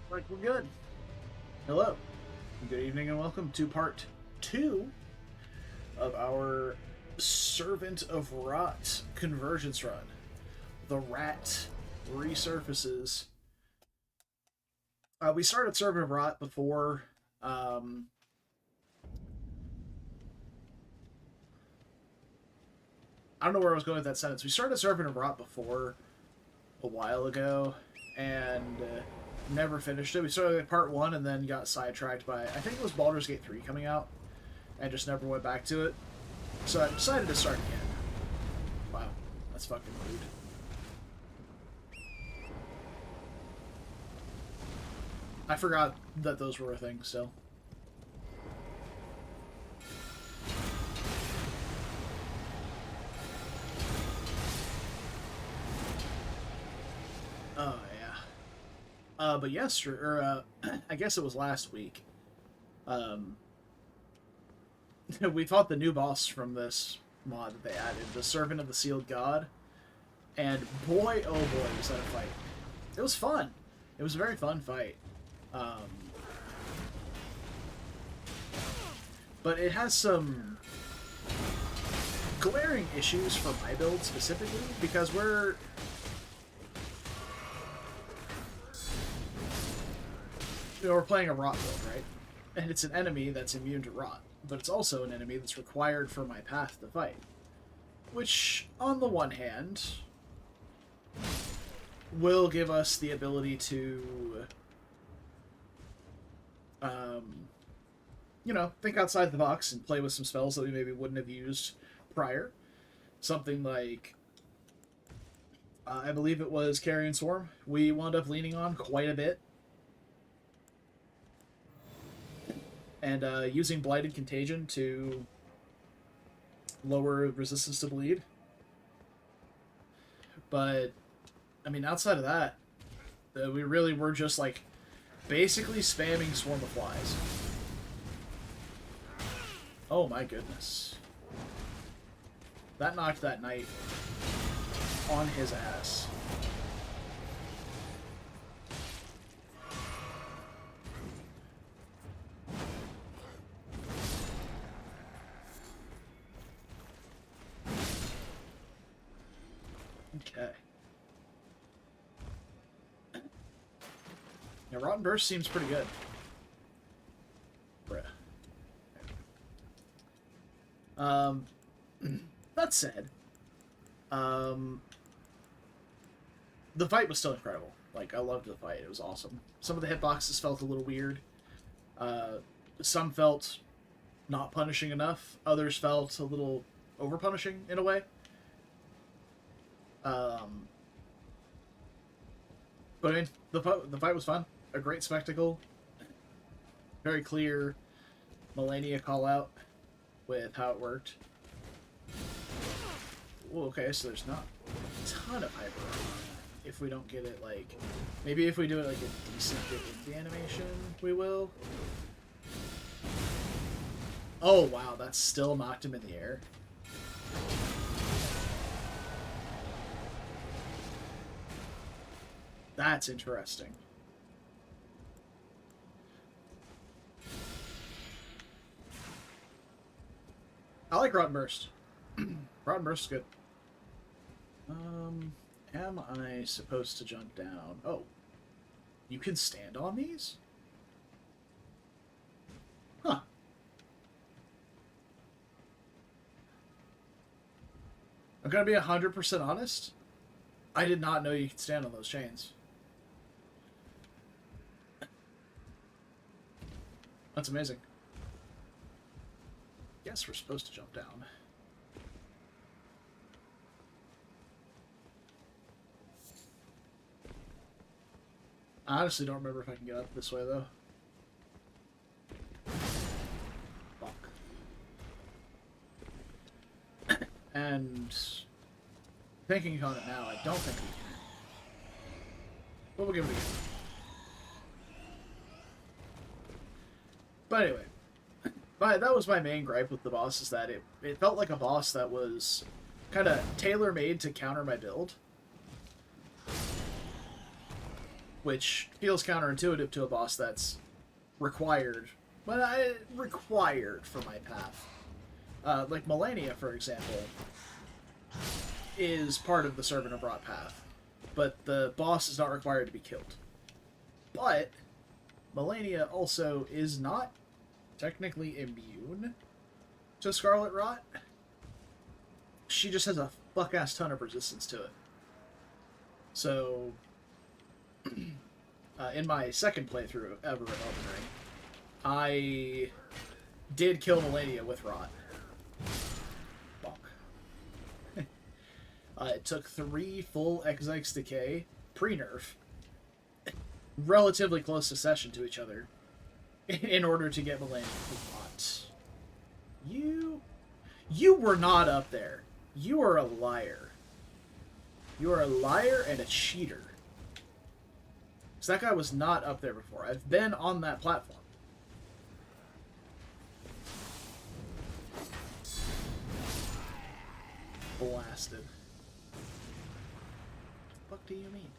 Like, we're good. Hello. Good evening and welcome to part 2 of our Servant of Rot Convergence run. The rat resurfaces. We started Servant of Rot before, I don't know where I was going with that sentence. We started Servant of Rot before a while ago, and never finished it. We started at part 1 and then got sidetracked by, I think it was Baldur's Gate 3 coming out, and just never went back to it. So I decided to start again. Wow, that's fucking rude. I forgot that those were a thing still. Oh, yeah. But I guess it was last week. We fought the new boss from this mod that they added, the Servant of the Sealed God. And boy, oh boy, was that a fight. It was fun. It was a very fun fight. But it has some glaring issues for my build specifically, because we're playing a rot build, right? And it's an enemy that's immune to rot, but it's also an enemy that's required for my path to fight. Which, on the one hand, will give us the ability to, think outside the box and play with some spells that we maybe wouldn't have used prior. Something like, I believe it was Carrion Swarm, we wound up leaning on quite a bit. And using Blighted Contagion to lower resistance to bleed. But, I mean, outside of that, we really were just, like, basically spamming Swarm of Flies. Oh my goodness. That knocked that knight on his ass. Okay. Now, Rotten Burst seems pretty good. Bruh. That said, the fight was still incredible. Like, I loved the fight. It was awesome. Some of the hitboxes felt a little weird. Some felt not punishing enough. Others felt a little over-punishing in a way. But I mean, the fight was fun. A great spectacle. Very clear Malenia call-out with how it worked. Well, okay, so there's not a ton of hyper if we don't get it, like... Maybe if we do it, like, a decent bit in the animation, we will. Oh, wow, that still knocked him in the air. That's interesting. I like Rotten Burst. Rotten Burst is good. Am I supposed to jump down? Oh. You can stand on these? Huh. I'm gonna be 100% honest. I did not know you could stand on those chains. That's amazing. Guess we're supposed to jump down. I honestly don't remember if I can get up this way, though. Fuck. And thinking on it now, I don't think we can. But we'll give it a go. But anyway, that was my main gripe with the boss, is that it felt like a boss that was kind of tailor-made to counter my build. which feels counterintuitive to a boss that's required, but required for my path. Like Malenia, for example, is part of the Servant of Rot path, but the boss is not required to be killed. But Malenia also is not technically immune to Scarlet Rot. She just has a fuck-ass ton of resistance to it. So, in my second playthrough ever in Elden Ring, I did kill Malenia with Rot. Bonk. It took 3 full Exex Decay, pre-nerf, relatively close succession to each other, in order to get Malenia. What? You were not up there. You are a liar. You are a liar and a cheater. Because that guy was not up there before. I've been on that platform. Blasted. What the fuck do you mean?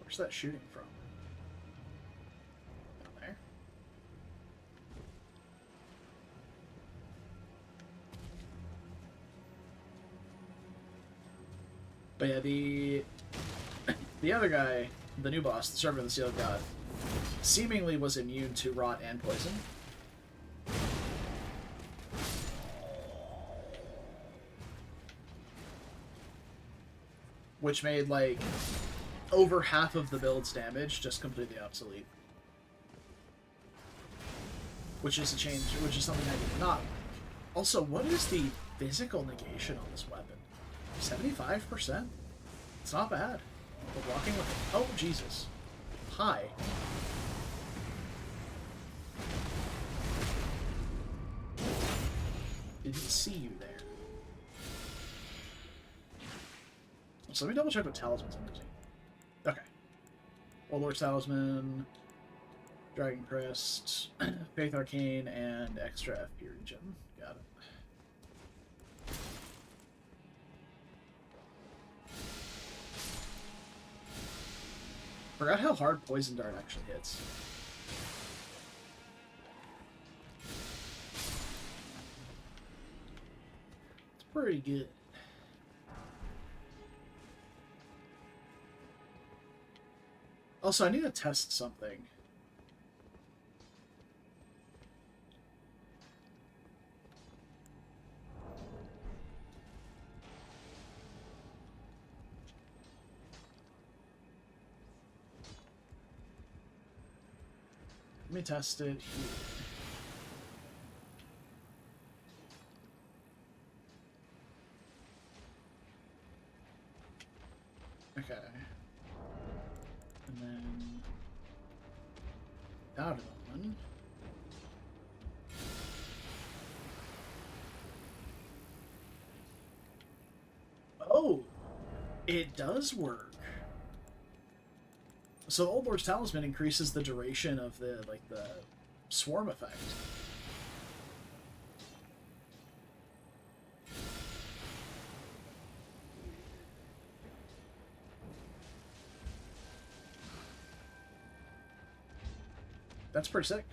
Where's that shooting from? Down there? But yeah, the other guy, the new boss, the Servant of the Sealed God, seemingly was immune to Rot and Poison. Which made, like, over half of the build's damage just completely obsolete. Which is a change, which is something I did not like. Also, what is the physical negation on this weapon? 75%? It's not bad. We're blocking with it. Oh, Jesus. Hi. Didn't see you there. So let me double check what talismans I'm using. Okay. Old Lord's Talisman, Dragon Crest, Faith Arcane, and extra FP regen. Got it. Forgot how hard Poison Dart actually hits. It's pretty good. Also, I need to test something. Let me test it here. Okay. And then out of that one. Oh, it does work. So Old Lord's Talisman increases the duration of the swarm effect. That's pretty sick.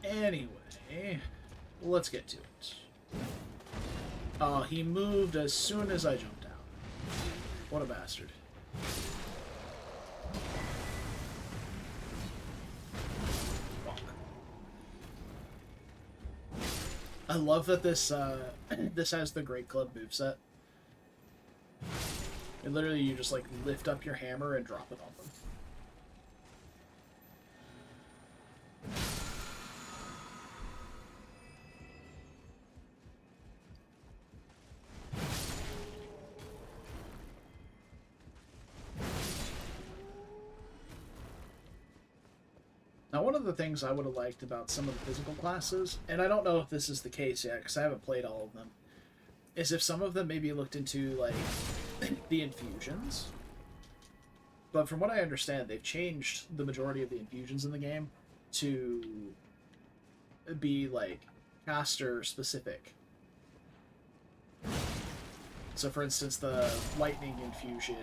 Anyway, let's get to it. Oh, he moved as soon as I jumped out. What a bastard. I love that this this has the Great Club moveset. And literally you just like lift up your hammer and drop it on them. Now, one of the things I would have liked about some of the physical classes, and I don't know if this is the case yet, because I haven't played all of them, is if some of them maybe looked into, like, the infusions. But from what I understand, they've changed the majority of the infusions in the game to be, like, caster-specific. So, for instance, the lightning infusion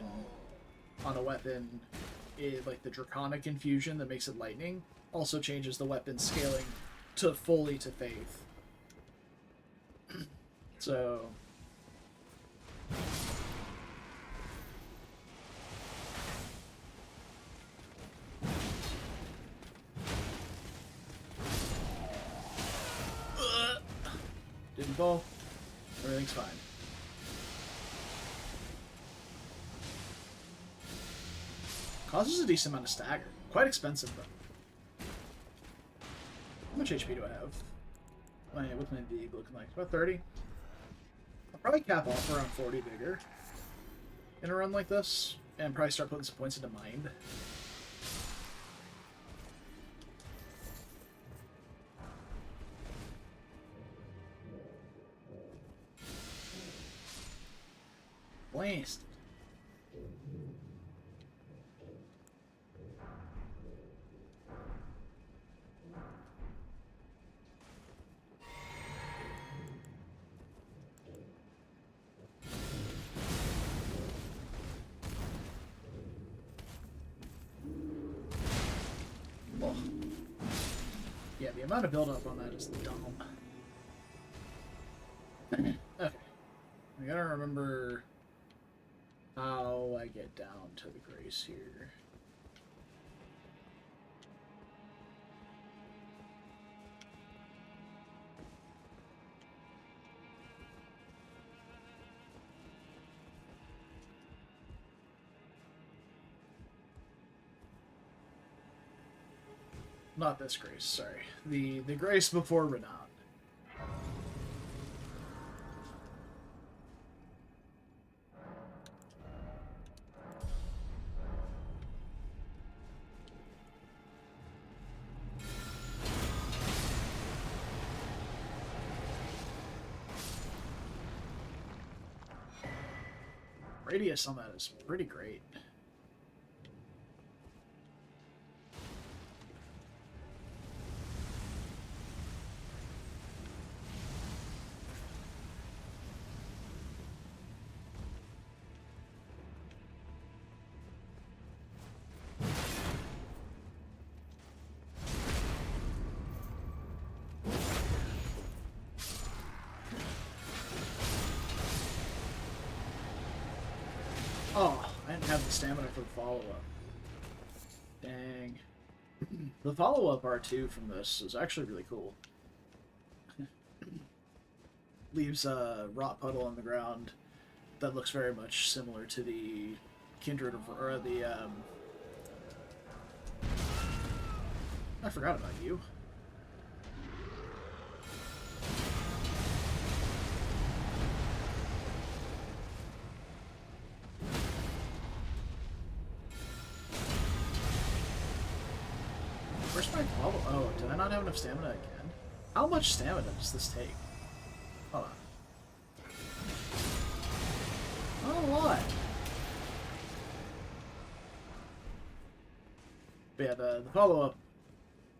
on a weapon, like the draconic infusion that makes it lightning, also changes the weapon scaling to fully to faith. So... Didn't fall. Everything's fine. Causes a decent amount of stagger. Quite expensive, though. How much HP do I have? What's my VEG looking like? About 30? I'll probably cap off around 40 bigger in a run like this, and probably start putting some points into mind. Blasted. Oh. Yeah, the amount of buildup on that is dumb. Okay. I gotta remember how I get down to the grace here. Not this grace, sorry. The grace before renown. Radius on that is pretty great. Oh, I didn't have the stamina for the follow-up. Dang. The follow-up R2 from this is actually really cool. Leaves a rot puddle on the ground that looks very much similar to the Kindred, or the, I forgot about you. Where's my follow? Oh, did I not have enough stamina again? How much stamina does this take? Hold on. Not a lot. But yeah, the follow-up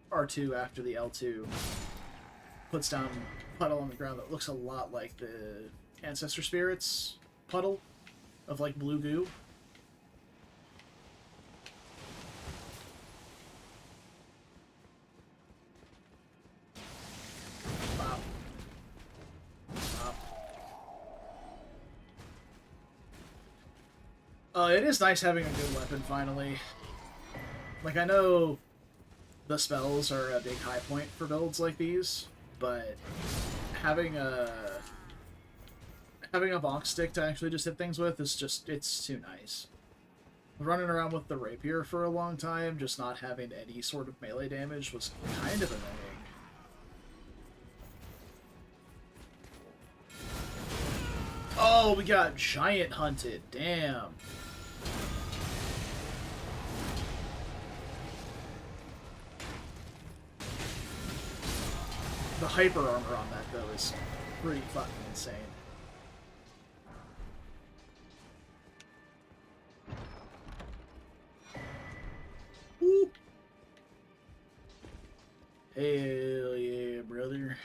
R2 after the L2 puts down a puddle on the ground that looks a lot like the Ancestor Spirits puddle of like blue goo. It is nice having a good weapon, finally. Like, I know the spells are a big high point for builds like these, but having a bonk stick to actually just hit things with is just, it's too nice. Running around with the rapier for a long time, just not having any sort of melee damage was kind of annoying. Oh, we got giant hunted, damn. The hyper armor on that, though, is pretty fucking insane. Woo! Hell yeah, brother.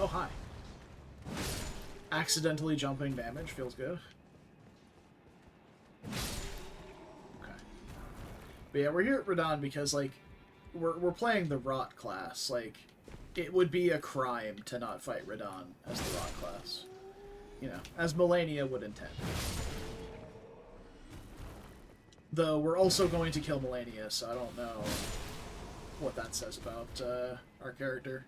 Oh, hi. accidentally jumping damage feels good. Okay. But yeah, we're here at Radahn because, like, we're playing the Rot class. Like, it would be a crime to not fight Radahn as the Rot class. You know, as Melania would intend. Though we're also going to kill Melania, so I don't know what that says about our character.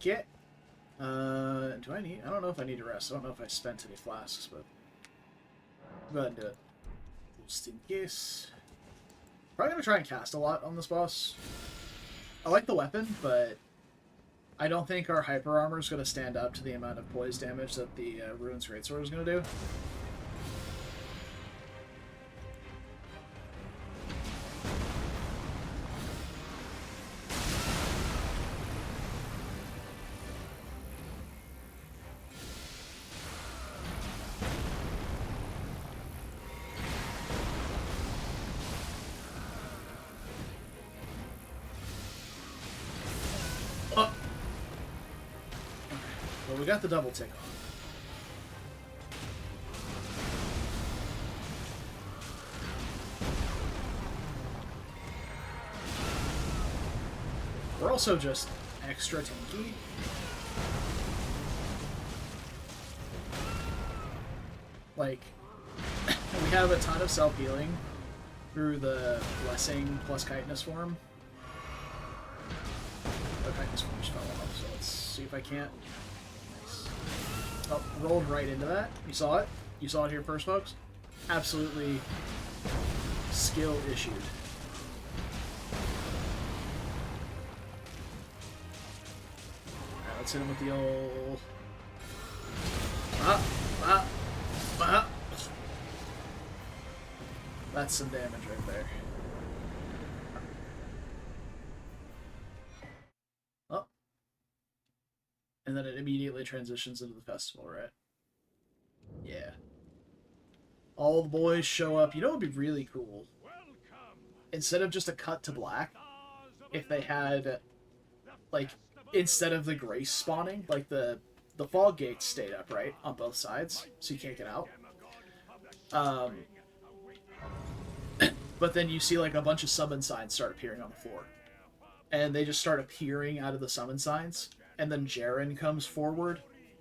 Okay. Do I need... I don't know if I need to rest. I don't know if I spent any flasks, but... Go ahead and do it. Just in case. Probably gonna try and cast a lot on this boss. I like the weapon, but I don't think our hyper armor is gonna stand up to the amount of poise damage that the Ruin's Greatsword is gonna do. Well, we got the double tick on. We're also just extra tanky. Like, we have a ton of self-healing through the Blessing plus Chitinous form. The Chitinous form just fell off, so let's see if I can't. Oh, rolled right into that. You saw it? You saw it here first, folks? Absolutely skill issued. Alright, let's hit him with the old... That's some damage right there. Oh. And then it immediately transitions into the festival, right? Yeah. All the boys show up. You know what would be really cool? Instead of just a cut to black, if they had, like, instead of the grace spawning, like the fog gates stayed up, right? On both sides, so you can't get out. But then you see, like, a bunch of summon signs start appearing on the floor. And they just start appearing out of the summon signs. And then Jaren comes forward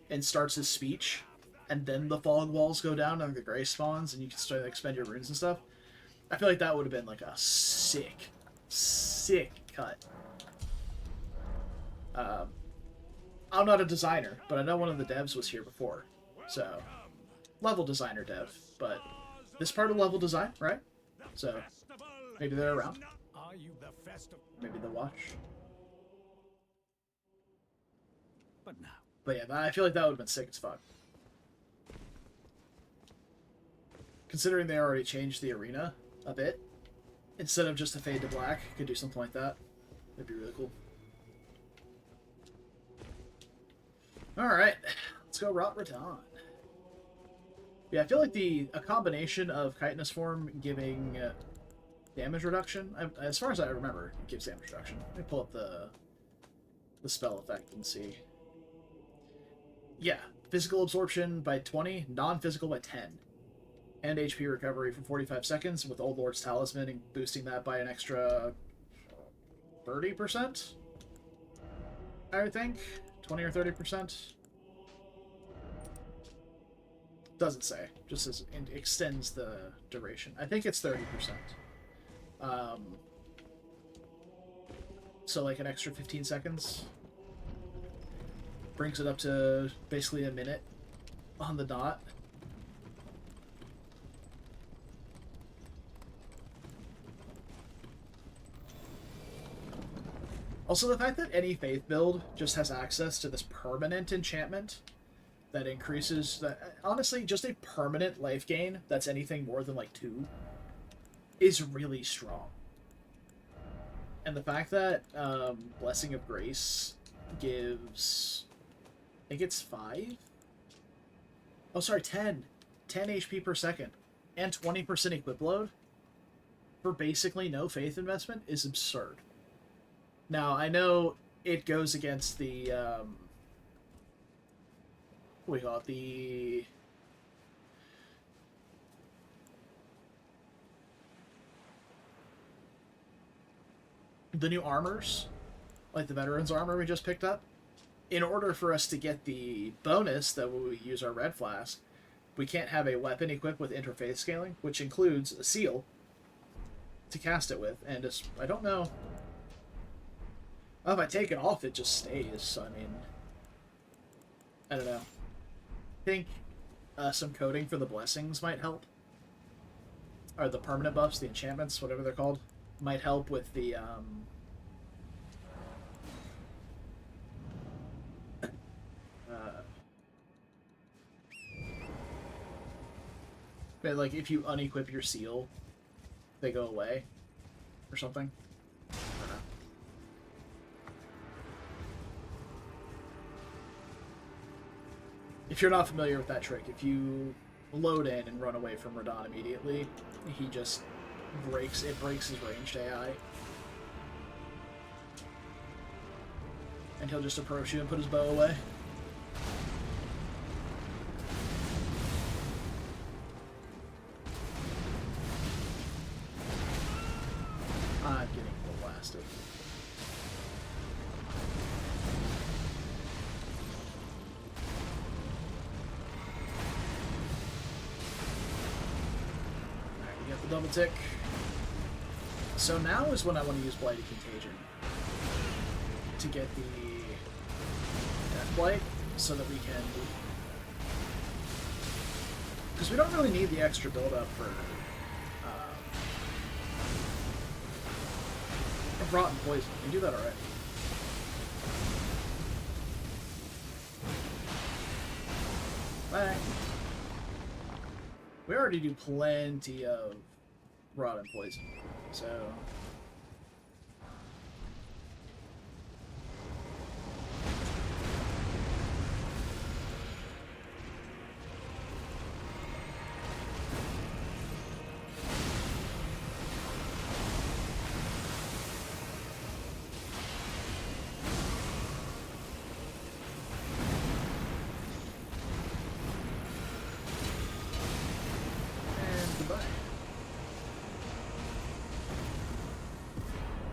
and starts his speech. And then the fog walls go down and the gray spawns and you can start to expend your runes and stuff. I feel like that would have been, like, a sick cut. I'm not a designer, but I know one of the devs was here before. So, level designer dev. But this part of level design, right? So, maybe they're around. Maybe they'll watch. But yeah, I feel like that would have been sick as fuck. Considering they already changed the arena a bit, instead of just a fade to black, could do something like that. That'd be really cool. Alright, let's go Rot Radahn. Yeah, I feel like a combination of Chitinous form giving damage reduction, as far as I remember, it gives damage reduction. Let me pull up the spell effect and see. Yeah, physical absorption by 20, non-physical by 10. And HP recovery for 45 seconds with Old Lord's Talisman and boosting that by an extra 30%? I would think. 20 or 30%? Doesn't say. Just says it extends the duration. I think it's 30%. So like an extra 15 seconds. Brings it up to basically a minute on the dot. Also, the fact that any faith build just has access to this permanent enchantment that increases... that honestly, just a permanent life gain that's anything more than, like, 2 is really strong. And the fact that Blessing of Grace gives... I think it's 5? Oh, sorry, 10. 10 HP per second and 20% equip load for basically no faith investment is absurd. Now, I know it goes against the, what do we call it, the new armors, like the Veteran's armor we just picked up. In order for us to get the bonus that we use our red flask, we can't have a weapon equipped with interfaith scaling, which includes a seal to cast it with, and just, I don't know. Well, if I take it off, it just stays. So, I mean, I don't know. I think some coding for the blessings might help. Or the permanent buffs, the enchantments, whatever they're called, might help with the, but, like, if you unequip your seal, they go away. Or something. I don't know. If you're not familiar with that trick, if you load in and run away from Radon immediately, he just breaks his ranged AI. And he'll just approach you and put his bow away. I'm getting blasted. Alright, we got the double tick. So now is when I want to use Blighted Contagion to get the Death Blight, so that we can... Because we don't really need the extra build-up for Rotten Poison. We can do that already. Bye. We already do plenty of Rotten Poison, so...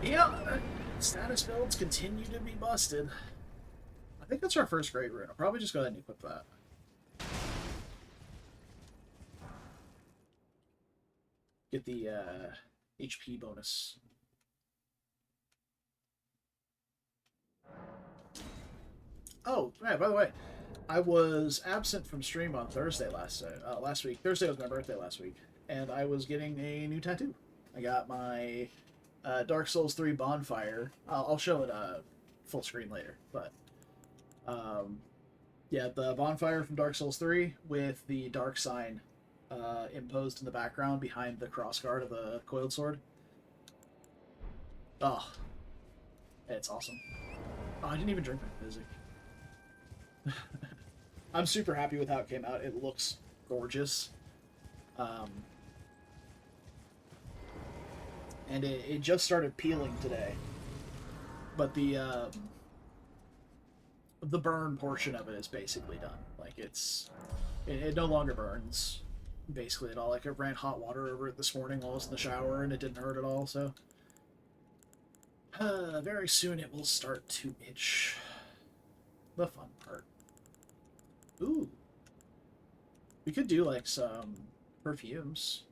Yep, status builds continue to be busted. I think that's our first great rune. I'll probably just go ahead and equip that. Get the HP bonus. Oh, right, by the way, I was absent from stream on Thursday last week. Thursday was my birthday last week, and I was getting a new tattoo. I got my Dark Souls 3 bonfire. I'll show it full screen later, but yeah, the bonfire from Dark Souls 3 with the dark sign imposed in the background behind the crossguard of the coiled sword. Oh, it's awesome. Oh, I didn't even drink my physic. I'm super happy with how it came out. It looks gorgeous. And it just started peeling today. But the burn portion of it is basically done. Like, it no longer burns, basically, at all. Like, I ran hot water over it this morning while I was in the shower, and it didn't hurt at all, so... very soon it will start to itch. The fun part. Ooh. We could do, like, some perfumes.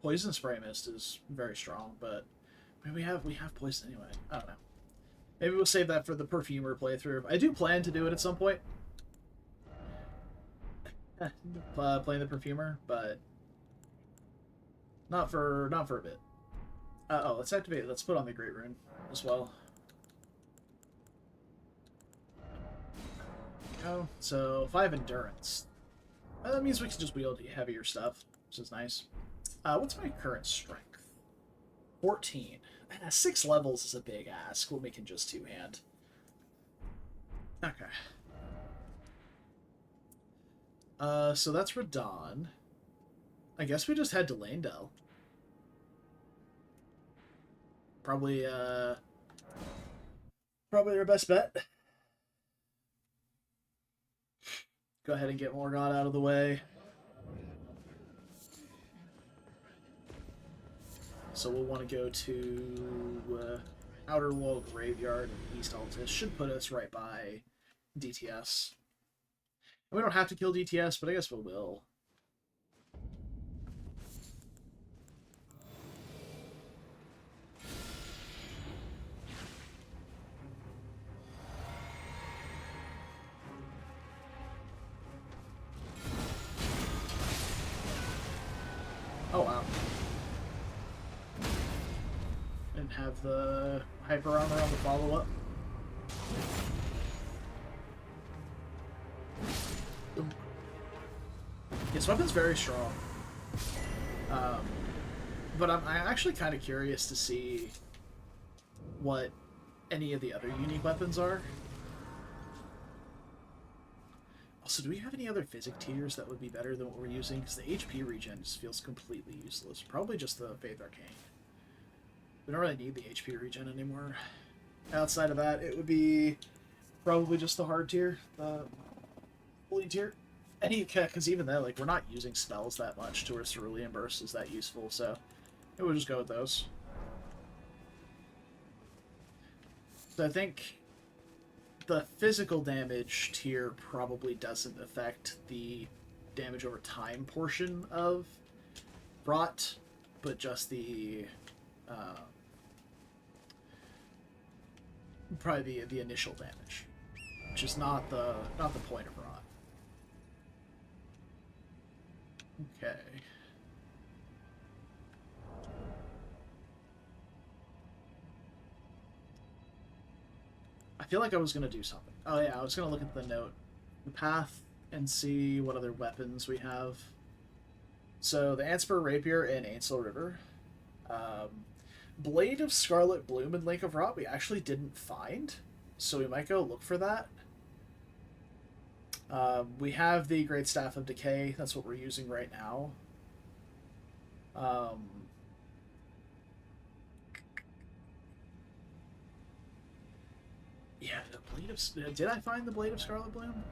Poison Spray Mist is very strong, but I mean, we have poison anyway. I don't know. Maybe we'll save that for the perfumer playthrough. I do plan to do it at some point. Playing the perfumer, but not for a bit. Oh, let's activate. Let's put on the Great Rune as well. Go. So 5 endurance. That means we can just wield heavier stuff, which is nice. What's my current strength? 14. 6 levels is a big ask when we can just two-hand. Okay. So that's Radon. I guess we just head to Leyendell. Probably, probably our best bet. Go ahead and get Morgott out of the way. So we'll want to go to Outer Wall Graveyard and East Altus. Should put us right by DTS. And we don't have to kill DTS, but I guess we will. Oh, wow. And have the hyper armor on the follow-up. His weapon's very strong. But I'm actually kind of curious to see what any of the other unique weapons are. Also, do we have any other physic tiers that would be better than what we're using? Because the HP regen just feels completely useless. Probably just the Faith Arcane. We don't really need the HP regen anymore. Outside of that, it would be probably just the hard tier, the holy tier. Because even then, like, we're not using spells that much to where Cerulean Burst is that useful, so we'll just go with those. So I think the physical damage tier probably doesn't affect the damage over time portion of Rot, but just the probably the initial damage, which is not the point of Rot. Okay. I feel like I was going to do something. Oh yeah, I was going to look at the note, the path, and see what other weapons we have. So the Anspur Rapier in Ainsel River. Blade of Scarlet Bloom in Lake of Rot we actually didn't find, so we might go look for that. We have the Great Staff of Decay. That's what we're using right now. Yeah, the Blade of... Did I find the Blade of Scarlet Bloom?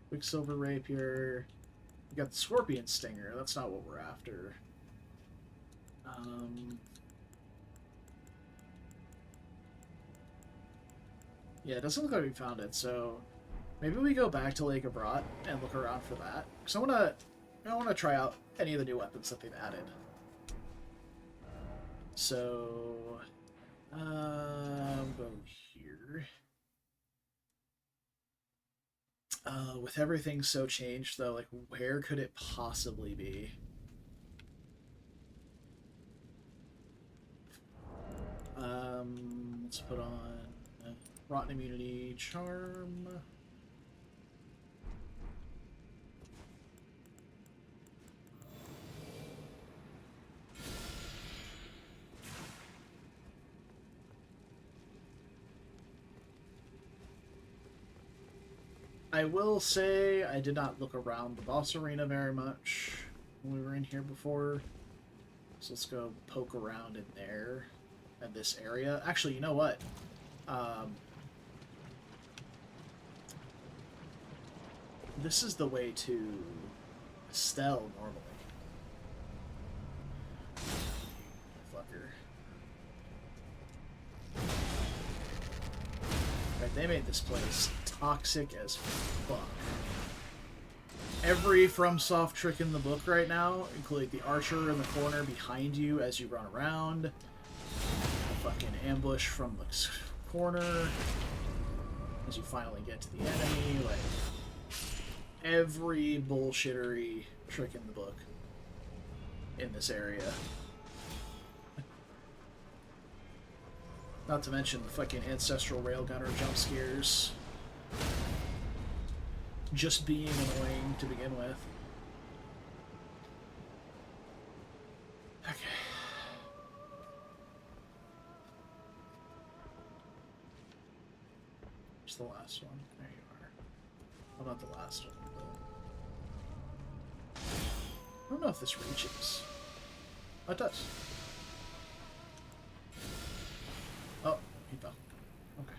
Quicksilver Rapier. We got the Scorpion Stinger. That's not what we're after. Yeah, it doesn't look like we found it, so maybe we go back to Lake of Rot and look around for that. Because I wanna try out any of the new weapons that they've added. So go here. With everything so changed, though, like, where could it possibly be? Let's put on Rotten Immunity Charm. I will say I did not look around the boss arena very much when we were in here before. So let's go poke around in there, at this area. Actually, you know what? This is the way to Estelle normally. Fucker. Right, they made this place toxic as fuck. Every FromSoft trick in the book right now, including the archer in the corner behind you as you run around, the fucking ambush from the corner as you finally get to the enemy, like, every bullshittery trick in the book in this area. Not to mention the fucking ancestral railgunner jump scares. Just being annoying to begin with. Okay. Where's the last one? There you are. Well, not the last one, but... don't know if this reaches. Oh, it does. Oh, he fell. Okay.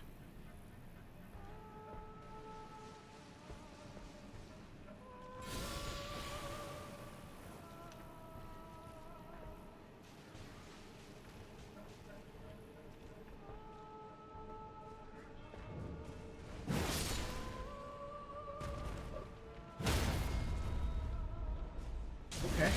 Okay.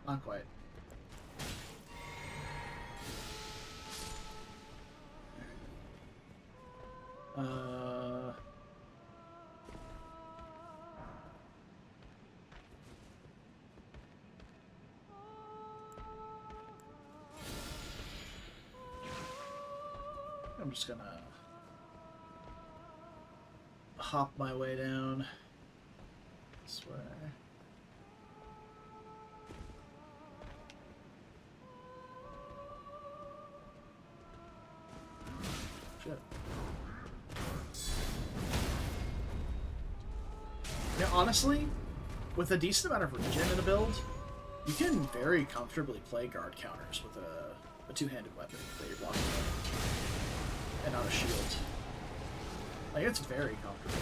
Not quite. I'm just gonna hop my way down this way. Shit. Yeah, honestly, with a decent amount of regen in a build, you can very comfortably play guard counters with a two-handed weapon that you're blocking with. And not a shield. Like, it's very comfortable.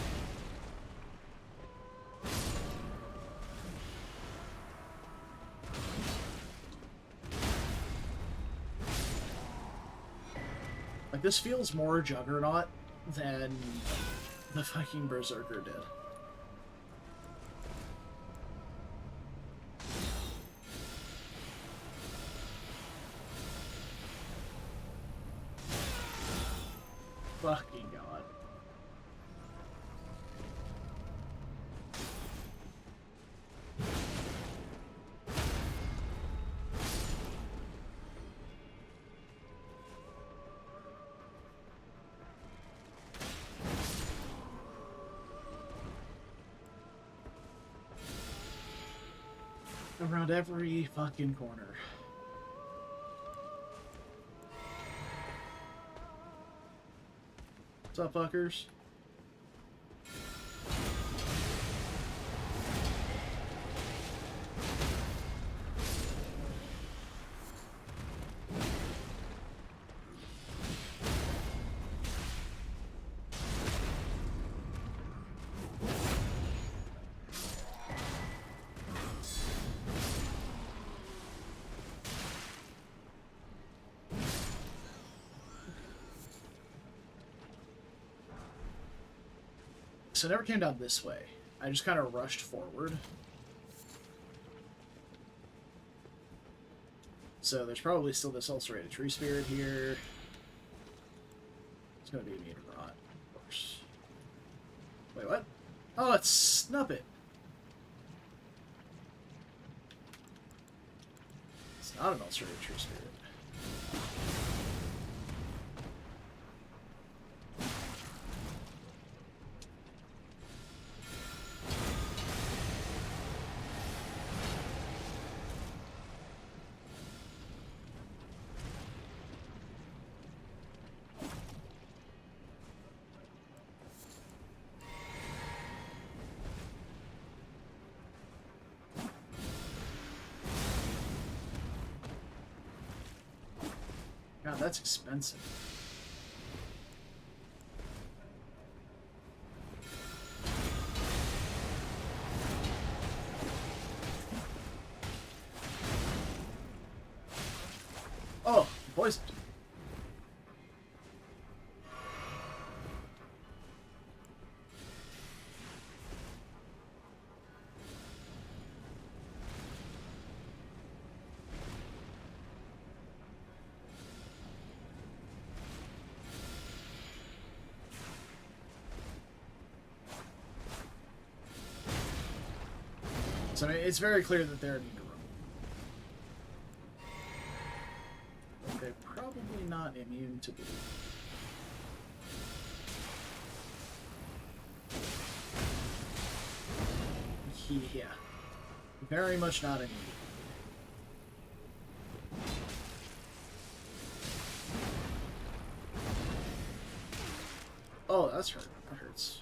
Like, this feels more Juggernaut than the fucking Berserker did. Fucking God. Around every fucking corner. What's up, fuckers? So I never came down this way. I just kind of rushed forward. So there's probably still this ulcerated tree spirit here. It's gonna be immune to rot, of course. Wait, what? Oh, it's Snuppet. It's not an ulcerated tree spirit. God, that's expensive. Oh, poisoned. So I mean, it's very clear that they're immune to roam. But they're probably not immune to blue. Yeah. Very much not immune. Oh, that's hurt. That hurts.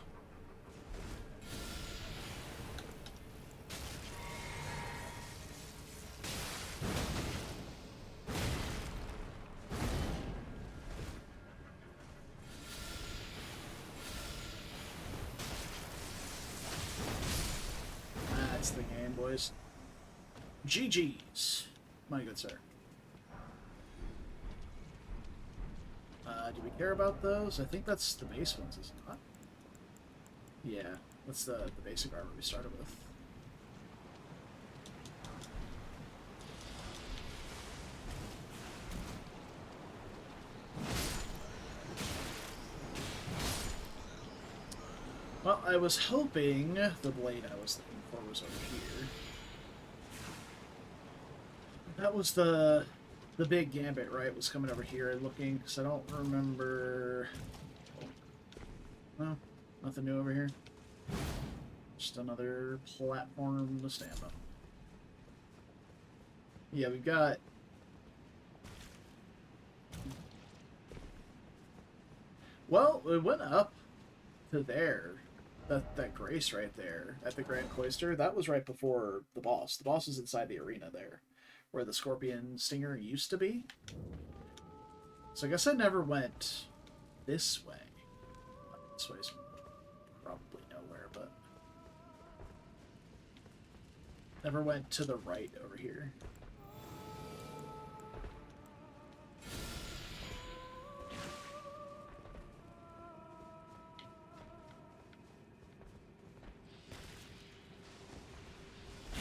That's the game, boys. GG's, my good sir. Do we care about those? I think that's the base ones, is it not? Yeah, that's the basic armor we started with. Well, I was hoping the blade I was looking for was over here. That was the big gambit, right? Was coming over here and looking, because I don't remember... No, nothing new over here. Just another platform to stand on. Yeah, we've got... Well, it went up to there. That grace right there at the Grand Cloister, that was right before the boss. The boss is inside the arena there, where the Scorpion Stinger used to be. So I guess I never went this way. This way's probably nowhere, but... Never went to the right over here.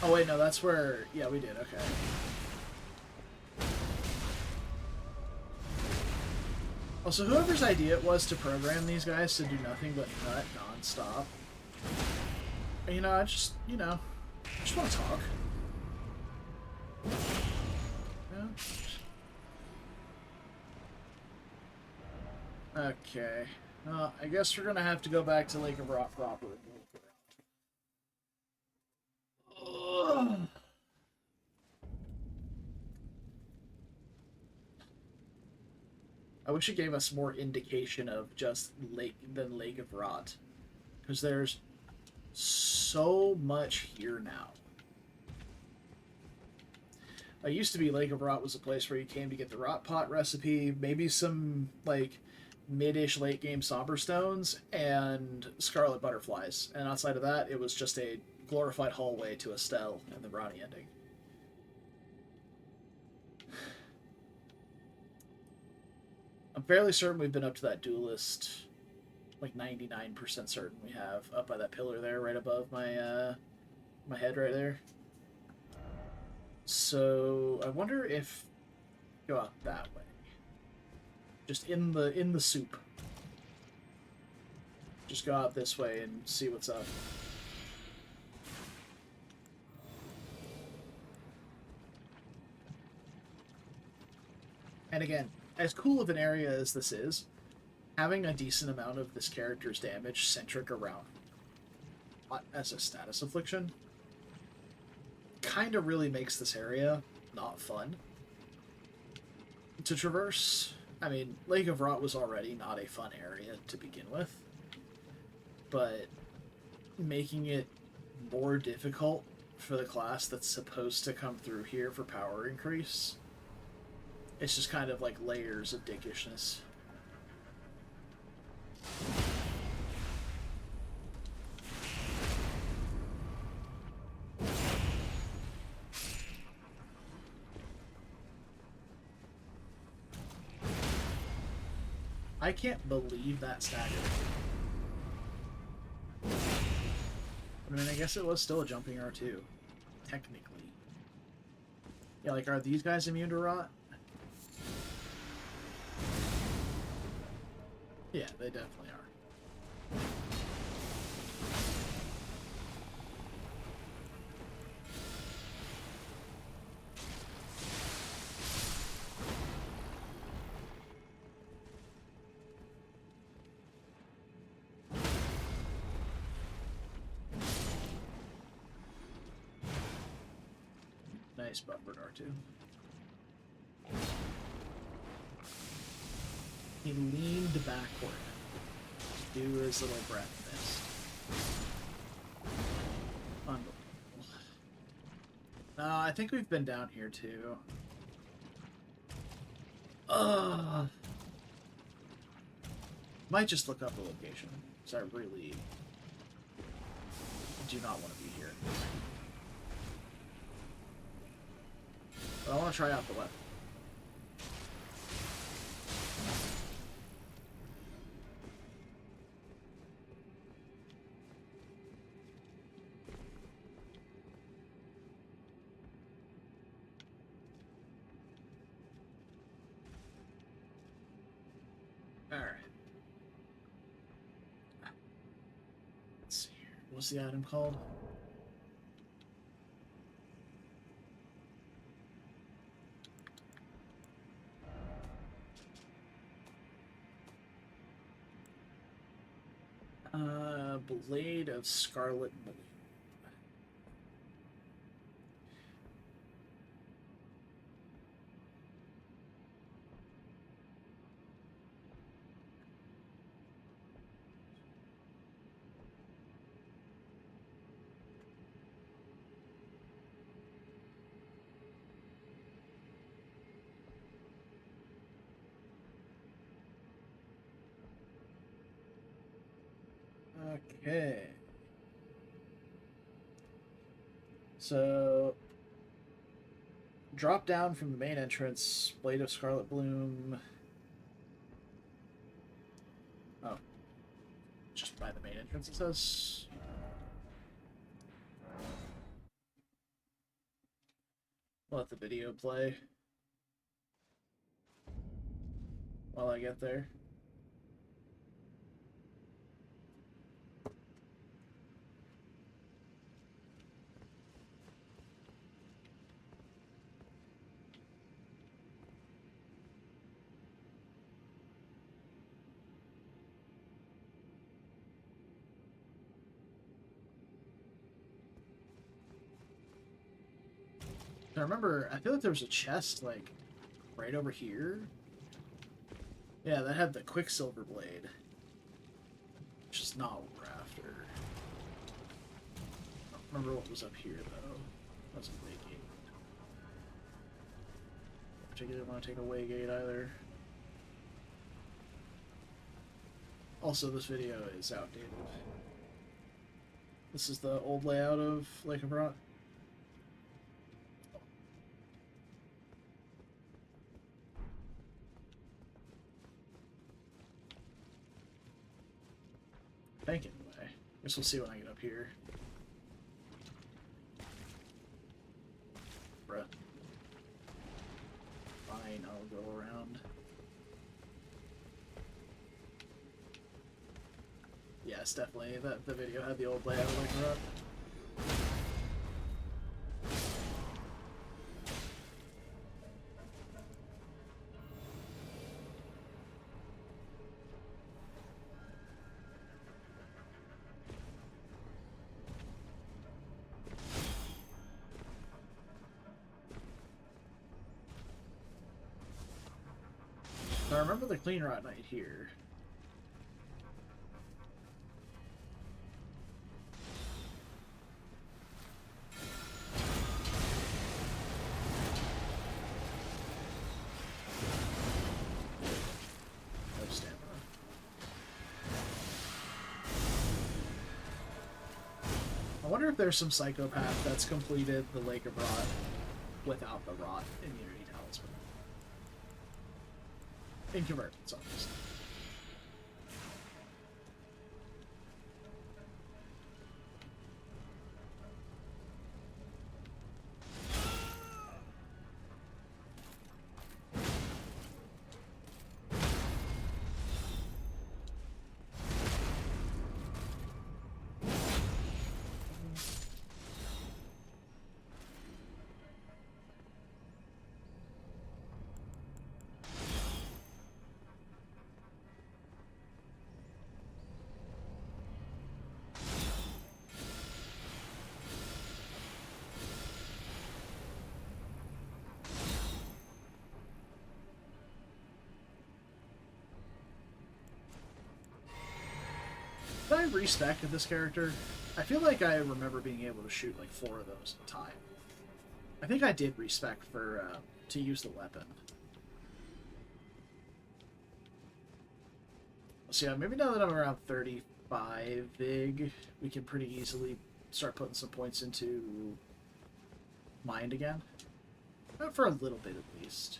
Oh wait, no, that's where... Yeah, we did, okay. Also, whoever's idea it was to program these guys to do nothing but nut non-stop. You know, I just want to talk. Yeah. Okay. I guess we're gonna have to go back to Lake of Rot proper. I wish it gave us more indication of just Lake of Rot, because there's so much here now. It used to be Lake of Rot was a place where you came to get the Rot Pot recipe, maybe some like mid-ish late game Somber Stones and Scarlet Butterflies, and outside of that, it was just a glorified hallway to Estelle and the brownie ending. I'm fairly certain we've been up to that duelist, like 99% certain we have, up by that pillar there, right above my my head right there. So I wonder if go out that way, just in the soup. Just go out this way and see what's up. And again, as cool of an area as this is, having a decent amount of this character's damage centric around as a status affliction kind of really makes this area not fun to traverse. I mean, Lake of Rot was already not a fun area to begin with, but making it more difficult for the class that's supposed to come through here for power increase, it's just kind of like layers of dickishness. I can't believe that staggered. I mean, I guess it was still a jumping R2, technically. Yeah, like, are these guys immune to rot? Yeah, they definitely are. Nice buffered R2. He leaned backward. do his little breath mist. Unbelievable. No, I think we've been down here too. Might just look up the location, because I really do not want to be here. But I want to try out the weapon. Alright. Let's see here. What's the item called? Blade of Scarlet Bloom. Okay. So, drop down from the main entrance, Blade of Scarlet Bloom. Oh. Just by the main entrance, it says. Let the video play while I get there. I remember, I feel like there was a chest, like, right over here. Yeah, that had the Quicksilver Blade. Which is not what we're after. I don't remember what was up here, though. That was a way gate. I particularly want to take a way gate either. Also, this video is outdated. This is the old layout of Lake of Rot. I think anyway. Guess we'll see when I get up here. Bruh. Fine, I'll go around. Yes, definitely. The video had the old layout of Lake of Rot. I remember the Clean Rot Knight here. No stamina. I wonder if there's some psychopath that's completed the Lake of Rot without the Rot immunity talisman. In Convergence, obviously. I respec with this character? I feel like I remember being able to shoot like 4 of those at a time. I think I did respec for to use the weapon. So yeah, maybe now that I'm around 35 big, we can pretty easily start putting some points into mind again. For a little bit at least.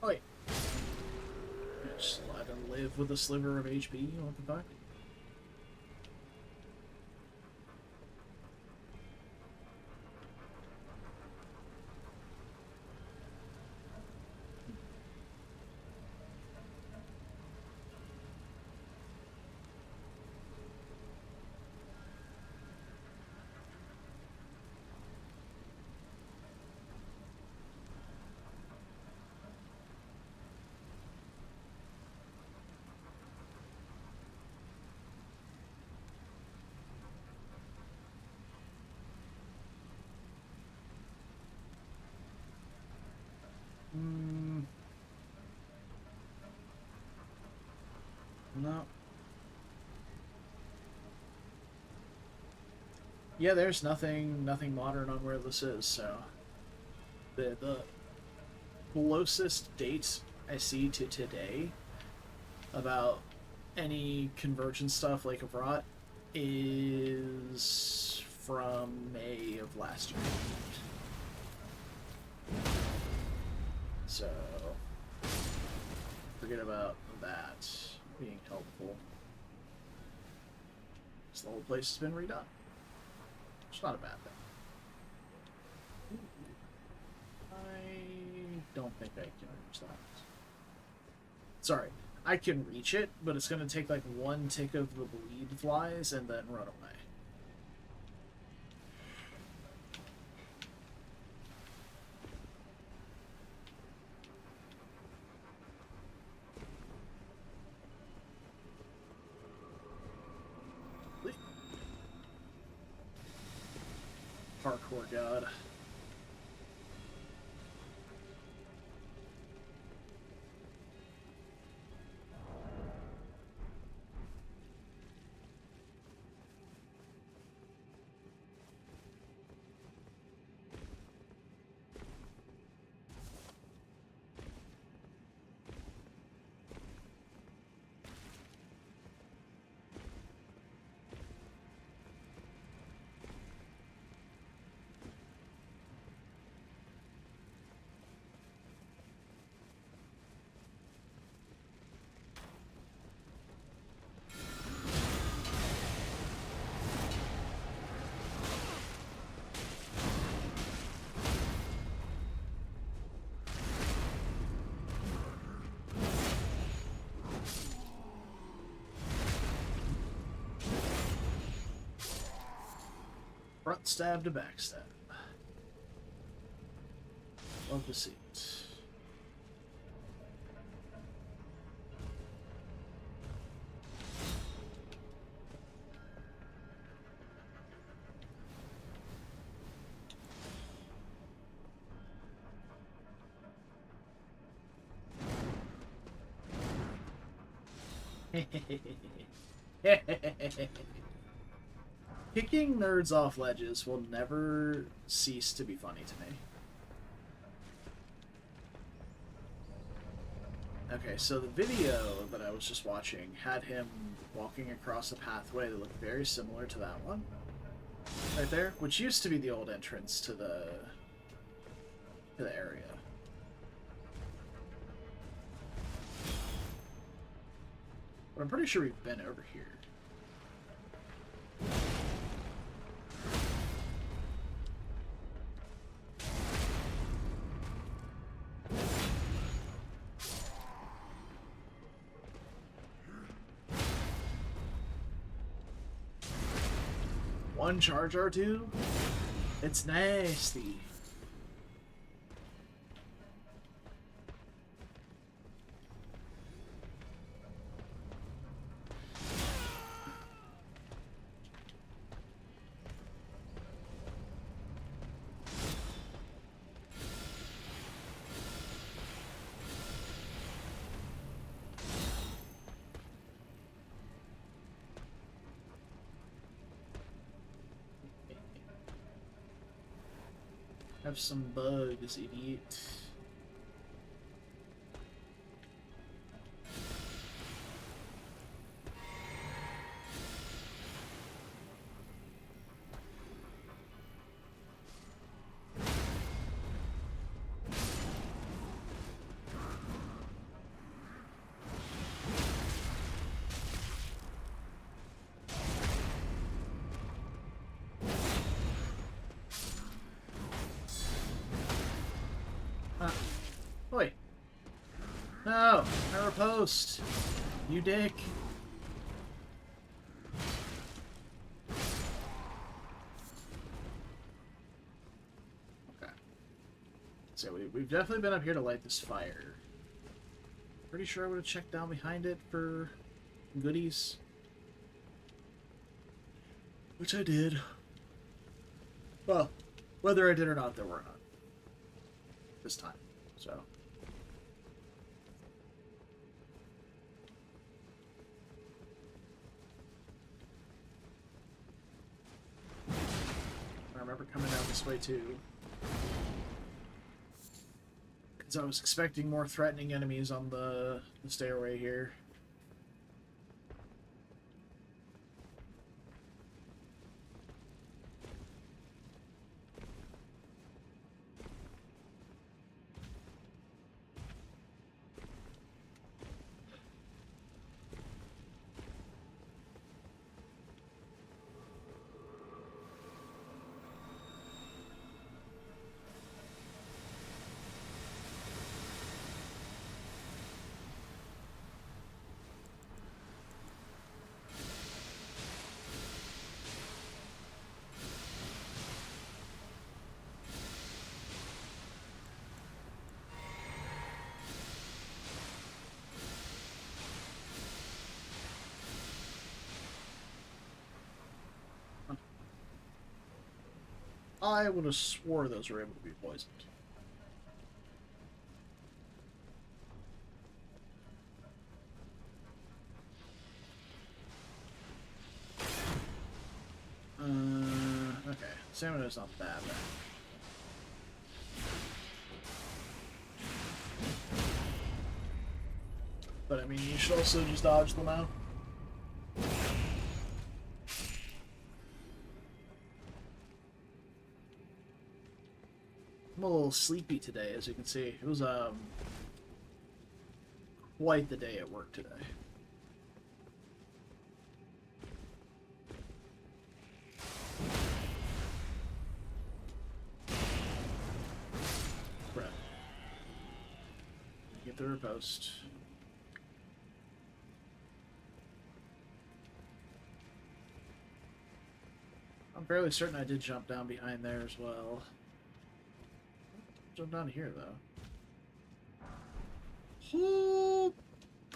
Oh, wait. Just let him live with a sliver of HP. What the fuck? No. Yeah, there's nothing modern on where this is, so the closest date I see to today about any Convergence stuff like I've brought is from May of last year. So forget about that being helpful. This whole place has been redone. It's not a bad thing. I don't think I can reach that. Sorry, I can reach it, but it's going to take like 1 tick of the bleed flies and then run away. Parkour god. Front stab to back stab. Love to see it. Kicking nerds off ledges will never cease to be funny to me. Okay, so the video that I was just watching had him walking across a pathway that looked very similar to that one. Right there, which used to be the old entrance to the area. But I'm pretty sure we've been over here. One charge R2? It's nasty. Have some bugs, idiot. Oi. No! I riposte! You dick! Okay. So we've definitely been up here to light this fire. Pretty sure I would have checked down behind it for goodies. Which I did. Well, whether I did or not, there were none. This time. So. I remember coming down this way too. Because I was expecting more threatening enemies on the stairway here. I would have swore those were able to be poisoned. Okay. Stamina's not bad. But I mean, you should also just dodge them out. I'm a little sleepy today, as you can see. It was quite the day at work today. Right. Get the riposte. I'm fairly certain I did jump down behind there as well. Jump down here, though. Oh,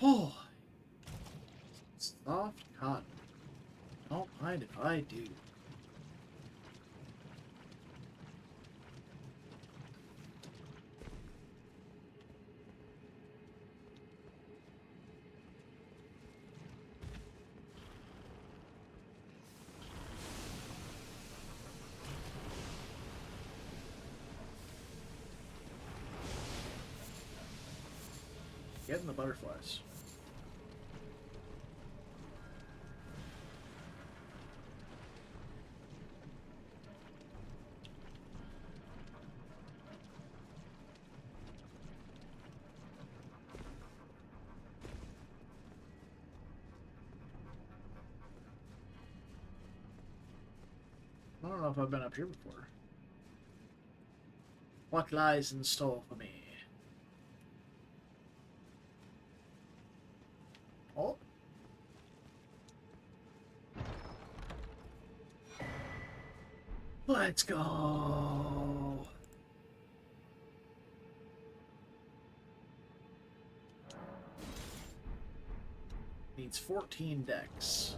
boy. Soft cotton. Don't mind if I do. Getting the butterflies. I don't know if I've been up here before. What lies in store for me? Oh. Let's go. Needs 14 decks.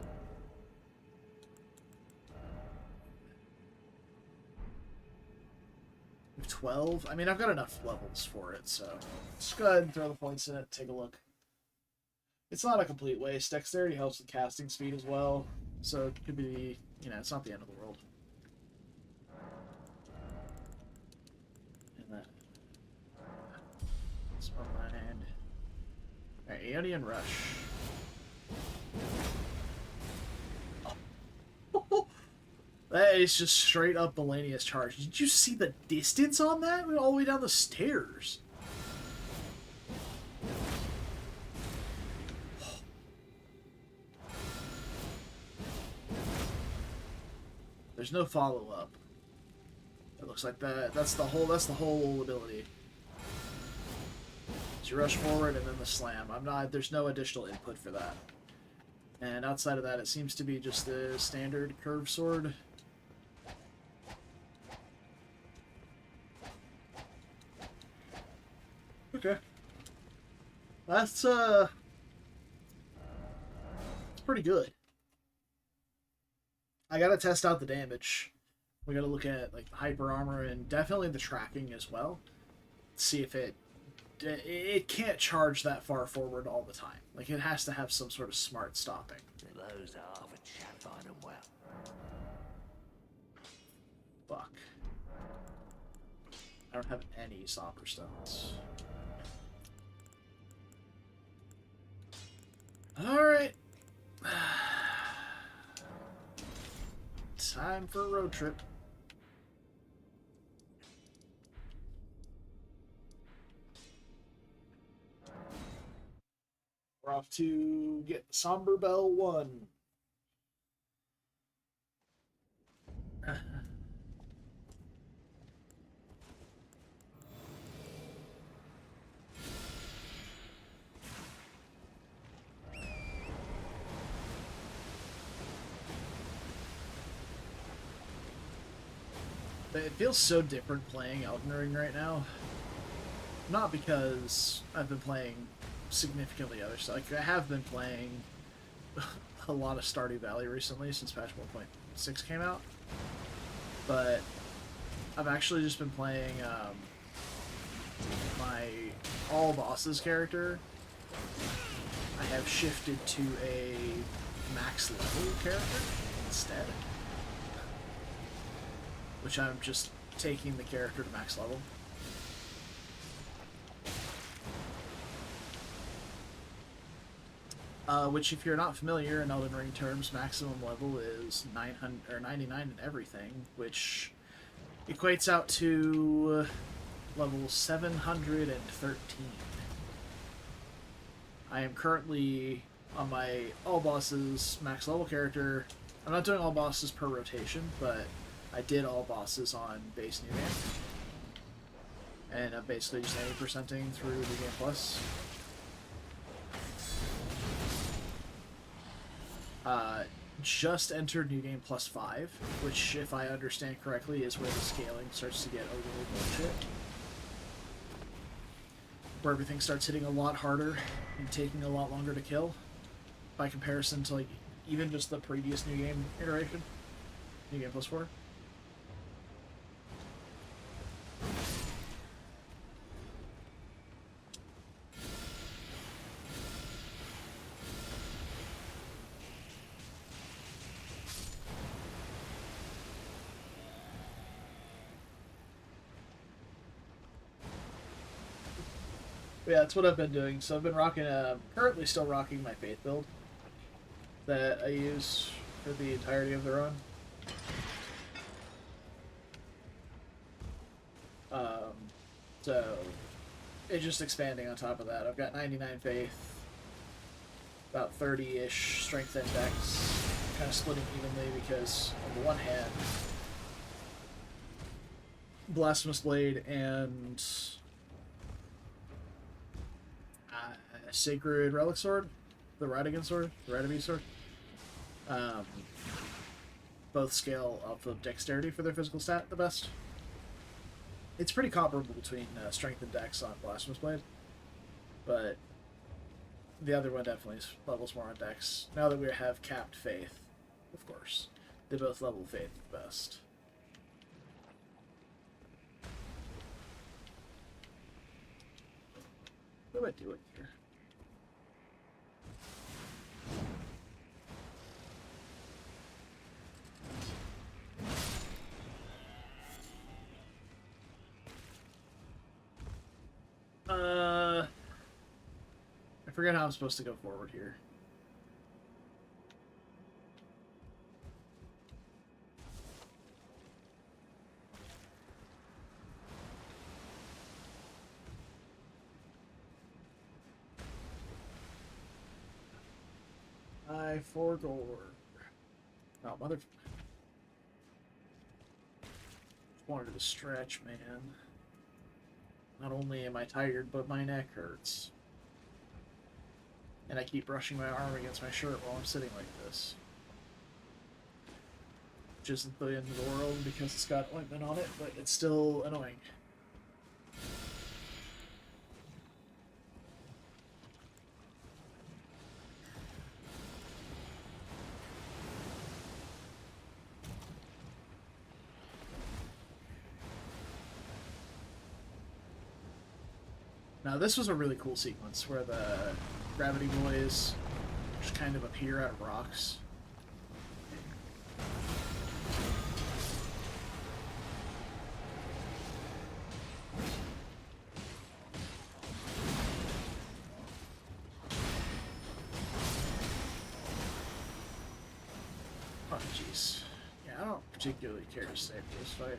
We have 12. I mean, I've got enough levels for it, so let's go ahead and throw the points in it. Take a look. It's not a complete waste. Dexterity helps with casting speed as well, so it could be, you know, it's not the end of the world. And that's one land. Alright, Aeonian Rush. Oh. That is just straight up Millennia's charge. Did you see the distance on that? We went all the way down the stairs. There's no follow-up. It looks like that's the whole ability. So you rush forward and then the slam. There's no additional input for that. And outside of that, it seems to be just the standard curved sword. Okay. That's it's pretty good. I gotta test out the damage. We gotta look at like the hyper armor and definitely the tracking as well. See if it can't charge that far forward all the time. Like it has to have some sort of smart stopping. Those are the chap find them well. Fuck. I don't have any Somber Stones. Alright. Time for a road trip. We're off to get Somber Bell 1. It feels so different playing Elden Ring right now. Not because I've been playing significantly other stuff. Like, I have been playing a lot of Stardew Valley recently since patch 1.6 came out. But I've actually just been playing my all bosses character. I have shifted to a max level character instead. Which I'm just taking the character to max level. Which, if you're not familiar in Elden Ring terms, maximum level is 900 or 99 in everything, which equates out to level 713. I am currently on my all bosses max level character. I'm not doing all bosses per rotation, but I did all bosses on base New Game. And I'm basically just 80%ing through New Game Plus. Just entered New Game Plus 5, which, if I understand correctly, is where the scaling starts to get overly bullshit. Where everything starts hitting a lot harder and taking a lot longer to kill. By comparison to, like, even just the previous New Game iteration. New Game Plus 4. Yeah, that's what I've been doing. So I've been rocking, currently still rocking my Faith build that I use for the entirety of the run. So it's just expanding on top of that. I've got 99 Faith, about 30-ish Strength Index, kind of splitting evenly because, on the one hand, Blasphemous Blade and Sacred Relic Sword, the Ride Against Sword, the Ride Sword. both scale off of dexterity for their physical stat the best. It's pretty comparable between strength and dex on Blasphemous Blade, but the other one definitely levels more on dex. Now that we have capped faith, of course, they both level faith the best. What am I doing here? I forget how I'm supposed to go forward here. I forgot. Oh, mother. Wanted to stretch, man. Not only am I tired, but my neck hurts. And I keep brushing my arm against my shirt while I'm sitting like this. Which isn't the end of the world because it's got ointment on it, but it's still annoying. Now this was a really cool sequence where the gravity boys just kind of appear out of rocks. Oh jeez. Yeah, I don't particularly care to save this fight.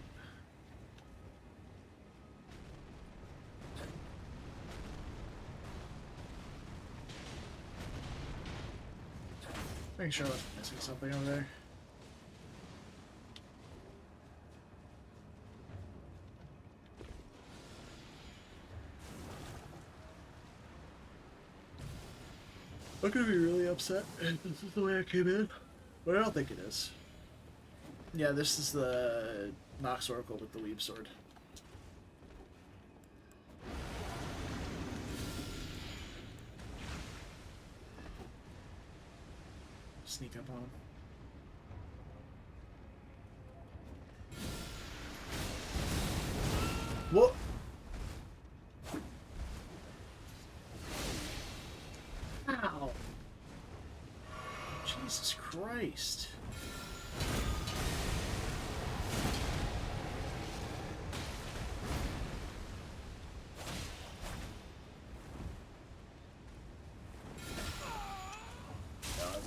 Making sure I wasn't missing something over there. I'm gonna be really upset if this is the way I came in, but I don't think it is. Yeah, this is the Nox Oracle with the Weave Sword. Sneak up on him. What? Ow! Jesus Christ.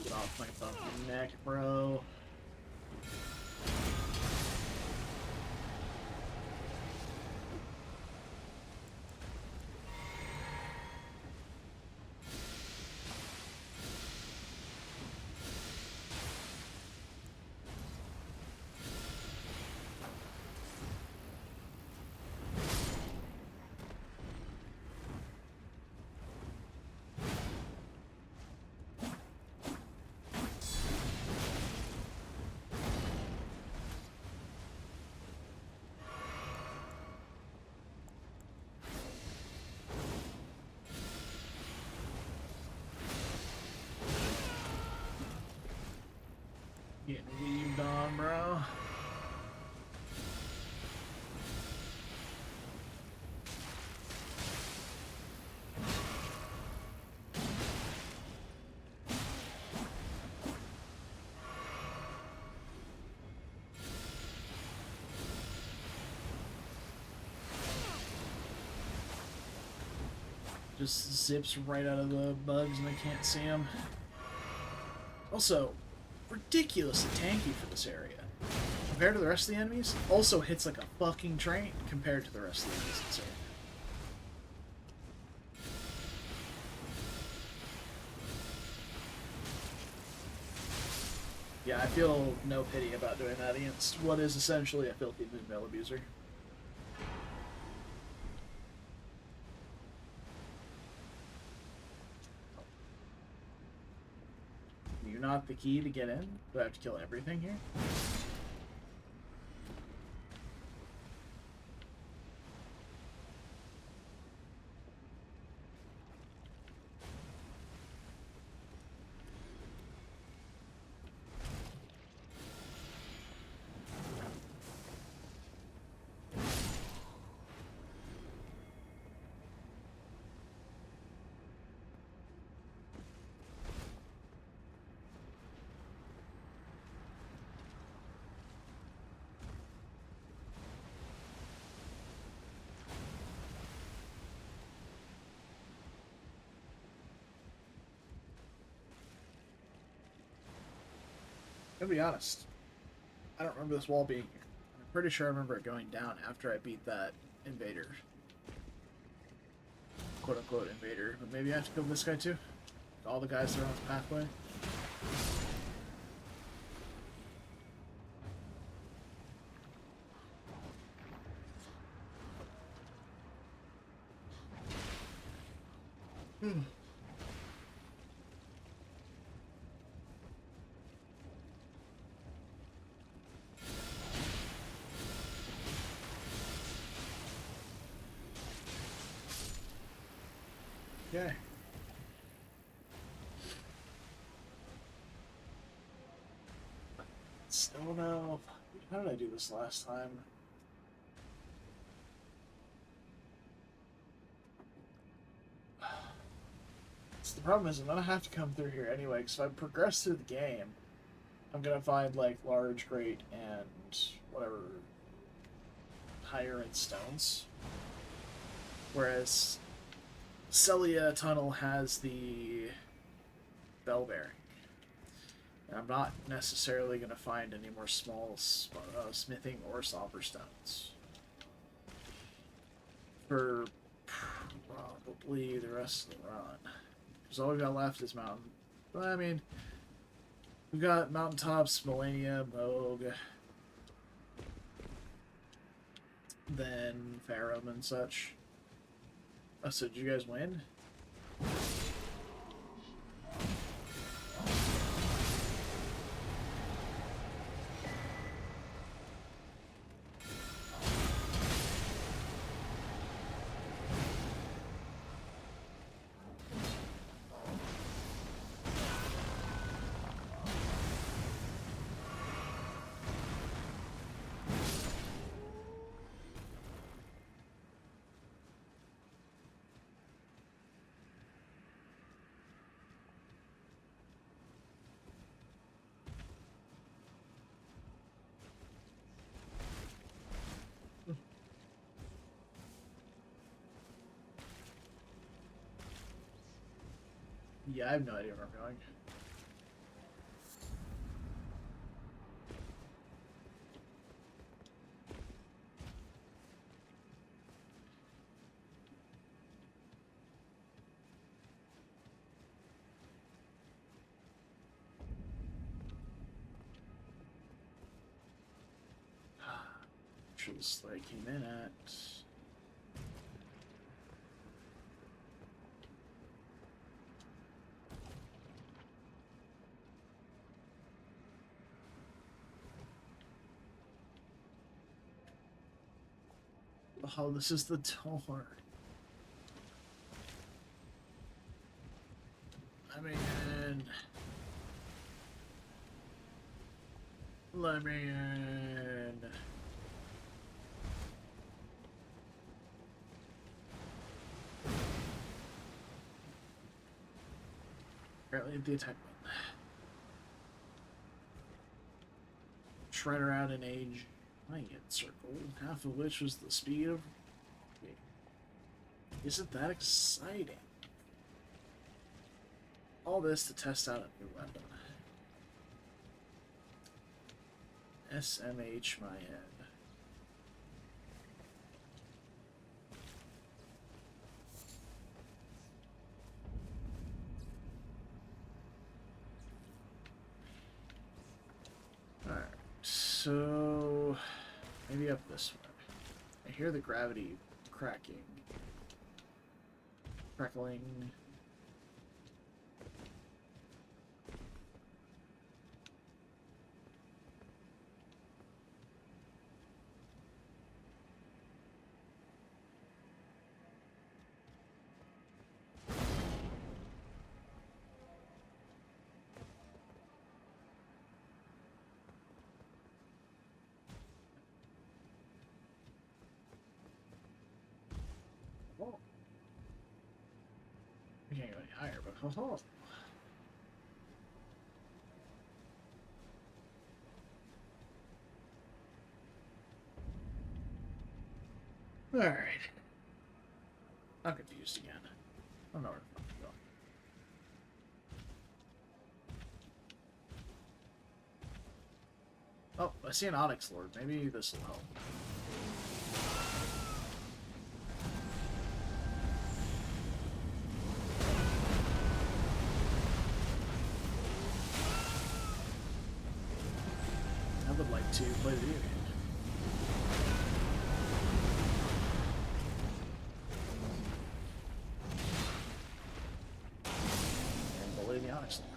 Get off my fucking neck, bro. Getting weaved on, bro. Just zips right out of the bugs and I can't see him. Also, ridiculously tanky for this area. Compared to the rest of the enemies, also hits like a fucking train compared to the rest of the enemies in this area. Yeah, I feel no pity about doing that against what is essentially a filthy moonveil abuser. You're not the key to get in? Do I have to kill everything here? I'll be honest. I don't remember this wall being here. I'm pretty sure I remember it going down after I beat that invader. Quote unquote invader. But maybe I have to kill this guy too? All the guys that are on the pathway? Okay. Still no. How did I do this last time? The problem is I'm gonna have to come through here anyway, because if I progress through the game, I'm gonna find like large, great, and whatever higher end stones. Whereas Celia Tunnel has the bell bearing. And I'm not necessarily going to find any more small smithing or stopper stones for probably the rest of the run. Because all we've got left is mountain. But I mean, we've got mountaintops, Millennia, Moog, then Farum and such. Oh, so did you guys win? Yeah, I have no idea where I'm going. Sure this light came in at. Oh, this is the door. I mean, let me in. Apparently the attack button. Shredder out in age. Blanket circle, half of which was the speed of. Wait, isn't that exciting? All this to test out a new weapon. SMH my head. Alright, so maybe up this way. I hear the gravity cracking. Crackling. Oh. We can't go any higher, but oh. Alright. I'm confused again. I don't know where the fuck to go. Oh, I see an Onyx Lord. Maybe this will help. I would like to play the video game. And bully the Onyx Lord.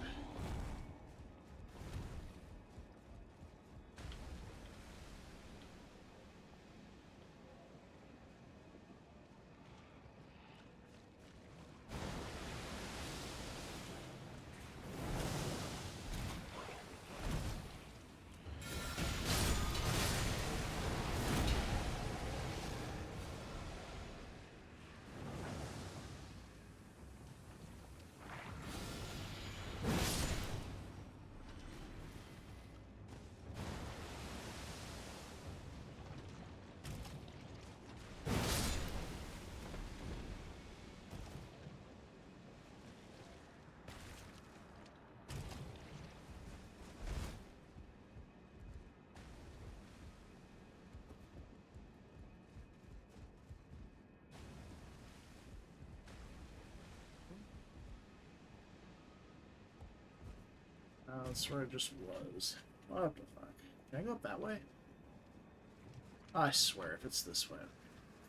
That's where it just was. What the fuck? Can I go up that way? I swear, if it's this way, I'm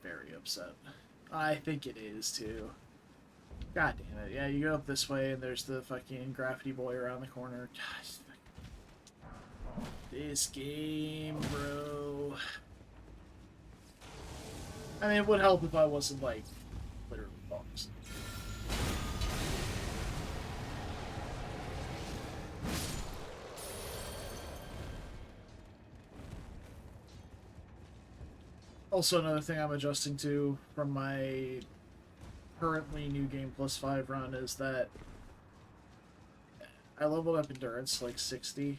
very upset. I think it is, too. God damn it. Yeah, you go up this way, and there's the fucking graffiti boy around the corner. Gosh, this game, bro. I mean, it would help if I wasn't, like, literally lost. Also, another thing I'm adjusting to from my currently New Game Plus 5 run is that I leveled up Endurance to like 60.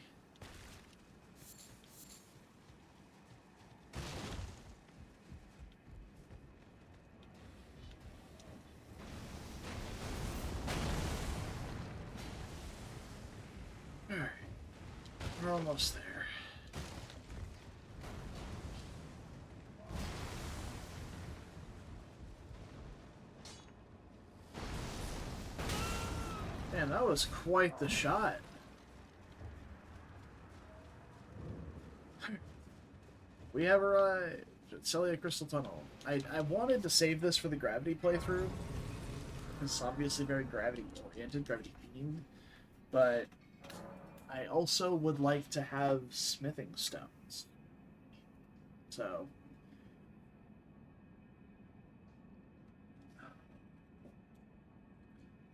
Alright. We're almost there. Man, that was quite the shot. We have arrived at Celia Crystal Tunnel. I wanted to save this for the gravity playthrough. It's obviously very gravity-oriented, gravity-themed. But I also would like to have smithing stones. So...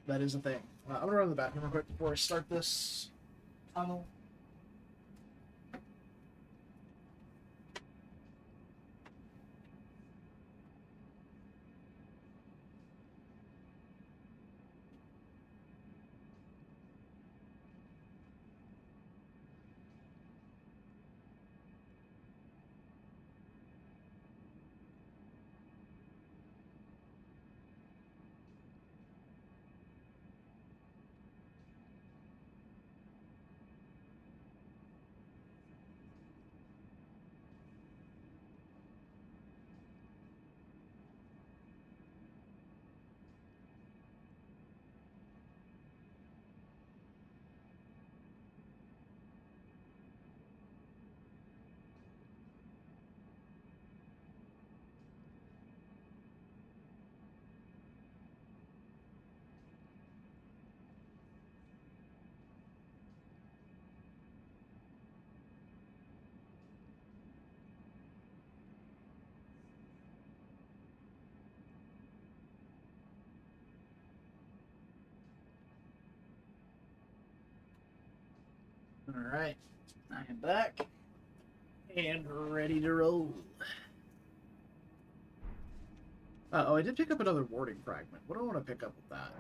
that is a thing. I'm gonna run to the bathroom real quick before I start this tunnel. Alright, I am back and ready to roll. Oh, I did pick up another warding fragment. What do I want to pick up with that?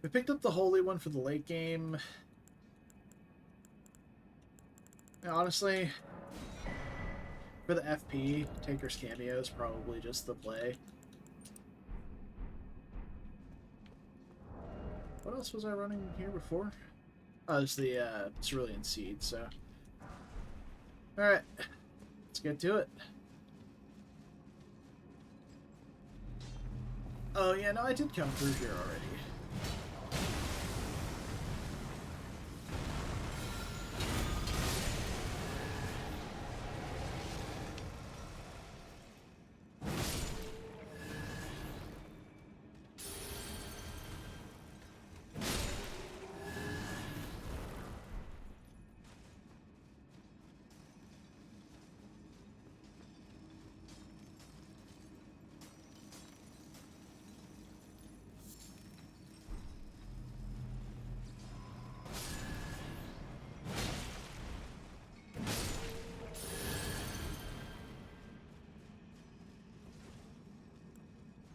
We picked up the holy one for the late game. Honestly, for the FP, Taker's cameo is probably just the play. What else was I running here before? Oh, it's the Cerulean Seed, so... Alright, let's get to it. Oh yeah, no, I did come through here already.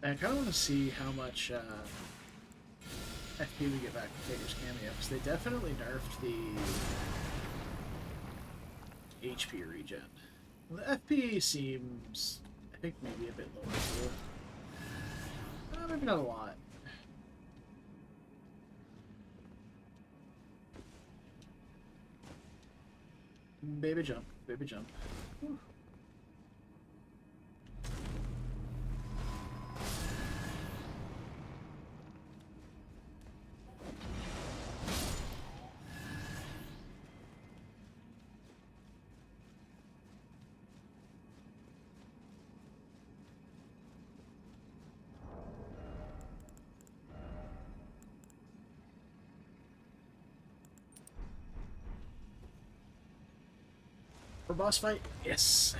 I kind of want to see how much FP we get back from Taker's cameo, because they definitely nerfed the HP regen. Well, the FP seems, I think, maybe a bit lower too. Maybe not a lot. Baby jump, baby jump. Whew. For boss fight? Yes.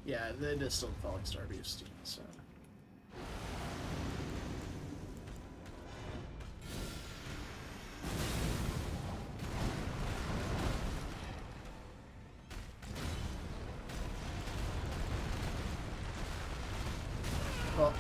Yeah, it is still Falling Star Beast, so... Well...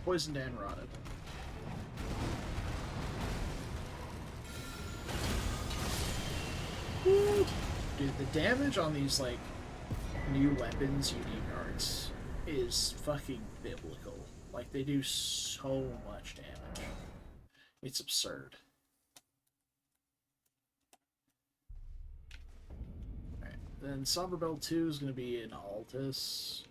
Poisoned and rotted. Dude, the damage on these, like, new weapons, unique arts, is fucking biblical. Like, they do so much damage. It's absurd. Alright, then Somberbell 2 is going to be an Altus.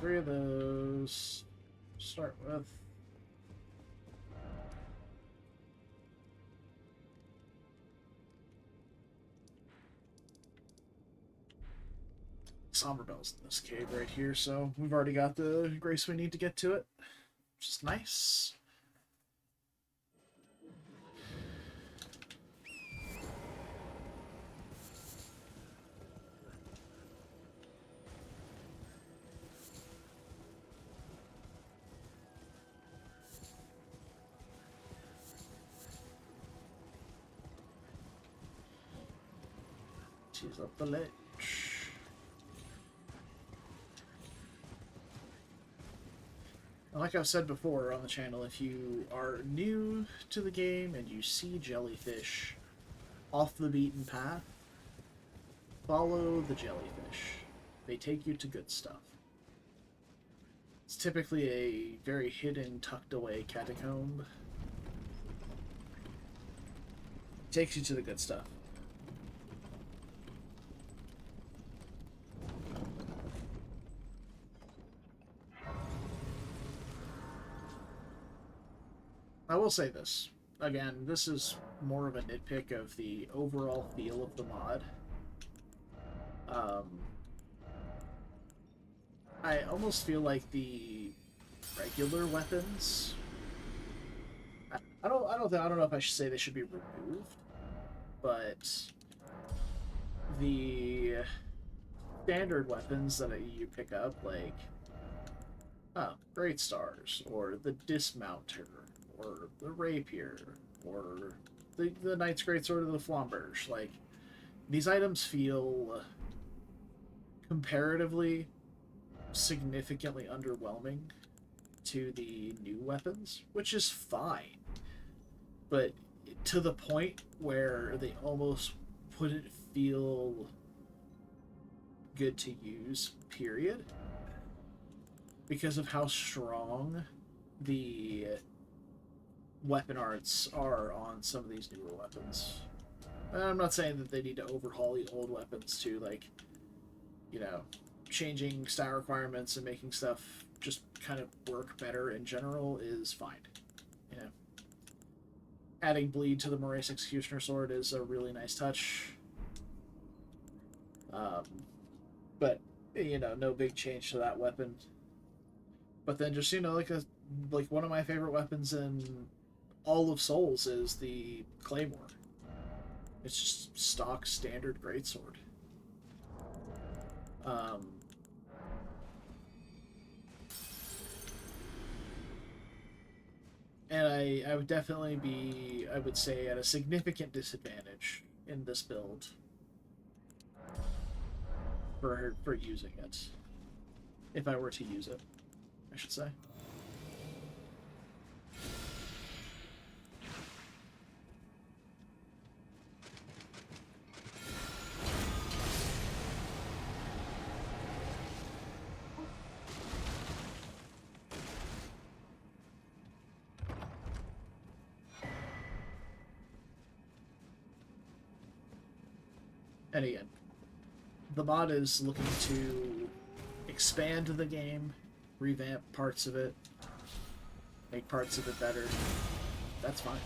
Three of those. Start with. Somberbell's in this cave right here, so we've already got the grace we need to get to it, which is nice. She's up the ledge. Like I've said before on the channel, if you are new to the game and you see jellyfish off the beaten path, follow the jellyfish. They take you to good stuff. It's typically a very hidden, tucked away catacomb. Takes you to the good stuff. I will say this. Again, this is more of a nitpick of the overall feel of the mod. I almost feel like the regular weapons. I don't know if I should say they should be removed, but the standard weapons that you pick up, like Great Stars, or the Dismounter, or the Rapier, or the Knight's Greatsword of the Flamberge, like, these items feel comparatively significantly underwhelming to the new weapons, which is fine, but to the point where they almost wouldn't feel good to use, period, because of how strong the weapon arts are on some of these newer weapons. And I'm not saying that they need to overhaul the old weapons to, like, you know, changing style requirements and making stuff just kind of work better in general is fine. You know, adding bleed to the Morace Executioner Sword is a really nice touch. But, you know, no big change to that weapon. But then just, you know, like one of my favorite weapons in all of Souls is the Claymore. It's just stock standard greatsword. And I would definitely be, I would say, at a significant disadvantage in this build for using it. If I were to use it, I should say. And again, the mod is looking to expand the game, revamp parts of it, make parts of it better. That's fine.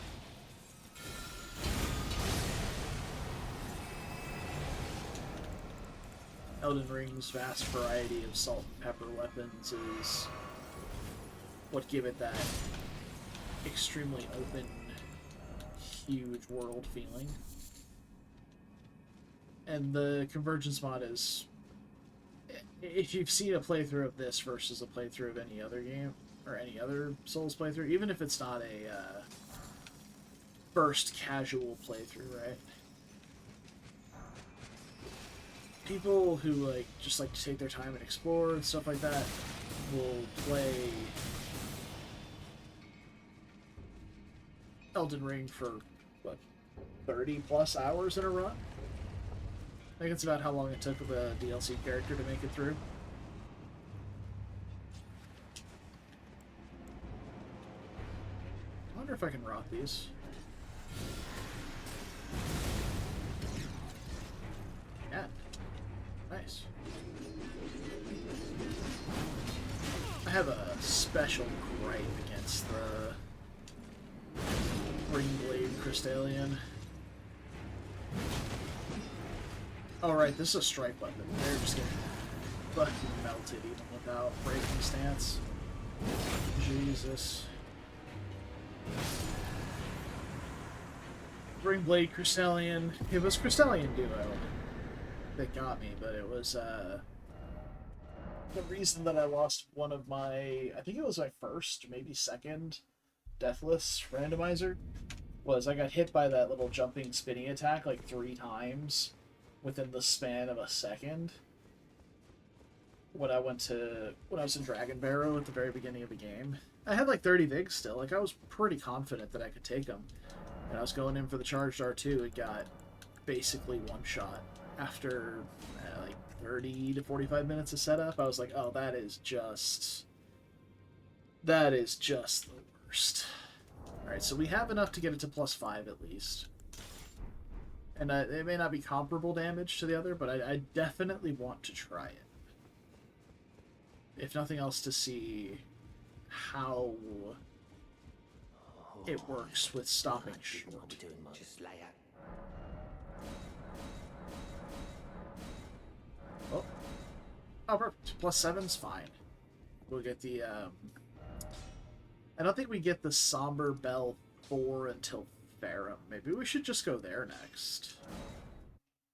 Elden Ring's vast variety of salt and pepper weapons is what give it that extremely open, huge world feeling. And the Convergence mod is, if you've seen a playthrough of this versus a playthrough of any other game, or any other Souls playthrough, even if it's not a first casual playthrough, right? People who just like to take their time and explore and stuff like that will play Elden Ring for, what, 30 plus hours in a run? I think it's about how long it took the DLC character to make it through. I wonder if I can rot these. Yeah. Nice. I have a special gripe against the Ringblade Crystallion. Oh, right, this is a strike weapon. They're just getting fucking melted even without breaking stance. Jesus. Ringblade Crystallion. It was Crystallion Duo that got me, but it was the reason that I lost one of my, I think it was my first, maybe second Deathless randomizer, was I got hit by that little jumping spinning attack like 3 times within the span of a second when I was in Dragon Barrow at the very beginning of the game. I had like 30 VIGs still, like I was pretty confident that I could take them. And I was going in for the charged R2, it got basically one shot. After like 30 to 45 minutes of setup, I was like, oh, that is just the worst. Alright, so we have enough to get it to +5 at least. And it may not be comparable damage to the other, but I definitely want to try it. If nothing else, to see how it works with stopping short. Oh, perfect. +7's fine. We'll get the I don't think we get the Somber Bell 4 until Farum. Maybe we should just go there next.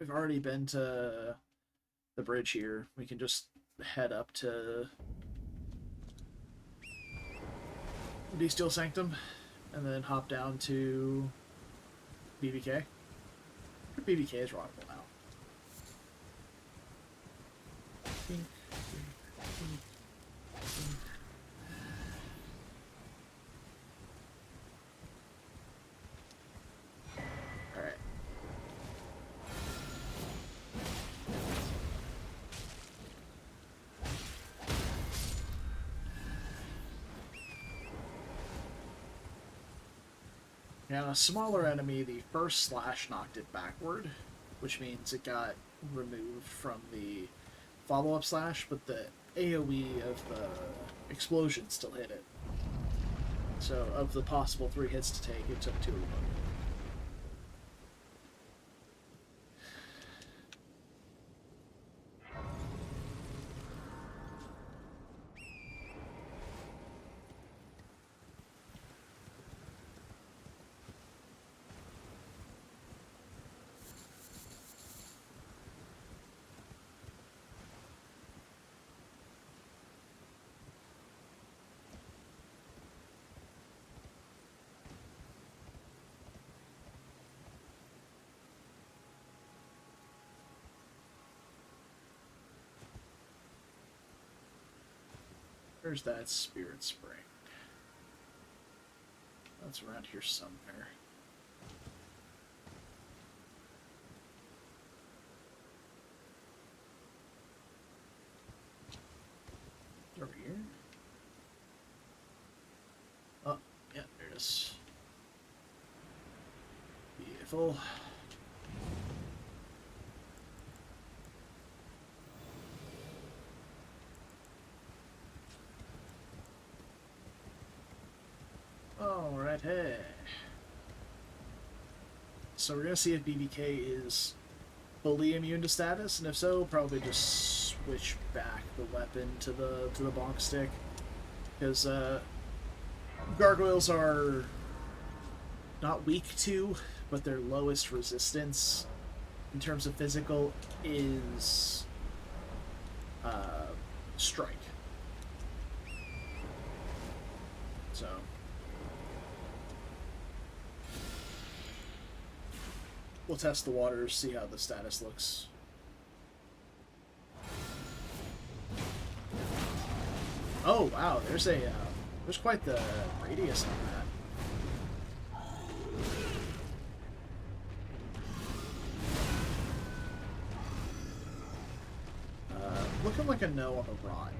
We've already been to the bridge here. We can just head up to Bestial Sanctum and then hop down to BBK. BBK is rockable now. Alright. Now, a smaller enemy, the first slash knocked it backward, which means it got removed from the follow-up slash, but the AoE of the explosion still hit it. So, of the possible 3 hits to take, it took 2 of them. Where's that Spirit Spring? That's around here somewhere. Over here? Oh, yeah, there it is. Beautiful. Alright, hey. So we're gonna see if BBK is fully immune to status, and if so, probably just switch back the weapon to the bonk stick, because gargoyles are not weak to, but their lowest resistance in terms of physical is strike. So we'll test the waters, see how the status looks. Oh wow, there's quite the radius on that. Looking like a no on the rod.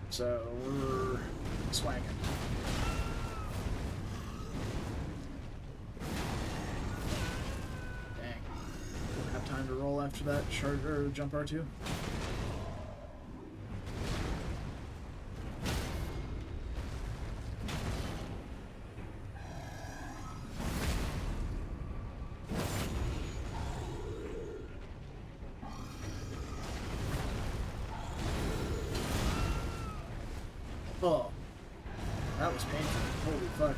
So we're swagging. Dang. Don't have time to roll after that jump R2. Oh, that was painful. Holy fuck.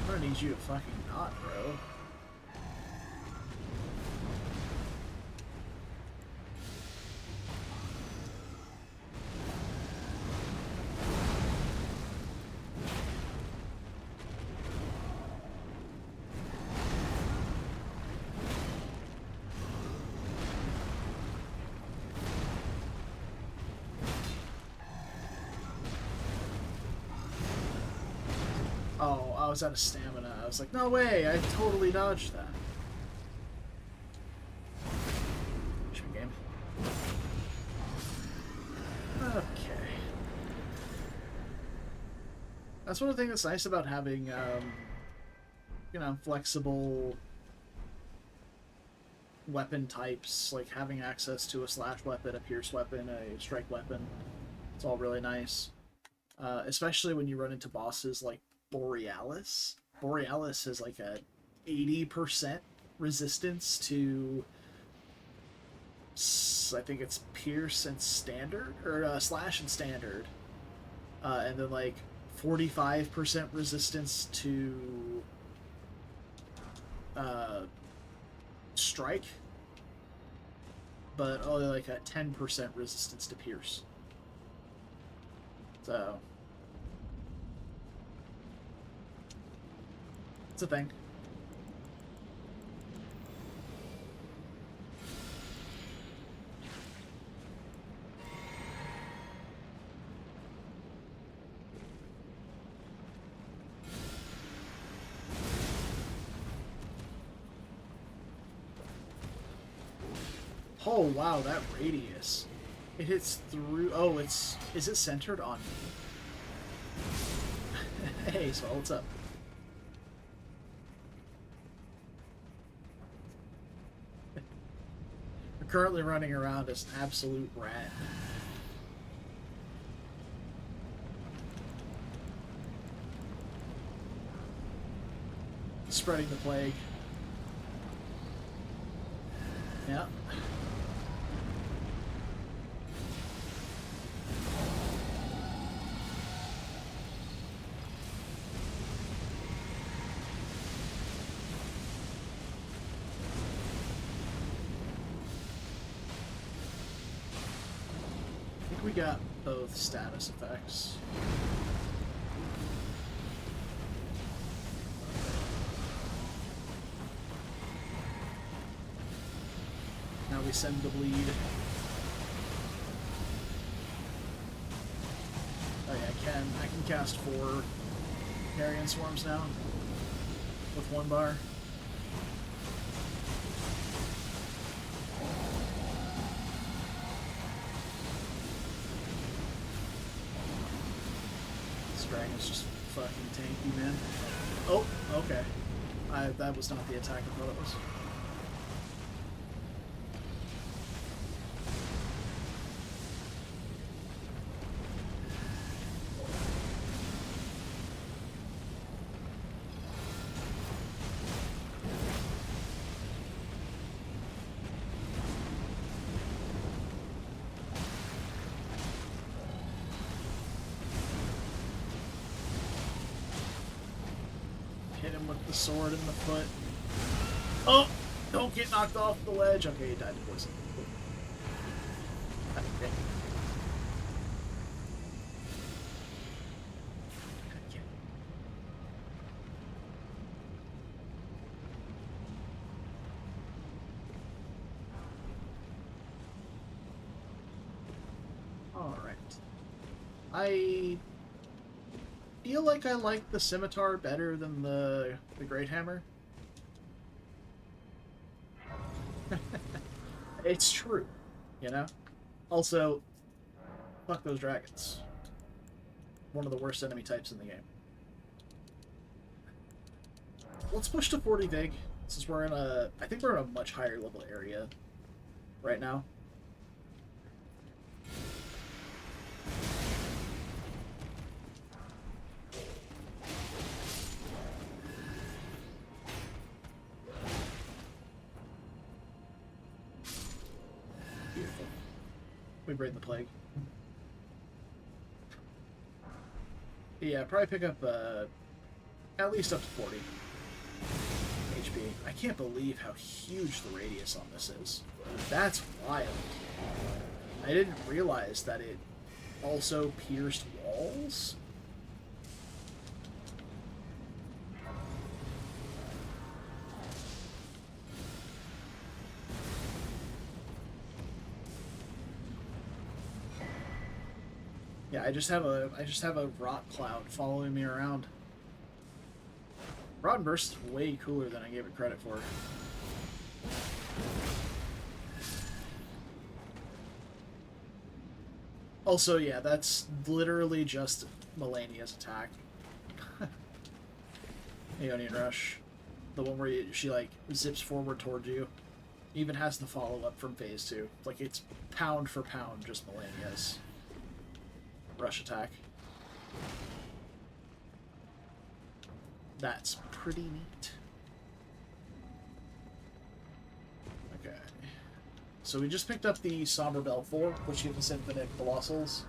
I'm gonna need you to fucking not, bro. Oh, I was out of stamina. I was like, no way, I totally dodged that. Game. Okay. That's one of the things that's nice about having, you know, flexible weapon types, like having access to a slash weapon, a pierce weapon, a strike weapon. It's all really nice. Especially when you run into bosses like Borealis. Borealis is like a 80% resistance to, I think it's Pierce and Standard, or Slash and Standard. And then like 45% resistance to Strike, but only like a 10% resistance to Pierce. So it's a thing. Oh wow, that radius. It hits through. Oh, is it centered on me? Hey, so what's up? I'm currently running around as an absolute rat. Spreading the plague. Yeah. We got both status effects. Now we send the bleed. Oh yeah, I can cast 4 Carrion Swarms now with 1 bar. Dragon's just fucking tanky, man. Oh, okay. That was not the attack I thought it was. Hit him with the sword in the foot. Oh! Don't get knocked off the ledge. Okay, he died to poison. Okay. Alright. I feel like I like the scimitar better than the great hammer. It's true, you know? Also, fuck those dragons. One of the worst enemy types in the game. Let's push to 40 Vig, since we're in a... I think we're in a much higher level area right now. Beautiful. We braid the plague. Yeah, probably pick up at least up to 40 HP. I can't believe how huge the radius on this is. That's wild. I didn't realize that it also pierced walls. Yeah, I just have a rot cloud following me around. Rot and Burst is way cooler than I gave it credit for. Also, yeah, that's literally just Melania's attack. Aeonian Rush. The one where she, like, zips forward towards you. Even has the follow-up from Phase 2. Like, it's pound for pound just Melania's rush attack. That's pretty neat. So we just picked up the Somber Bell 4, which gives us infinite Colossals.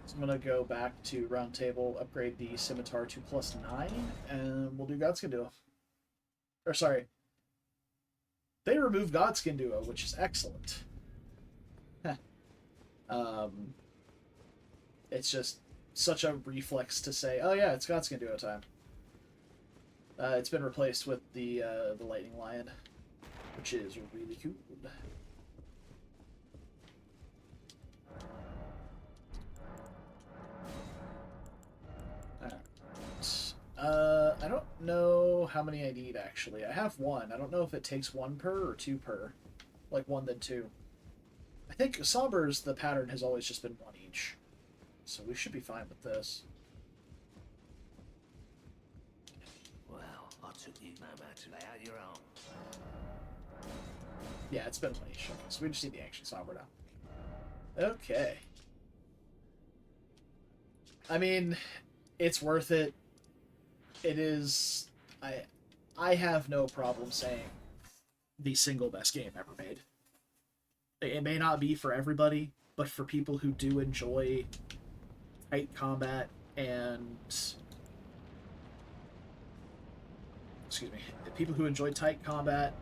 So I'm going to go back to Round Table, upgrade the Scimitar to +9, and we'll do Godskin Duo. Or, sorry. They removed Godskin Duo, which is excellent. It's just such a reflex to say, oh yeah, it's Godskin Duo time. It's been replaced with the Lightning Lion, which is really cool. I don't know how many I need, actually. I have one. I don't know if it takes 1 per or 2 per. Like 1 then 2. I think Somber's, the pattern has always just been 1 each. So we should be fine with this. Well, I took you no man to lay out your own. Yeah, it's been 1 each. Okay, so we just need the Ancient Somber now. Okay. I mean, it's worth it. It is... I have no problem saying the single best game ever made. It may not be for everybody, but for people who do enjoy tight combat and... Excuse me. People who enjoy tight combat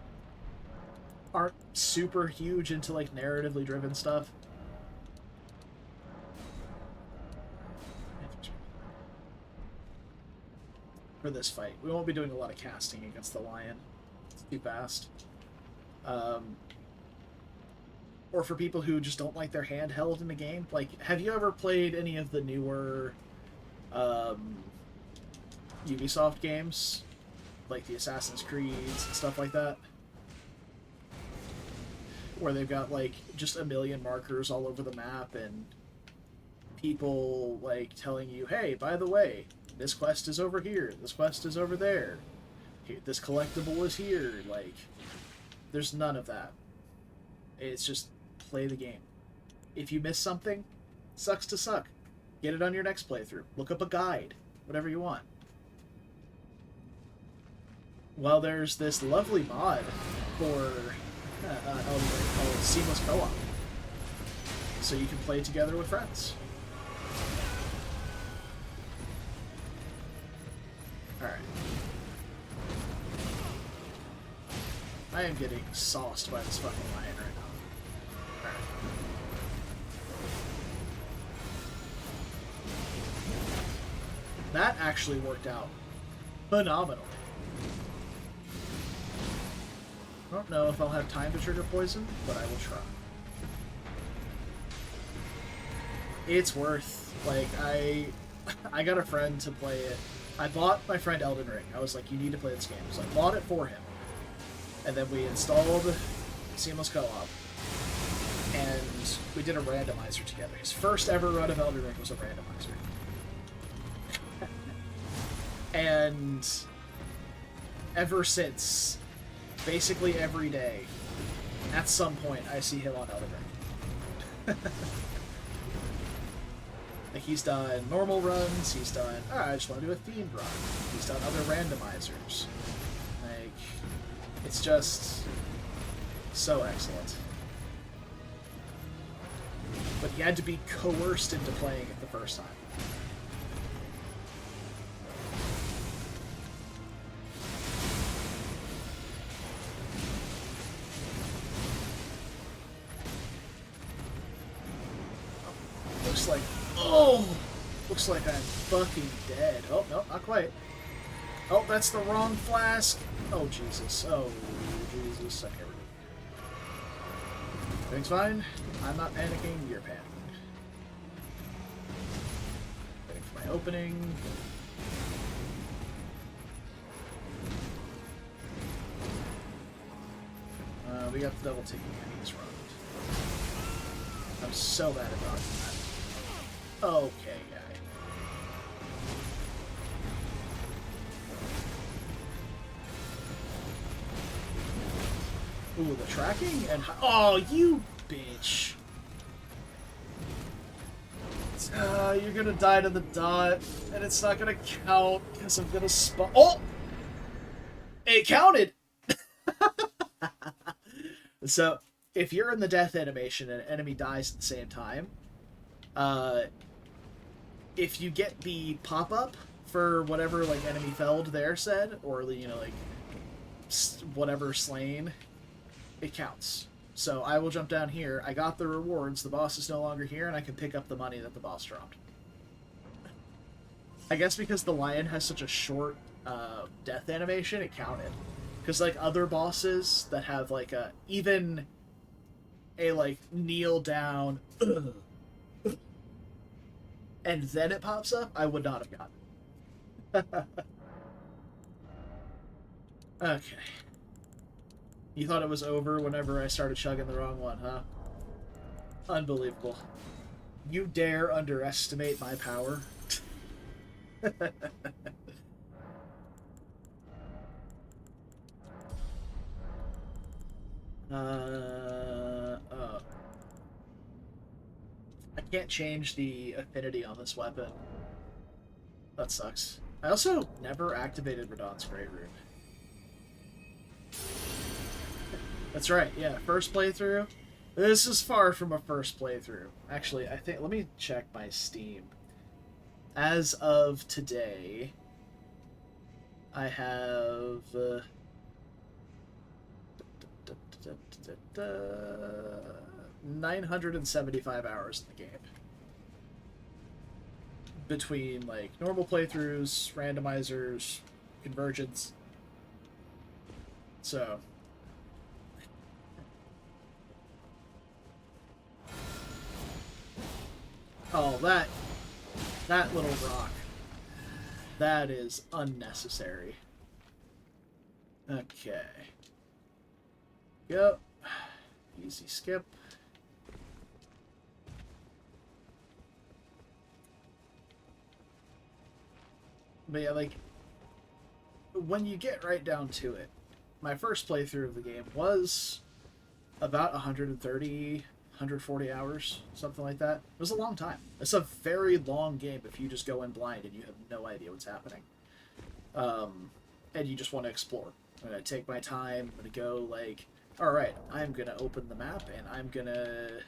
aren't super huge into, like, narratively driven stuff. For this fight. We won't be doing a lot of casting against the lion. It's too fast. Or for people who just don't like their hand held in the game. Like, have you ever played any of the newer Ubisoft games? Like the Assassin's Creeds and stuff like that? Where they've got, like, just a million markers all over the map and people, like, telling you, hey, by the way, this quest is over here, this quest is over there, this collectible is here. Like, there's none of that. It's just play the game. If you miss something, sucks to suck. Get it on your next playthrough. Look up a guide. Whatever you want. Well, there's this lovely mod for Elden Ring called Seamless Co-op. So you can play together with friends. Alright. I am getting sauced by this fucking lion right now. Alright. That actually worked out phenomenally. I don't know if I'll have time to trigger poison, but I will try. It's worth, like, I got a friend to play it. I bought my friend Elden Ring. I was like, you need to play this game. So I bought it for him. And then we installed Seamless Co-op. And we did a randomizer together. His first ever run of Elden Ring was a randomizer. And ever since, basically every day, at some point, I see him on Elden Ring. Like, he's done normal runs, he's done, I just want to do a themed run. He's done other randomizers. Like, it's just so excellent. But he had to be coerced into playing it the first time. Looks like... Oh! Looks like I'm fucking dead. Oh, no, not quite. Oh, that's the wrong flask. Oh, Jesus. Oh, Jesus. Okay, we're good. Everything's fine. I'm not panicking. You're panicking. Waiting for my opening. We got the double taking enemies round. I'm so bad at dodging that. Okay, guy. Ooh, the tracking and... Oh, you bitch! You're gonna die to the dot, and it's not gonna count, because I'm gonna spot... Oh! It counted! So, if you're in the death animation and an enemy dies at the same time, uh, if you get the pop-up for whatever, like, enemy felled there said, or, you know, like, whatever slain, it counts. So I will jump down here, I got the rewards, the boss is no longer here, and I can pick up the money that the boss dropped. I guess because the lion has such a short death animation, it counted. Because, like, other bosses that have, like, even a, like, kneel down, and then it pops up, I would not have gotten it. Okay. You thought it was over whenever I started chugging the wrong one, huh? Unbelievable. You dare underestimate my power? Oh. I can't change the affinity on this weapon. That sucks. I also never activated Radahn's Great Rune. That's right, yeah, first playthrough. This is far from a first playthrough. Actually, I think, let me check my Steam. As of today, I have 975 hours in the game. Between, like, normal playthroughs, randomizers, convergence. So... Oh, that little rock. That is unnecessary. Okay. Yep. Easy skip. But yeah, like, when you get right down to it, my first playthrough of the game was about 130, 140 hours, something like that. It was a long time. It's a very long game if you just go in blind and you have no idea what's happening. And you just want to explore. I'm going to take my time. I'm going to go, like, alright, I'm going to open the map and I'm going to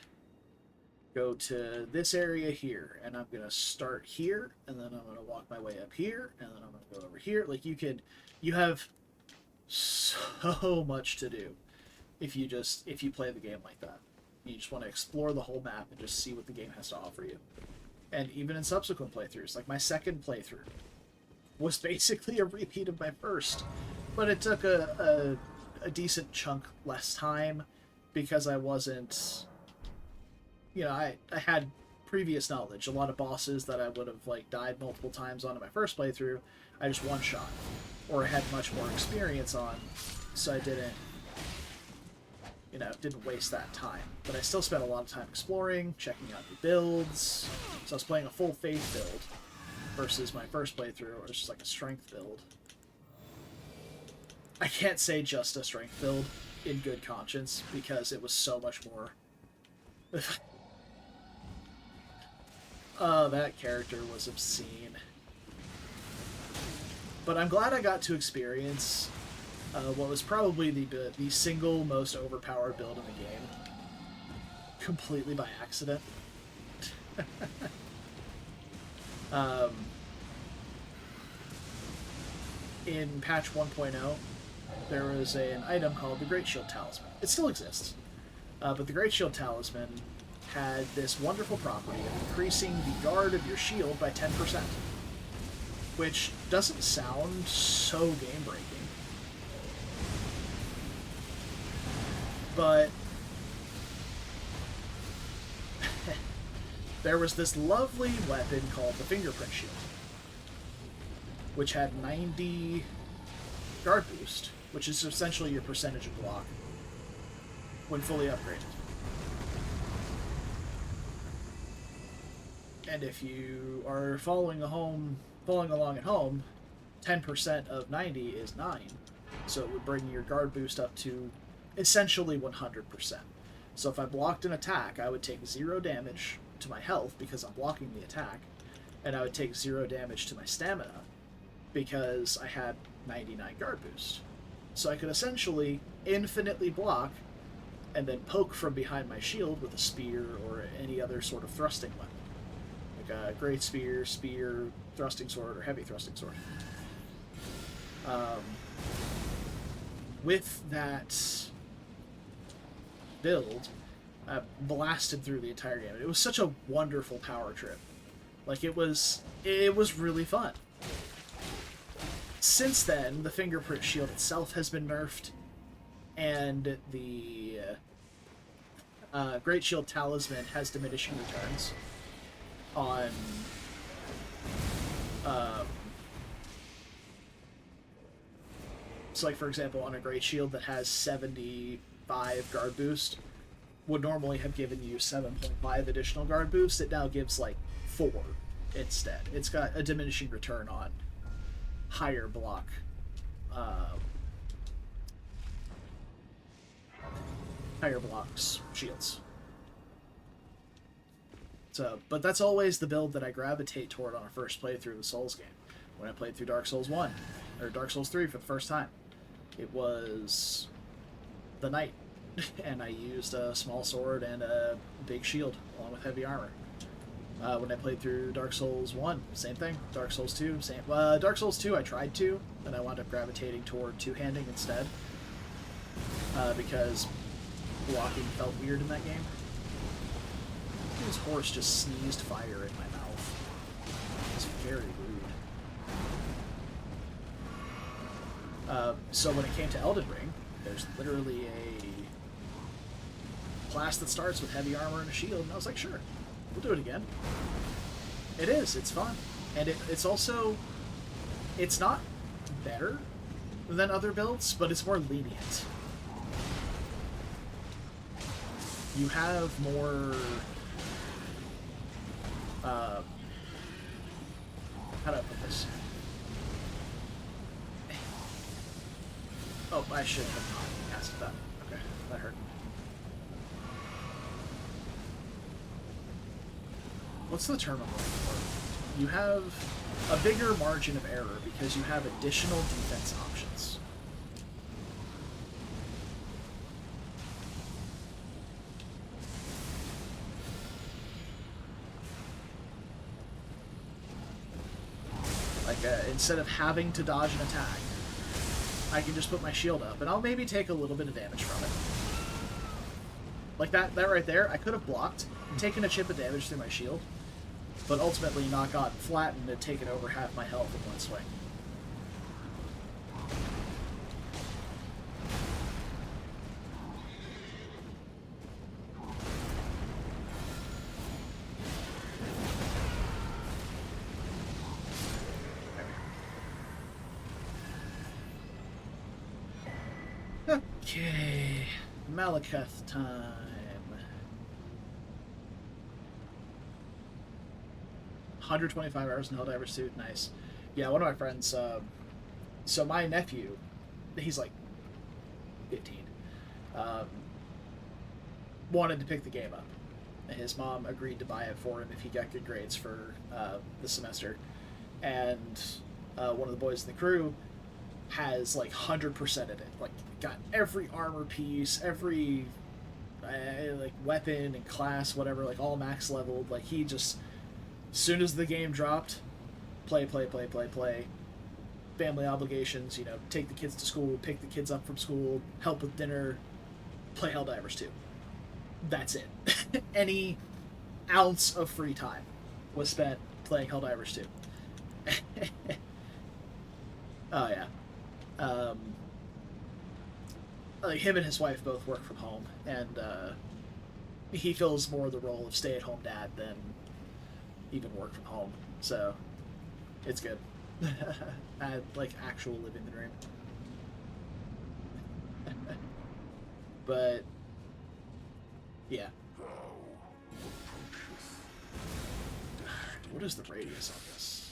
go to this area here. And I'm going to start here, and then I'm going to walk my way up here, and then I'm going to go over here. Like, you have so much to do if you play the game like that. You just want to explore the whole map and just see what the game has to offer you. And even in subsequent playthroughs, like my second playthrough was basically a repeat of my first, but it took a decent chunk less time because I wasn't, you know, I had previous knowledge. A lot of bosses that I would have, like, died multiple times on in my first playthrough, I just one-shot, or I had much more experience on, so I didn't waste that time. But I still spent a lot of time exploring, checking out the builds. So I was playing a full faith build versus my first playthrough, where it's just like a strength build. I can't say just a strength build in good conscience, because it was so much more. Oh, that character was obscene. But I'm glad I got to experience what was probably the single most overpowered build in the game, completely by accident. In patch 1.0, there was an item called the Great Shield Talisman. It still exists, but the Great Shield Talisman had this wonderful property of increasing the guard of your shield by 10%, which doesn't sound so game-breaking. But there was this lovely weapon called the Fingerprint Shield, which had 90 guard boost, which is essentially your percentage of block when fully upgraded. And if you are following along at home, 10% of 90 is 9, so it would bring your guard boost up to essentially 100%. So if I blocked an attack, I would take 0 damage to my health because I'm blocking the attack, and I would take 0 damage to my stamina because I had 99 guard boost. So I could essentially infinitely block and then poke from behind my shield with a spear or any other sort of thrusting weapon. Like a great spear, thrusting sword, or heavy thrusting sword. With that build, I blasted through the entire game. It was such a wonderful power trip. Like, it was really fun. Since then, the fingerprint shield itself has been nerfed, and the Great Shield Talisman has diminishing returns on so, like, for example, on a Great Shield that has 75 guard boost, would normally have given you 7.5 additional guard boost. It now gives, like, 4 instead. It's got a diminishing return on higher block higher blocks shields. So, but that's always the build that I gravitate toward on a first playthrough of the Souls game. When I played through Dark Souls 1 or Dark Souls 3 for the first time, it was the knight, and I used a small sword and a big shield along with heavy armor. When I played through Dark Souls 1, same thing. Dark Souls 2, same. Dark Souls 2, I tried to, and I wound up gravitating toward two-handing instead. Because blocking felt weird in that game. His horse just sneezed fire in my mouth. It's very rude. So when it came to Elden Ring, there's literally a class that starts with heavy armor and a shield, and I was like, sure. We'll do it again. It is. It's fun. And it's also... It's not better than other builds, but it's more lenient. You have more... how do I put this? Oh, I should have not asked that. Okay, that hurt. What's the term I'm looking for? You have a bigger margin of error because you have additional defense options. Like, instead of having to dodge an attack, I can just put my shield up, and I'll maybe take a little bit of damage from it. Like that right there, I could have blocked and taken a chip of damage through my shield, but ultimately not gotten flattened and taken over half my health in one swing. Okay, Maliketh time. 125 hours in Helldivers 2, nice. Yeah, one of my friends, so my nephew, he's like 15, wanted to pick the game up. His mom agreed to buy it for him if he got good grades for the semester. And one of the boys in the crew has like 100%ed it. Like, got every armor piece, every like weapon and class, whatever, like all max leveled. Like, he just... As soon as the game dropped, play. Family obligations, you know, take the kids to school, pick the kids up from school, help with dinner, play Helldivers 2. That's it. Any ounce of free time was spent playing Helldivers 2. Oh, yeah. Like, him and his wife both work from home, and he fills more the role of stay-at-home dad than even work from home, so it's good. I like actual living the dream. But yeah, what is the radius on this?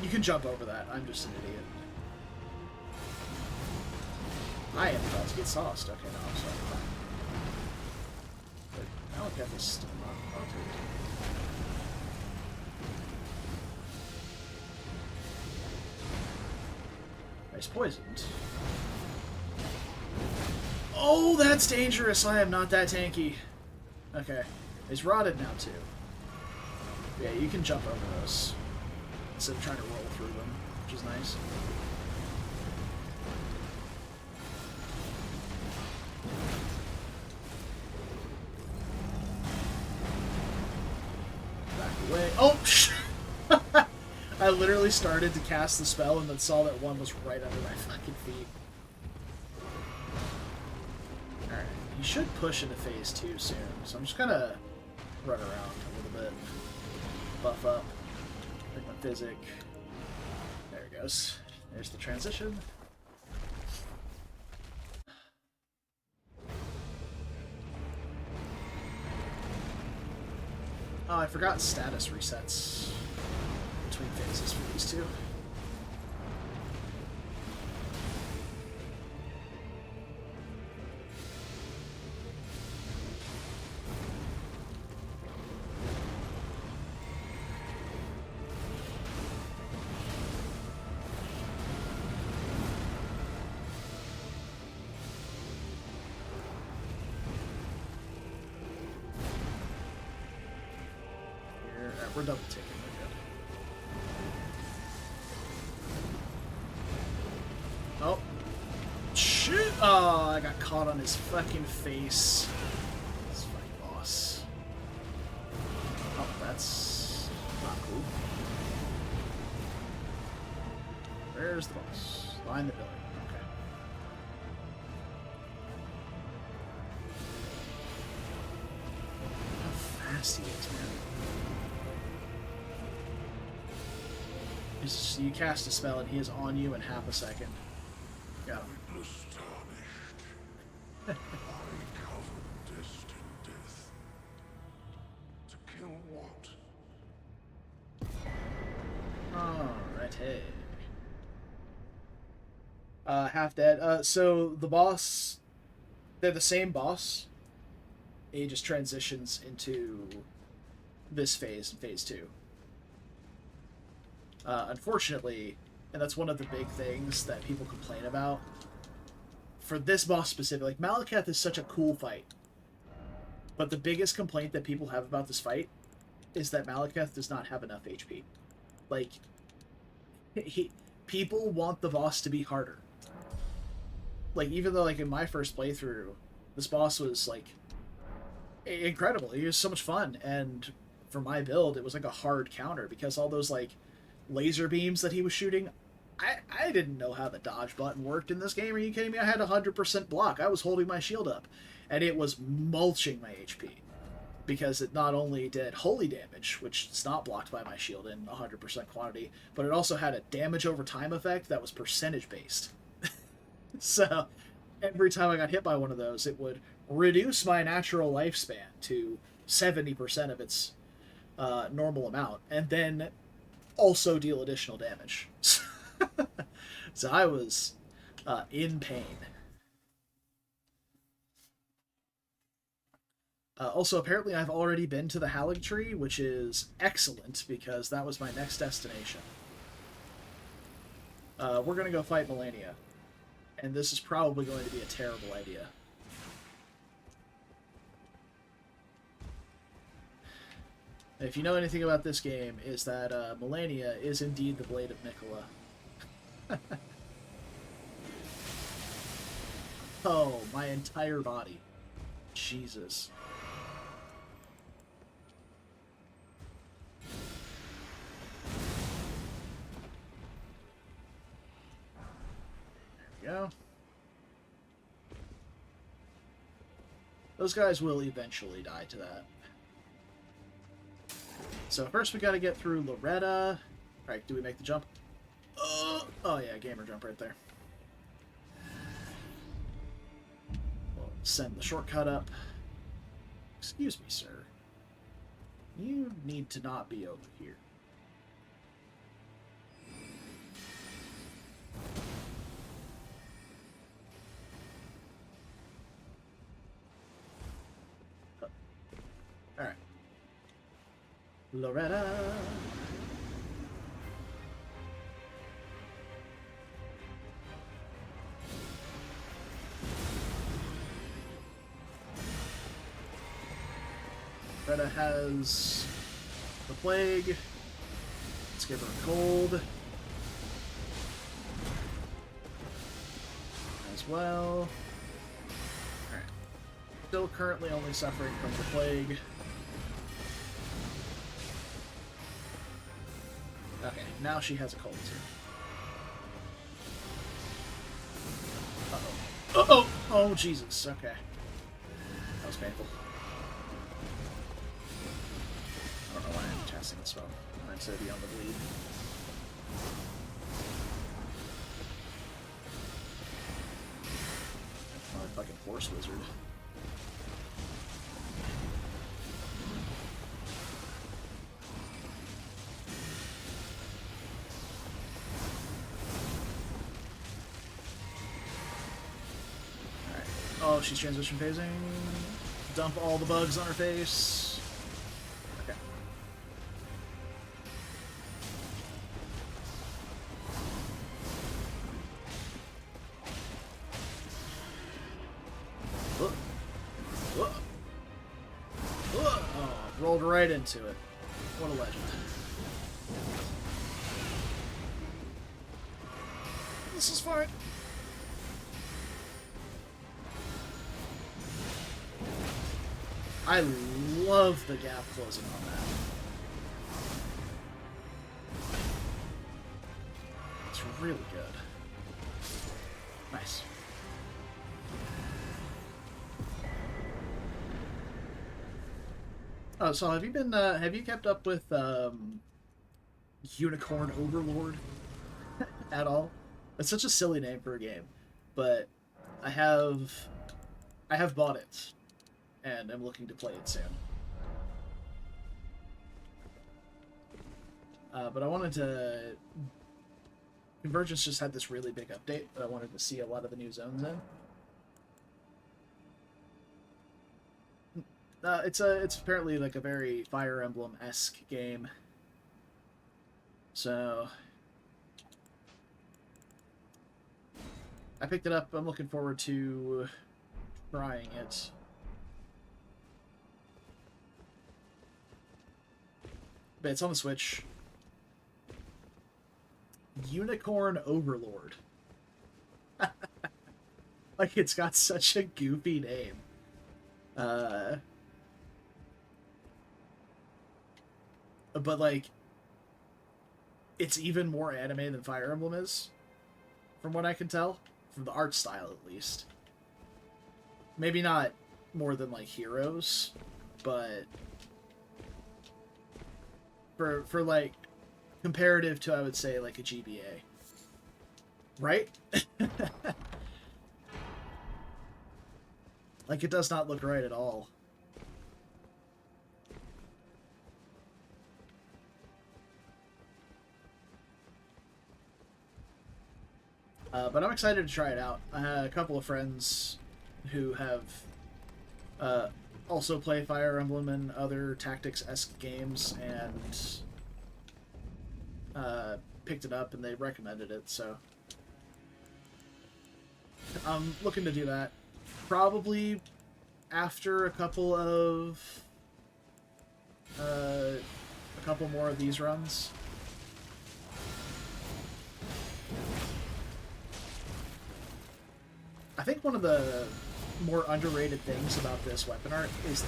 You can jump over that. I'm just an idiot. I am about to get sauced. Okay, no, I'm sorry. But Maliketh is still not altered. he's poisoned. Oh, that's dangerous. I am not that tanky. Okay. He's rotted now, too. Yeah, you can jump over those instead of trying to roll through them, which is nice. Back away. Oh, I literally started to cast the spell and then saw that one was right under my fucking feet. Alright, he should push into phase 2 soon, so I'm just gonna run around a little bit. Buff up. Make my physic. There it goes. There's the transition. Oh, I forgot status resets between phases for these two. We're double ticking. We're good. Oh. Shit! Oh, I got caught on his fucking face. This fucking boss. Oh, that's not cool. Where's the boss? Line the building. Okay. How fast he is, man. You cast a spell and he is on you in half a second. Got him. I covered destined death. To kill what? Alright, hey. Half dead. So the boss, they're the same boss. He just transitions into this phase, phase 2. Unfortunately, and that's one of the big things that people complain about, for this boss specifically, like, Maliketh is such a cool fight. But the biggest complaint that people have about this fight is that Maliketh does not have enough HP. Like, people want the boss to be harder. Like, even though, like, in my first playthrough, this boss was, like, incredible. He was so much fun, and for my build, it was, like, a hard counter, because all those, like, laser beams that he was shooting, I didn't know how the dodge button worked in this game. Are you kidding me? I had 100% block. I was holding my shield up, and it was mulching my HP, because it not only did holy damage, which is not blocked by my shield in 100% quantity, but it also had a damage over time effect that was percentage based. So every time I got hit by one of those, it would reduce my natural lifespan to 70% of its normal amount, and then also deal additional damage. So I was in pain. Also, apparently I've already been to the Hallig Tree, which is excellent, because that was my next destination. We're going to go fight Melania, and this is probably going to be a terrible idea. If you know anything about this game, is that Melania is indeed the Blade of Nicola. Oh, my entire body. Jesus. There we go. Those guys will eventually die to that. So first we gotta get through Loretta. Alright, do we make the jump? Oh yeah, gamer jump right there. We'll send the shortcut up. Excuse me, sir. You need to not be over here. Alright. Loretta. Greta has the plague. Let's give her a cold as well. Alright. Still currently only suffering from the plague. Okay, now she has a cold too. Uh-oh. Uh-oh! Oh, Jesus. Okay. That was painful. I don't know why I'm casting the spell. I'm so beyond the bleed. Oh, fucking Force Wizard. Alright. Oh, she's transition phasing. Dump all the bugs on her face. Okay. Oh, rolled right into it. What a legend. This is fine. I love the gap closing on that. It's really good. Nice. Oh, so have you kept up with, Unicorn Overlord at all? It's such a silly name for a game, but I have bought it, and I'm looking to play it soon. But I wanted to... Convergence just had this really big update that I wanted to see a lot of the new zones in. It's apparently like a very Fire Emblem-esque game. So... I picked it up. I'm looking forward to trying it. But it's on the Switch. Unicorn Overlord. Like, it's got such a goofy name. But, like, it's even more anime than Fire Emblem is, from what I can tell. From the art style, at least. Maybe not more than, like, Heroes, but... For like, comparative to, I would say, like, a GBA. Right? Like, it does not look right at all. But I'm excited to try it out. I had a couple of friends who have also play Fire Emblem and other tactics-esque games, and picked it up, and they recommended it, so I'm looking to do that. Probably after a couple more of these runs. I think one of the more underrated things about this weapon art is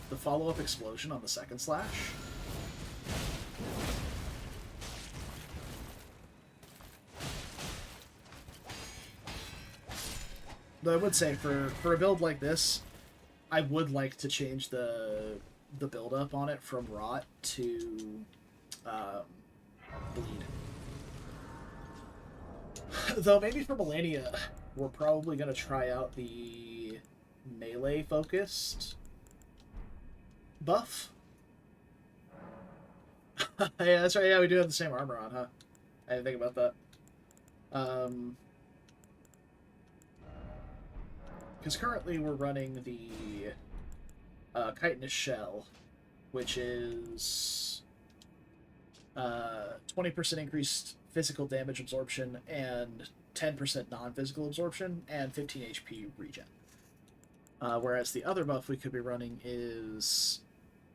the follow-up explosion on the second slash. Though I would say, for a build like this, I would like to change the build-up on it from Rot to Bleed. Though maybe for Millennia, we're probably going to try out the melee-focused buff. Yeah, that's right. Yeah, we do have the same armor on, huh? I didn't think about that. Because currently we're running the chitinous shell, which is 20% increased physical damage absorption and 10% non-physical absorption and 15 HP regen. Whereas the other buff we could be running is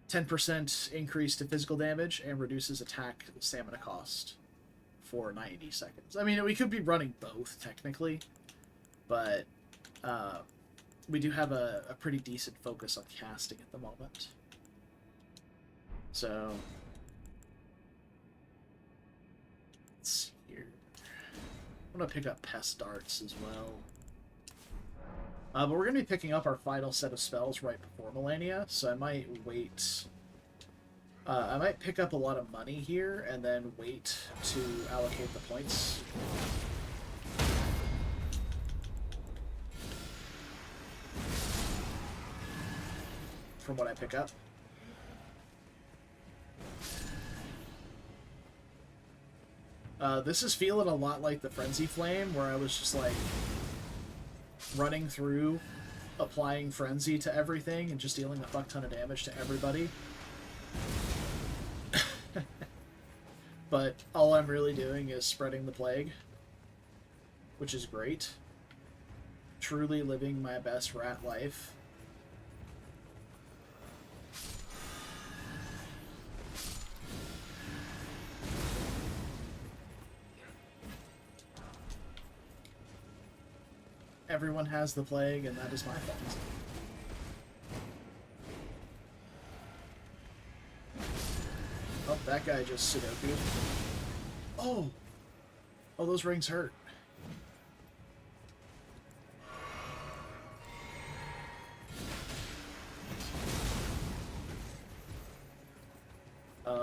10% increase to physical damage and reduces attack stamina cost for 90 seconds. I mean, we could be running both, technically, but we do have a pretty decent focus on casting at the moment. So, let's see here. I'm going to pick up Pest Darts as well. But we're going to be picking up our final set of spells right before Millennia, so I might wait. I might pick up a lot of money here and then wait to allocate the points. From what I pick up. This is feeling a lot like the Frenzy Flame, where I was just like running through, applying Frenzy to everything, and just dealing a fuck ton of damage to everybody. But all I'm really doing is spreading the plague, which is great. Truly living my best rat life. Everyone has the plague, and that is my fault. Oh, that guy just Sudoku. Oh! Oh, those rings hurt.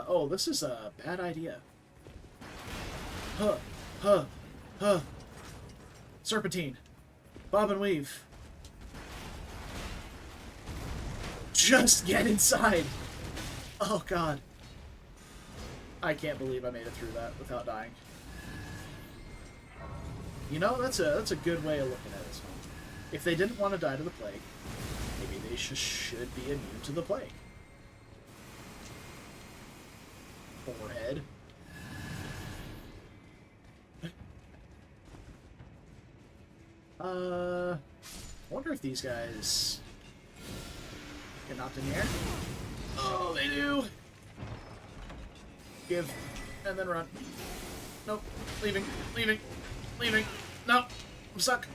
Oh, this is a bad idea. Huh. Huh. Huh. Serpentine. Bob and weave. Just get inside! Oh, God. I can't believe I made it through that without dying. You know, that's a good way of looking at it. If they didn't want to die to the plague, maybe they should be immune to the plague. Forehead. I wonder if these guys get knocked in the air. Oh, they do! Give, and then run. Nope. Leaving. Leaving. Leaving. Nope. I'm stuck.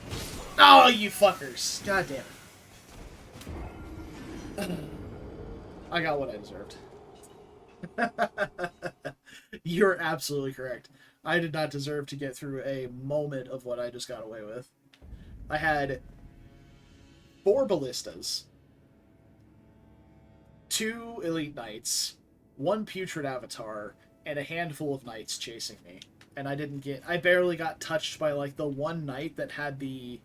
Oh, you fuckers. God damn it. I got what I deserved. You're absolutely correct. I did not deserve to get through a moment of what I just got away with. I had 4 ballistas, 2 elite knights, 1 putrid avatar, and a handful of knights chasing me. And I barely got touched by, like, the one knight that had the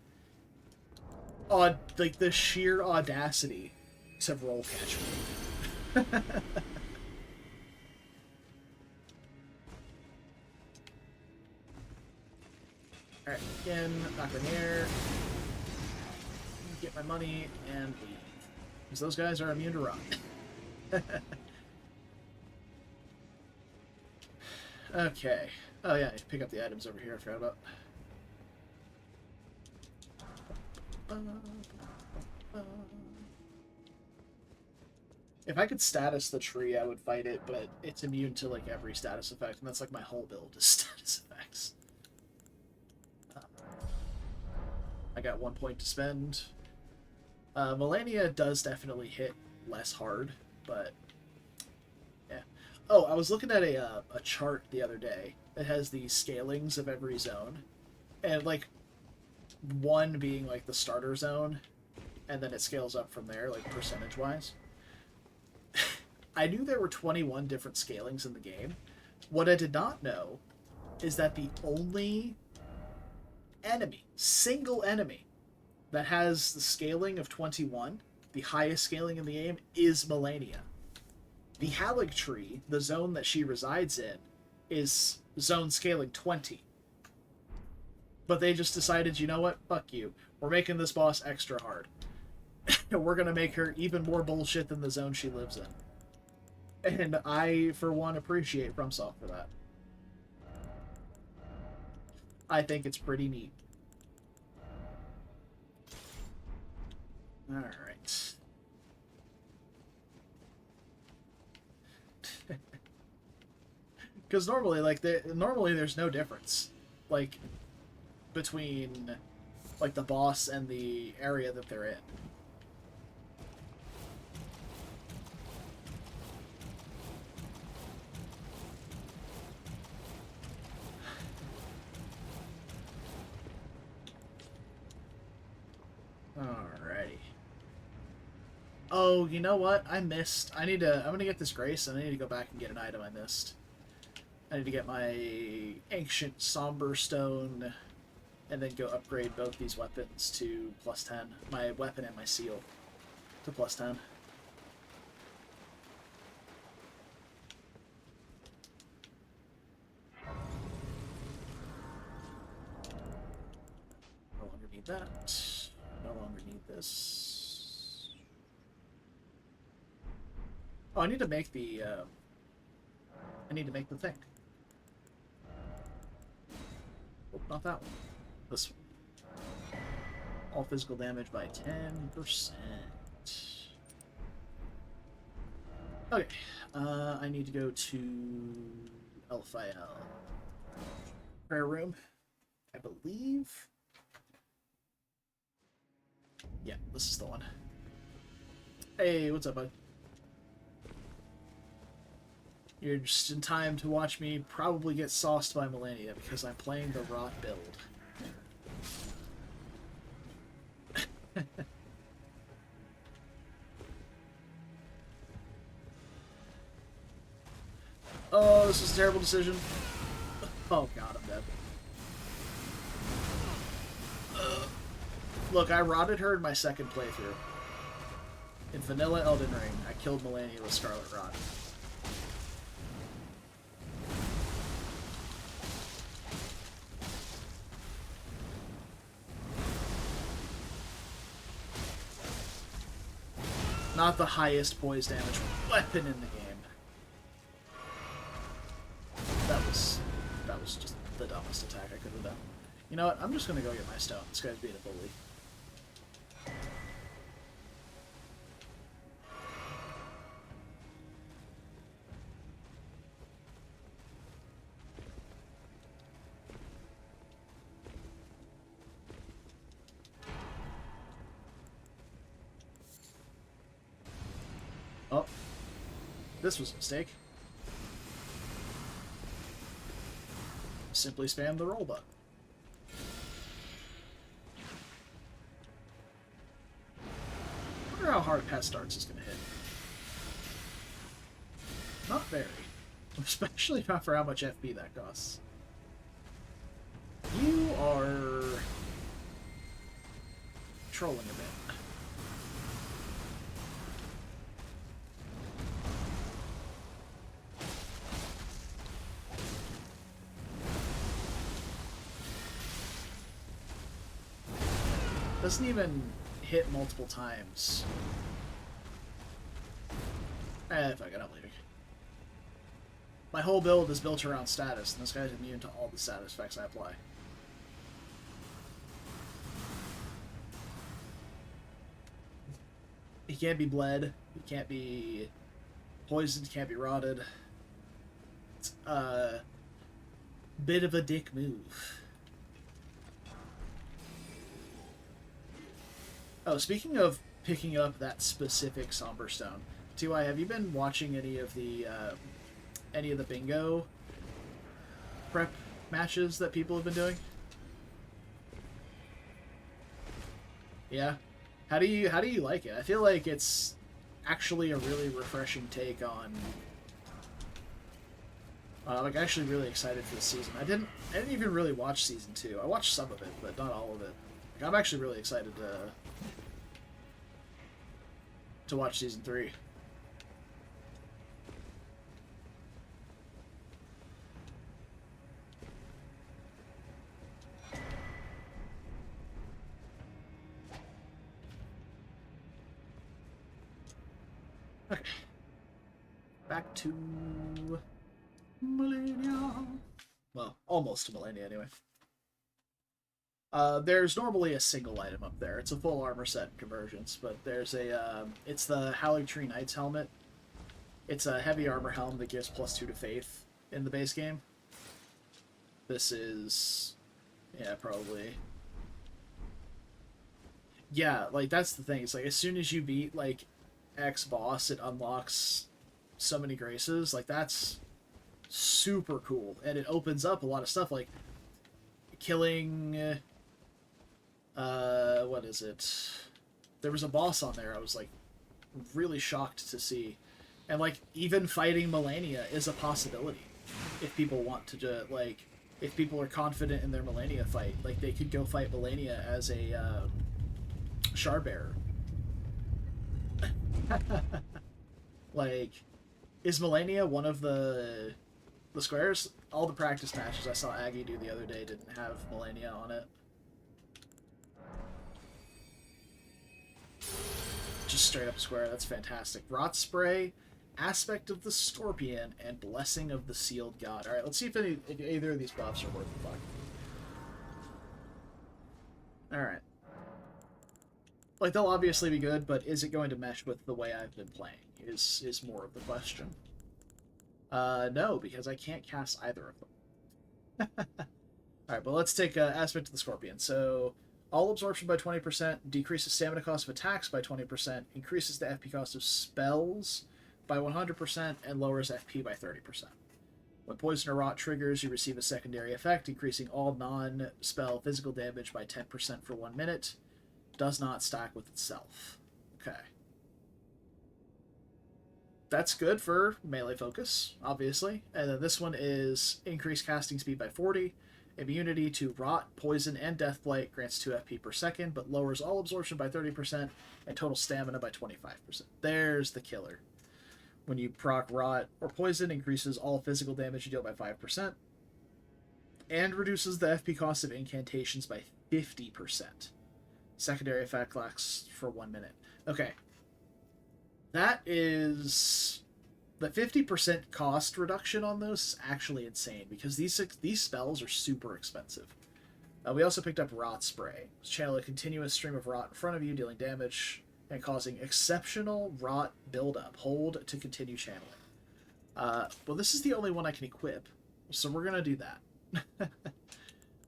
sheer audacity to roll catch me. Alright, again, knock in the air. Get my money and leave. Because those guys are immune to rock. Okay. Oh yeah, pick up the items over here, I forgot about. If I could status the tree, I would fight it, but it's immune to, like, every status effect, and that's, like, my whole build is status effects. I got 1 point to spend. Millennia does definitely hit less hard, but yeah. Oh, I was looking at a chart the other day that has the scalings of every zone, and, like, 1 being, like, the starter zone, and then it scales up from there, like, percentage-wise. I knew there were 21 different scalings in the game. What I did not know is that the only single enemy that has the scaling of 21, the highest scaling in the game, is Millennia. The Halig tree, the zone that she resides in, is zone scaling 20. But they just decided, you know what? Fuck you. We're making this boss extra hard. We're gonna make her even more bullshit than the zone she lives in. And I, for one, appreciate FromSoft for that. I think it's pretty neat. Alright. Because normally, normally there's no difference, like, between, like, the boss and the area that they're in. Alrighty. Oh, you know what? I missed. I'm gonna get this grace, and I need to go back and get an item I missed. I need to get my ancient somber stone, and then go upgrade both these weapons to +10. My weapon and my seal to +10. No longer need that. No longer need this. Oh, I need to make the, I need to make the thing. Oh, not that one. This one. All physical damage by 10%. Okay. I need to go to Elphiel. Prayer room, I believe. Yeah, this is the one. Hey, what's up, bud? You're just in time to watch me probably get sauced by Millennia because I'm playing the rot build. Oh, this is a terrible decision. Oh god, I'm dead. Look, I rotted her in my second playthrough. In Vanilla Elden Ring, I killed Millennia with Scarlet Rot. Not the highest poise damage weapon in the game. That was just the dumbest attack I could have done. You know what? I'm just gonna go get my stone. This guy's being a bully. Oh. This was a mistake. Simply spam the roll button. I wonder how hard Pest Darts is going to hit. Not very. Especially not for how much FP that costs. You are trolling a bit. Doesn't even hit multiple times. Fuck it, I'm leaving. My whole build is built around status, and this guy's immune to all the status effects I apply. He can't be bled, he can't be poisoned, he can't be rotted. It's a bit of a dick move. Oh, speaking of picking up that specific Somber Stone, TY, have you been watching any of the bingo prep matches that people have been doing? Yeah. How do you like it? I feel like it's actually a really refreshing take on. Like, actually really excited for the season. I didn't even really watch season 2. I watched some of it, but not all of it. Like, I'm actually really excited to watch season 3. Okay. Back to Millennia. Well, almost to Millennia anyway. There's normally a single item up there. It's a full armor set in Convergence, but there's a, it's the Howling Tree Knight's helmet. It's a heavy armor helm that gives +2 to Faith in the base game. This is... yeah, probably... yeah, like, that's the thing. It's like, as soon as you beat, like, X boss, it unlocks so many graces. Like, that's super cool. And it opens up a lot of stuff, like killing... what is it? There was a boss on there I was, like, really shocked to see. And, like, even fighting Melania is a possibility. If people want to, like... if people are confident in their Melania fight, like, they could go fight Melania as a, shard bearer. Like, is Melania one of the squares? All the practice matches I saw Aggie do the other day didn't have Melania on it. Just straight up square. That's fantastic. Rot Spray, Aspect of the Scorpion, and Blessing of the Sealed God. Alright, let's see if either of these buffs are worth the fuck. Alright. Like, they'll obviously be good, but is it going to mesh with the way I've been playing is more of the question. No, because I can't cast either of them. Alright, but let's take Aspect of the Scorpion. So, all absorption by 20%, decreases stamina cost of attacks by 20%, increases the FP cost of spells by 100%, and lowers FP by 30%. When Poison or Rot triggers, you receive a secondary effect, increasing all non-spell physical damage by 10% for 1 minute. Does not stack with itself. Okay. That's good for melee focus, obviously. And then this one is increased casting speed by 40. Immunity to Rot, Poison, and Deathblight grants 2 FP per second, but lowers all absorption by 30% and total stamina by 25%. There's the killer. When you proc Rot or Poison, increases all physical damage you deal by 5%, and reduces the FP cost of incantations by 50%. Secondary effect lasts for 1 minute. Okay. That is... the 50% cost reduction on those is actually insane, because these spells are super expensive. We also picked up Rot Spray. Channel a continuous stream of Rot in front of you, dealing damage and causing exceptional Rot buildup. Hold to continue channeling. Well, this is the only one I can equip, so we're going to do that.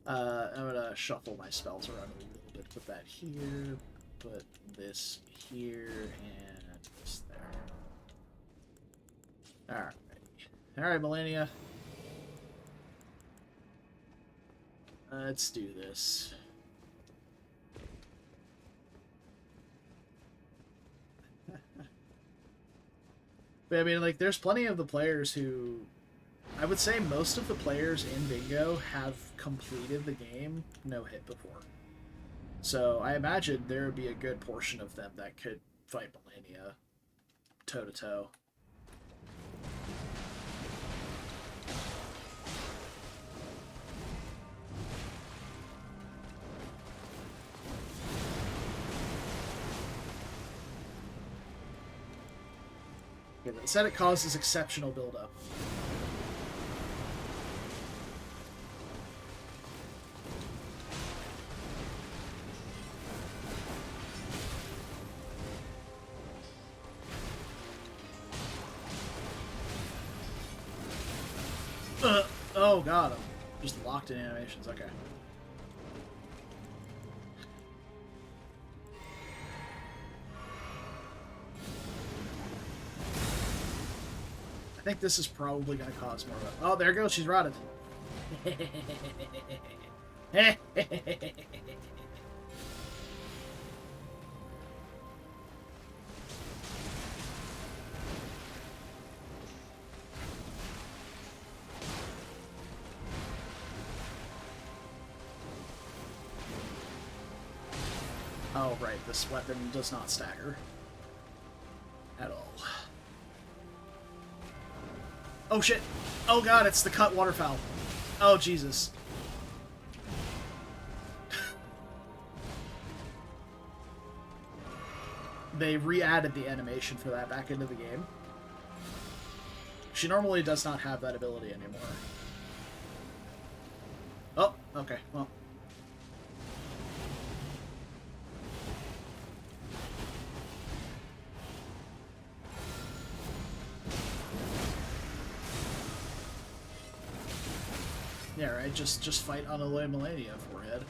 I'm going to shuffle my spells around a little bit. Put that here, put this here, and this there. Alright. Alright, Melania. Let's do this. But I mean, like, there's plenty of the players who... I would say most of the players in Bingo have completed the game no hit before. So I imagine there would be a good portion of them that could fight Melania toe-to-toe. It said it causes exceptional buildup. Oh god, I'm just locked in animations, okay. I think this is probably going to cause more of a... oh, there goes, she's rotted. Oh, right, this weapon does not stagger. At all. Oh, shit! Oh, God, it's the cut waterfowl. Oh, Jesus. They re-added the animation for that back into the game. She normally does not have that ability anymore. Oh, okay, well... Yeah, right. Just fight on a Melania forehead.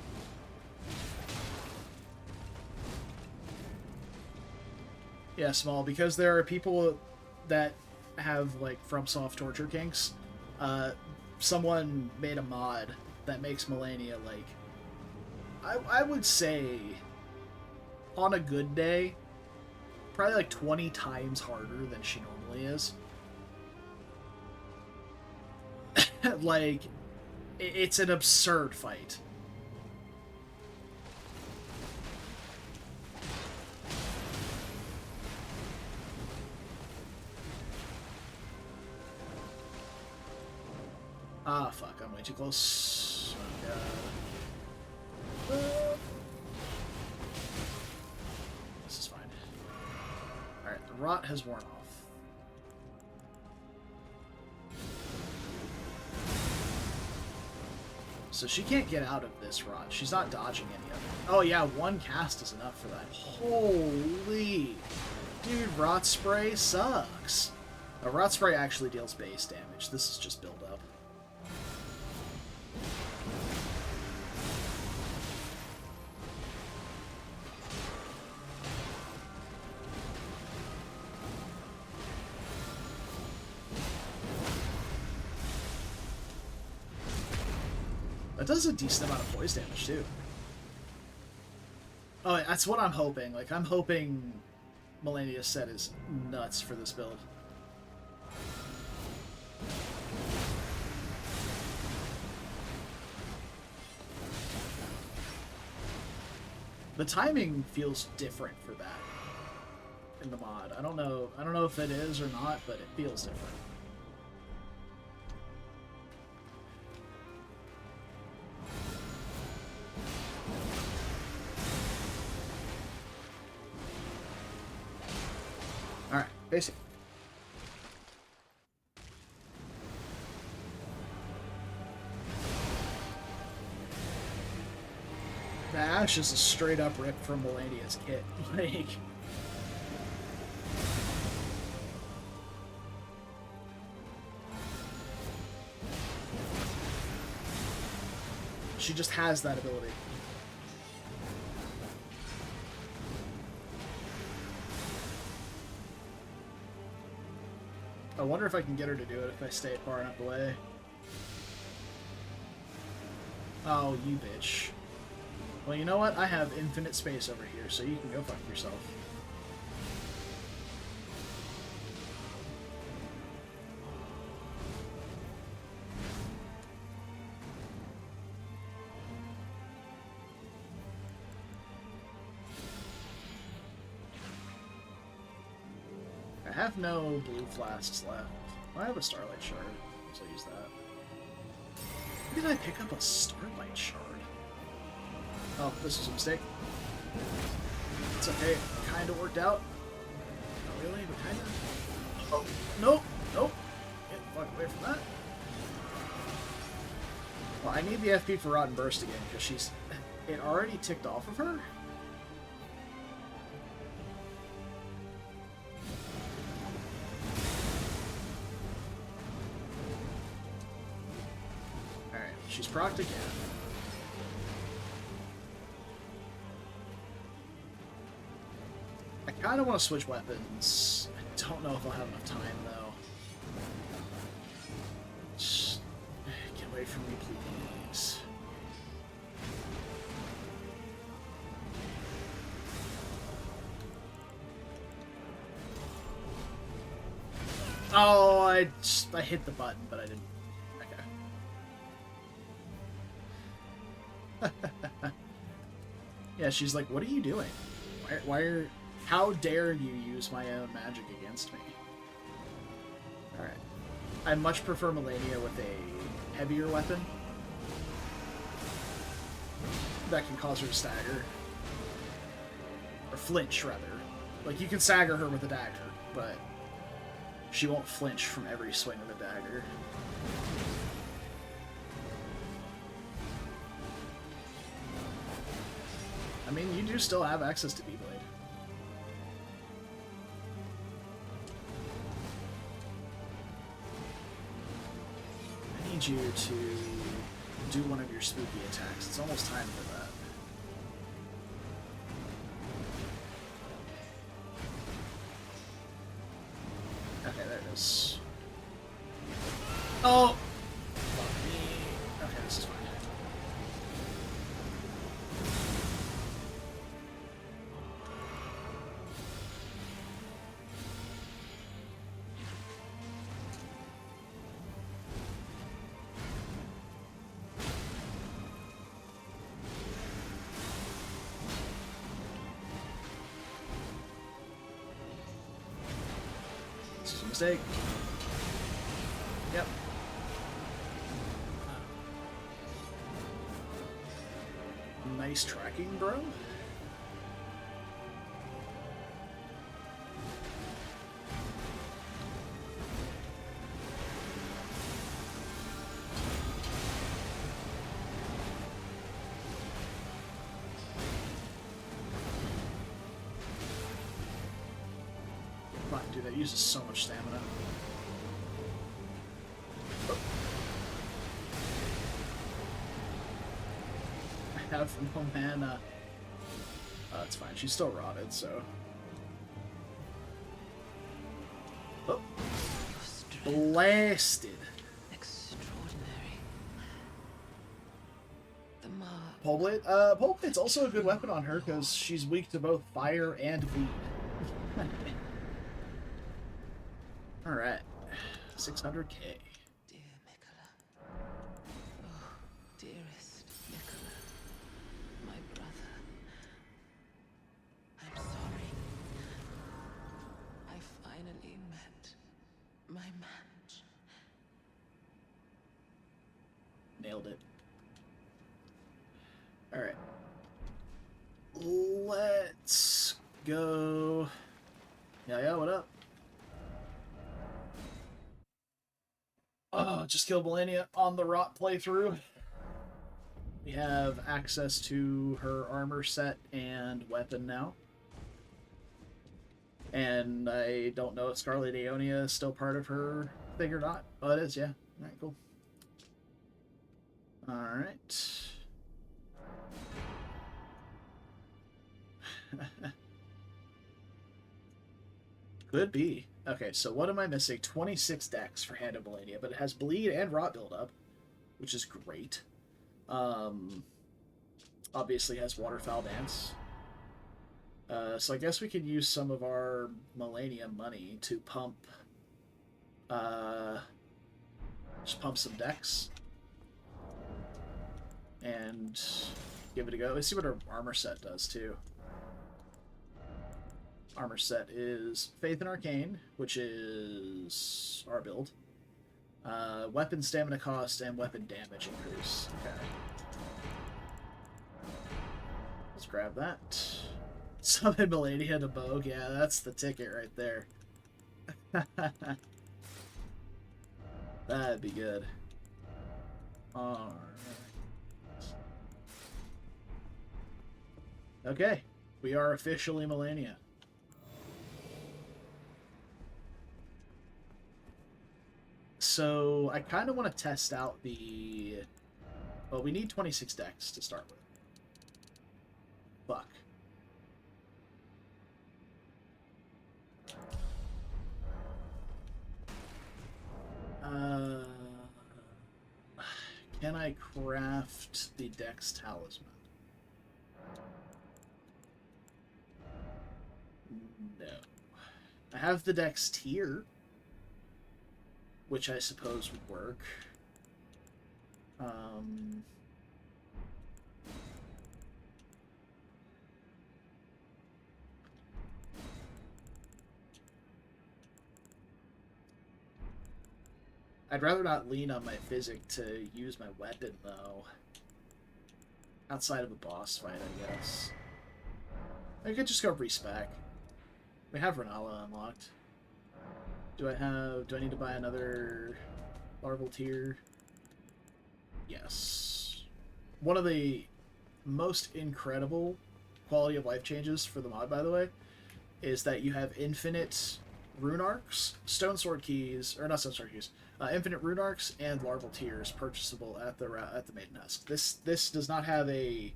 Yeah, small, because there are people that have like FromSoft torture kinks. Someone made a mod that makes Melania like I would say on a good day probably like 20 times harder than she normally is. Like it's an absurd fight. Ah, fuck, I'm way too close. Oh, God. This is fine. Alright, the rot has worn off. So she can't get out of this rot. She's not dodging any of it. Oh yeah, one cast is enough for that. Holy... Dude, rot spray sucks. A rot spray actually deals base damage. This is just build up. That does a decent amount of poise damage, too. Oh, that's what I'm hoping. Like, I'm hoping Melania's set is nuts for this build. The timing feels different for that in the mod. I don't know if it is or not, but it feels different. All right, basic. The Ash is a straight up rip from Melania's kit. Like, she just has that ability. I wonder if I can get her to do it if I stay far enough away. Oh, you bitch. Well, you know what? I have infinite space over here, so you can go fuck yourself. I have no blue flasks left. I have a Starlight Shard, so I'll use that. Why did I pick up a Starlight Shard? Oh, this was a mistake. It's okay. It kind of worked out. Not really, but kind of. Oh, nope. Nope. Get the fuck away from that. Well, I need the FP for Rotten Burst again, because she's... It already ticked off of her? Alright, she's procced again. I kind of want to switch weapons. I don't know if I'll have enough time, though. Just get away from me, please. Oh, I hit the button, but I didn't. Okay. Yeah, she's like, what are you doing? Why are... How dare you use my own magic against me? Alright. I much prefer Melania with a heavier weapon. That can cause her to stagger. Or flinch, rather. Like, you can stagger her with a dagger, but she won't flinch from every swing of a dagger. I mean, you do still have access to B-Blade. I need you to do one of your spooky attacks. It's almost time for that. Okay, there it is. Oh! Fuck me. Okay, this is fine. This is a mistake. Yep. Nice tracking, bro. Fuck, dude, that uses so much stamina. I have no mana. It's fine. She's still rotted, so. Oh. Blasted. Extraordinary. The mark. Poleblade? Poleblade's also a good weapon on her because she's weak to both fire and bleed. Alright. 600k. Dear Mikola. Oh, dearest Mikola. My brother. I'm sorry. I finally met my match. Nailed it. Alright. Let's go. Yeah, what up? Oh, just killed Melania on the rot playthrough. We have access to her armor set and weapon now. And I don't know if Scarlet Aeonia is still part of her thing or not. Oh, it is, yeah. Alright, cool. Alright. Could be. Okay, so what am I missing? 26 decks for Hand of Melania, but it has bleed and rot buildup, which is great. Obviously has Waterfowl Dance. So I guess we could use some of our Melania money to pump, just pump some decks. And give it a go. Let's see what our armor set does, too. Armor set is Faith and Arcane, which is our build. Weapon stamina cost and weapon damage increase. Okay. Let's grab that. Summon Melania to Bogue. Yeah, that's the ticket right there. That'd be good. Alright. Okay. We are officially Melania. So, I kind of want to test out the... Well, we need 26 decks to start with. Fuck. Can I craft the Dex Talisman? No. I have the Dex Tier, which I suppose would work. I'd rather not lean on my physic to use my weapon, though. Outside of a boss fight, I guess. I could just go respec. We have Renala unlocked. Do I need to buy another larval tier? Yes. One of the most incredible quality of life changes for the mod, by the way, is that you have infinite rune arcs, stone sword keys, or not stone sword keys, Infinite rune arcs and larval tears purchasable at the Maiden Husk. This does not have a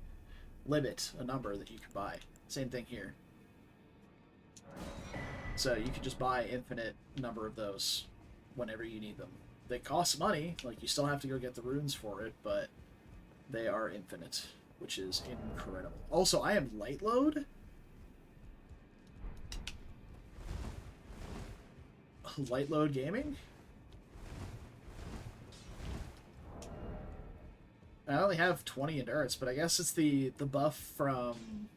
limit, a number that you can buy. Same thing here. So you can just buy infinite number of those whenever you need them. They cost money, like you still have to go get the runes for it, but they are infinite, which is incredible. Also, I am light load. Light load gaming? I only have 20 endurance, but I guess it's the buff from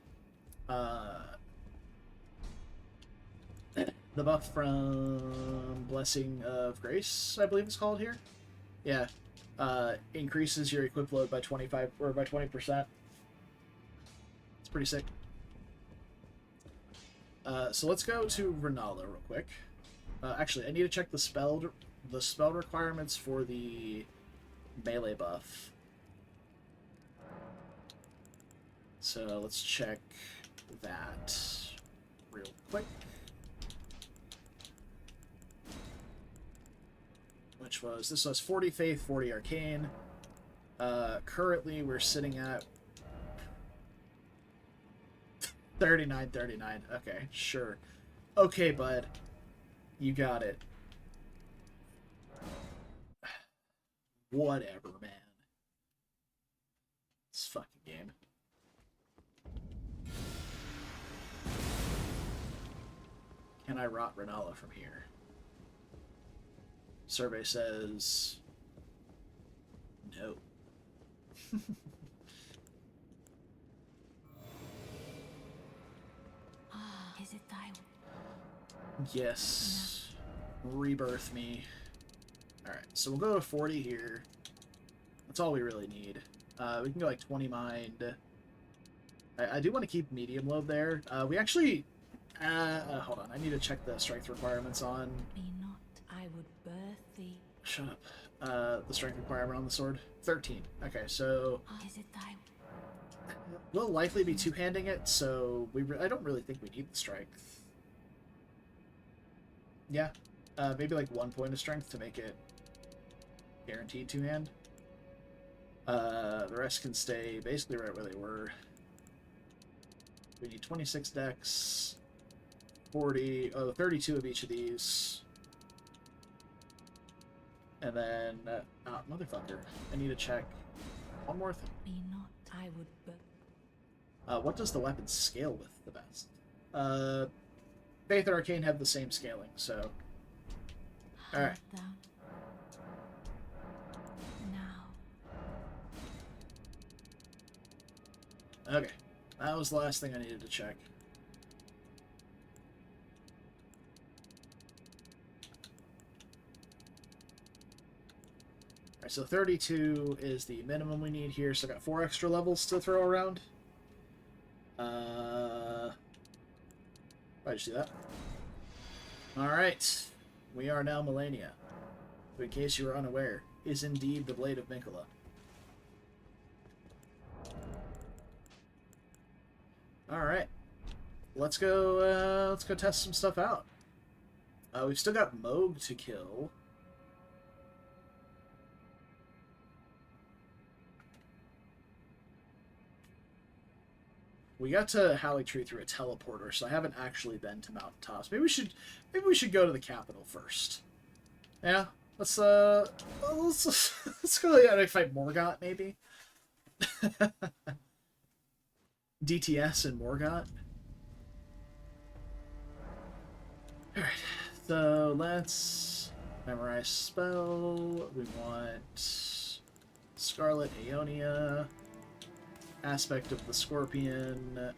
the buff from Blessing of Grace, I believe it's called here. Yeah. Increases your equip load by 25 or by 20%. It's pretty sick. So let's go to Renala real quick. Actually, I need to check the spell requirements for the melee buff. So let's check that real quick. This was 40 Faith, 40 Arcane. Currently we're sitting at 39. Okay, sure. Okay, bud. You got it. Whatever, man. This fucking game. Can I rot Renala from here? Survey says no. Is it thy? Yes. Rebirth me. Alright, so we'll go to 40 here. That's all we really need. We can go like 20 mind. I do want to keep medium load there. We actually... hold on, I need to check the strength requirements on... Be not, I would birth thee. Shut up. The strength requirement on the sword? 13. Okay, so... Is it thy? We'll likely be two-handing it, so I don't really think we need the strength. Yeah. Maybe like 1 point of strength to make it guaranteed two-hand. The rest can stay basically right where they were. We need 26 decks, 32 of each of these. And then, motherfucker, I need to check one more thing. Be not, I would birth. What does the weapon scale with the best? Faith and Arcane have the same scaling, so... Alright. Down. Now. Okay. That was the last thing I needed to check. Alright, so 32 is the minimum we need here, so I got 4 extra levels to throw around. Why'd you see that? Alright. We are now Melania, who, in case you were unaware, is indeed the Blade of Mikola. Alright. Let's go test some stuff out. We've still got Moog to kill. We got to Halley Tree through a teleporter, so I haven't actually been to mountaintops. Maybe we should go to the capital first. Yeah, let's go and fight Morgott, maybe. DTS and Morgott. Alright, so let's memorize spell. We want Scarlet Aeonia, Aspect of the Scorpion,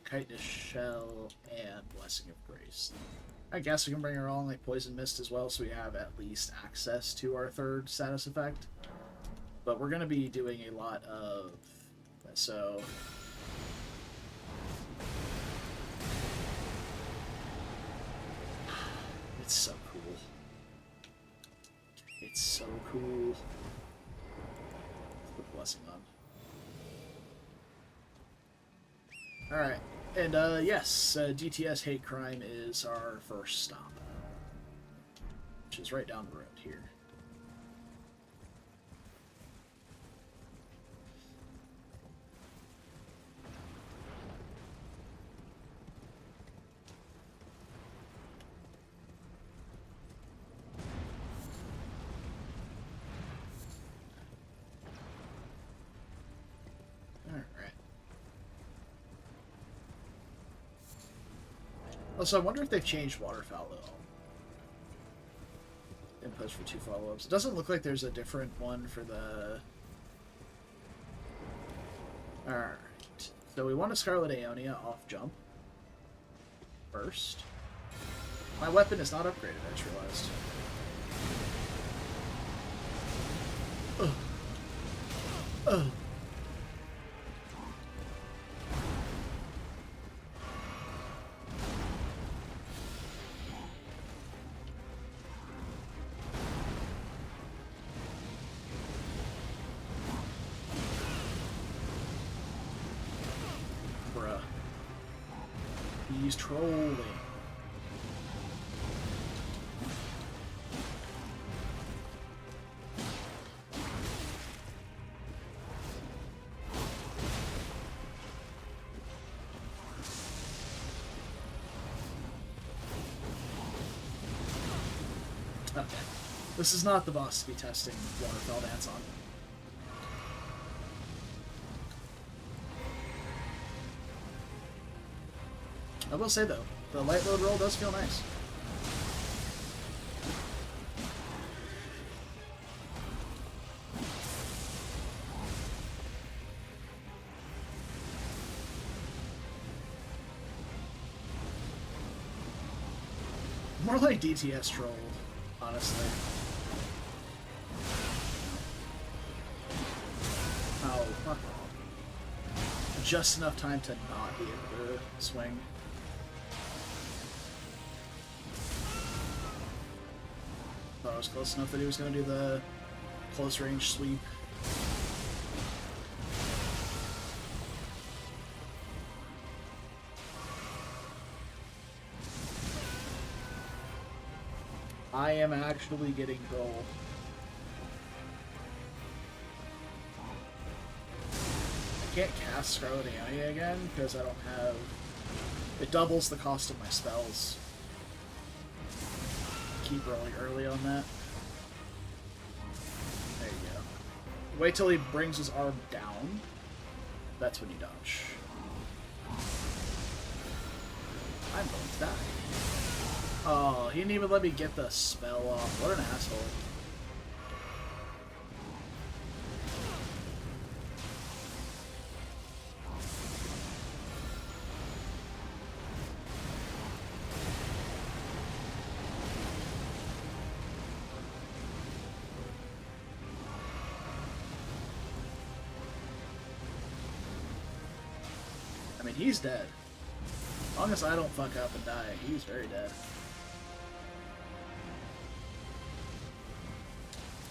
Chitinous Shell, and Blessing of Grace. I guess we can bring our own like Poison Mist as well, so we have at least access to our third status effect. But we're going to be doing a lot of... So... It's so cool. It's so cool. Let's put Blessing on. Alright. And, yes, DTS Hate Crime is our first stop. which is right down the road here. Also, I wonder if they've changed waterfowl at all. Inputs for 2 follow-ups. It doesn't look like there's a different one for the... Alright. So we want a Scarlet Aeonia off jump. First. My weapon is not upgraded, I just realized. Ugh. Ugh. He's trolling. Okay. This is not the boss to be testing Waterfell Dance on. I will say, though, the light load roll does feel nice. More like DTS trolled, honestly. Oh, fuck off. Just enough time to not be able to swing. Thought I was close enough that he was going to do the close range sweep. I am actually getting gold. I can't cast Scarlet Aeonia again because I don't have... It doubles the cost of my spells. Keep rolling early on that. There you go. Wait till he brings his arm down. That's when you dodge. I'm going to die. Oh, he didn't even let me get the spell off. What an asshole. I mean, he's dead. As long as I don't fuck up and die, he's very dead.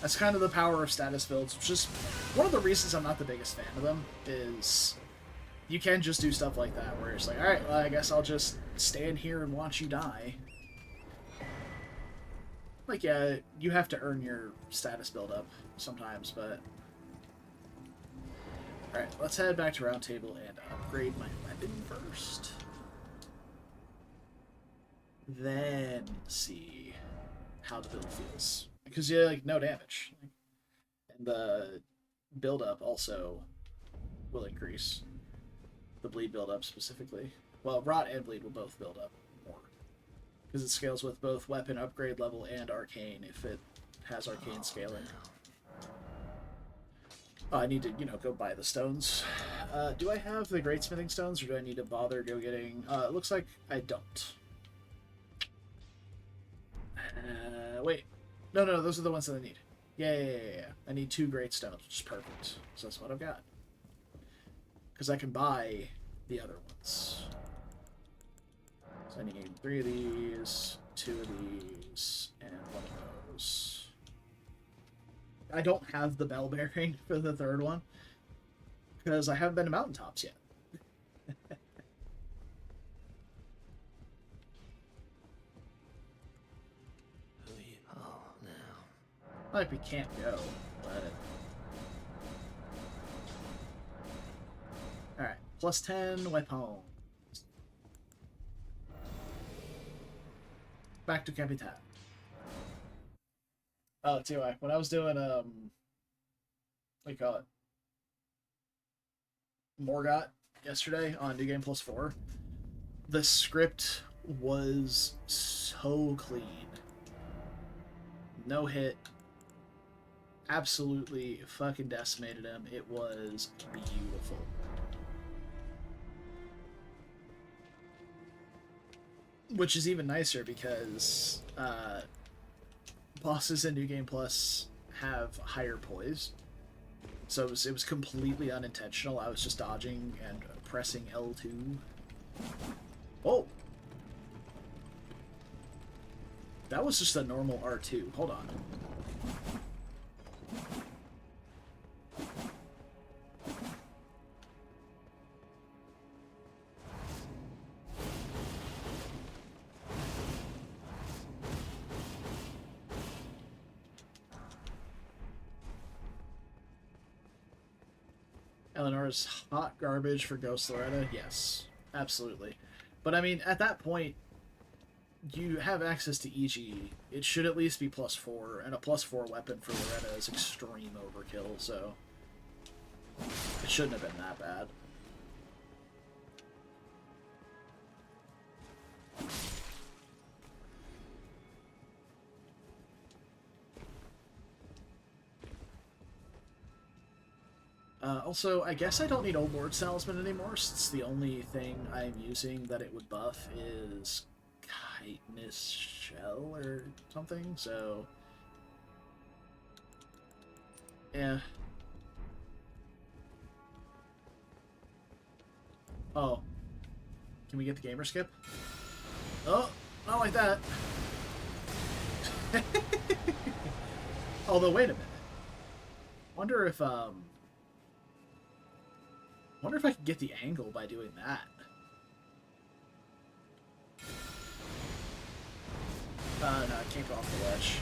That's kind of the power of status builds. Just one of the reasons I'm not the biggest fan of them is you can just do stuff like that, where it's like, alright, well, I guess I'll just stand here and watch you die. Like, yeah, you have to earn your status build up sometimes, but... Alright, let's head back to Round Table and upgrade my weapon first. Then see how the build feels. Because you like no damage. And the build up also will increase. The bleed build up specifically. Well, rot and bleed will both build up more. Because it scales with both weapon upgrade level and arcane if it has arcane scaling. Oh, I need to, you know, go buy the stones. Do I have the great smithing stones, or do I need to bother go getting... it looks like I don't. Wait. No, those are the ones that I need. Yeah. I need 2 great stones, which is perfect. So that's what I've got. Because I can buy the other ones. So I need 3 of these, 2 of these, and 1 of those. I don't have the bell bearing for the 3rd one. Because I haven't been to mountaintops yet. Like we can't go, but... Alright, plus 10 weapons. Back to Capital. Oh, too, when I was doing, what do you call it? Morgott yesterday on New Game Plus 4, the script was so clean. No hit. Absolutely fucking decimated him. It was beautiful. Which is even nicer because bosses in New Game Plus have higher poise. So it was completely unintentional. I was just dodging and pressing L2. Oh! That was just a normal R2. Hold on. Eleanor's hot garbage for Ghost Loretta? Yes, absolutely. But I mean, at that point, you have access to EG. It should at least be +4, and a +4 weapon for Loretta is extreme overkill, so it shouldn't have been that bad. Also, I guess I don't need Old Lord's Talisman anymore, since the only thing I'm using that it would buff is Chitinous Shell or something, so... yeah. Oh. Can we get the gamer skip? Oh, not like that. Although, wait a minute. Wonder if I could get the angle by doing that. No, I can't go off the ledge.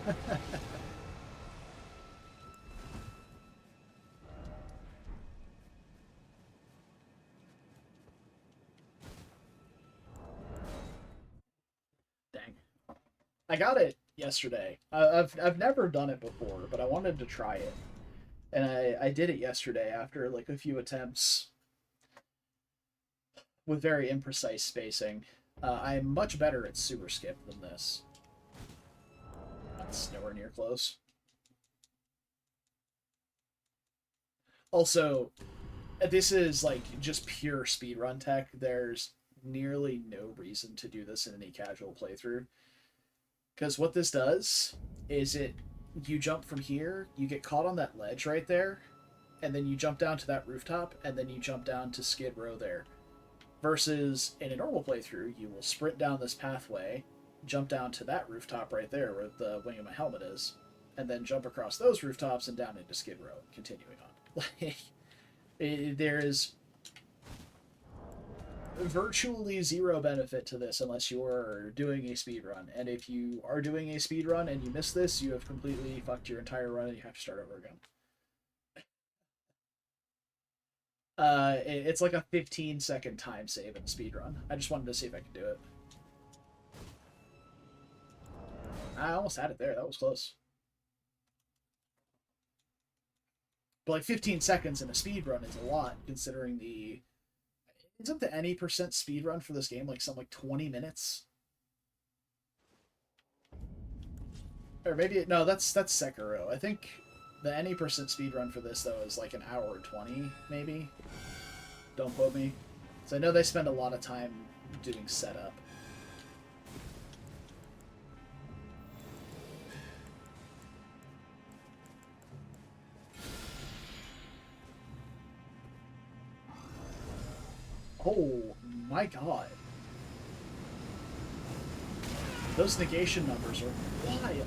Okay. Dang. I got it yesterday. I've never done it before, but I wanted to try it. And I did it yesterday after like a few attempts with very imprecise spacing. I'm much better at Sewer Skip than this. That's nowhere near close. Also, this is like just pure speedrun tech. There's nearly no reason to do this in any casual playthrough. Because what this does is you jump from here, you get caught on that ledge right there, and then you jump down to that rooftop, and then you jump down to Skid Row there. Versus in a normal playthrough, you will sprint down this pathway, jump down to that rooftop right there where the wing of my helmet is, and then jump across those rooftops and down into Skid Row, continuing on. There is virtually zero benefit to this unless you're doing a speedrun. And if you are doing a speedrun and you miss this, you have completely fucked your entire run and you have to start over again. It's like a 15-second time save in a speedrun. I just wanted to see if I could do it. I almost had it there. That was close. But like 15 seconds in a speedrun is a lot, considering the... Isn't the any % speedrun for this game like something like 20 minutes? Or maybe... No, that's Sekiro. I think the any % speedrun for this, though, is like an hour and 20, maybe? Don't quote me. So I know they spend a lot of time doing setup. Oh my god. Those negation numbers are wild.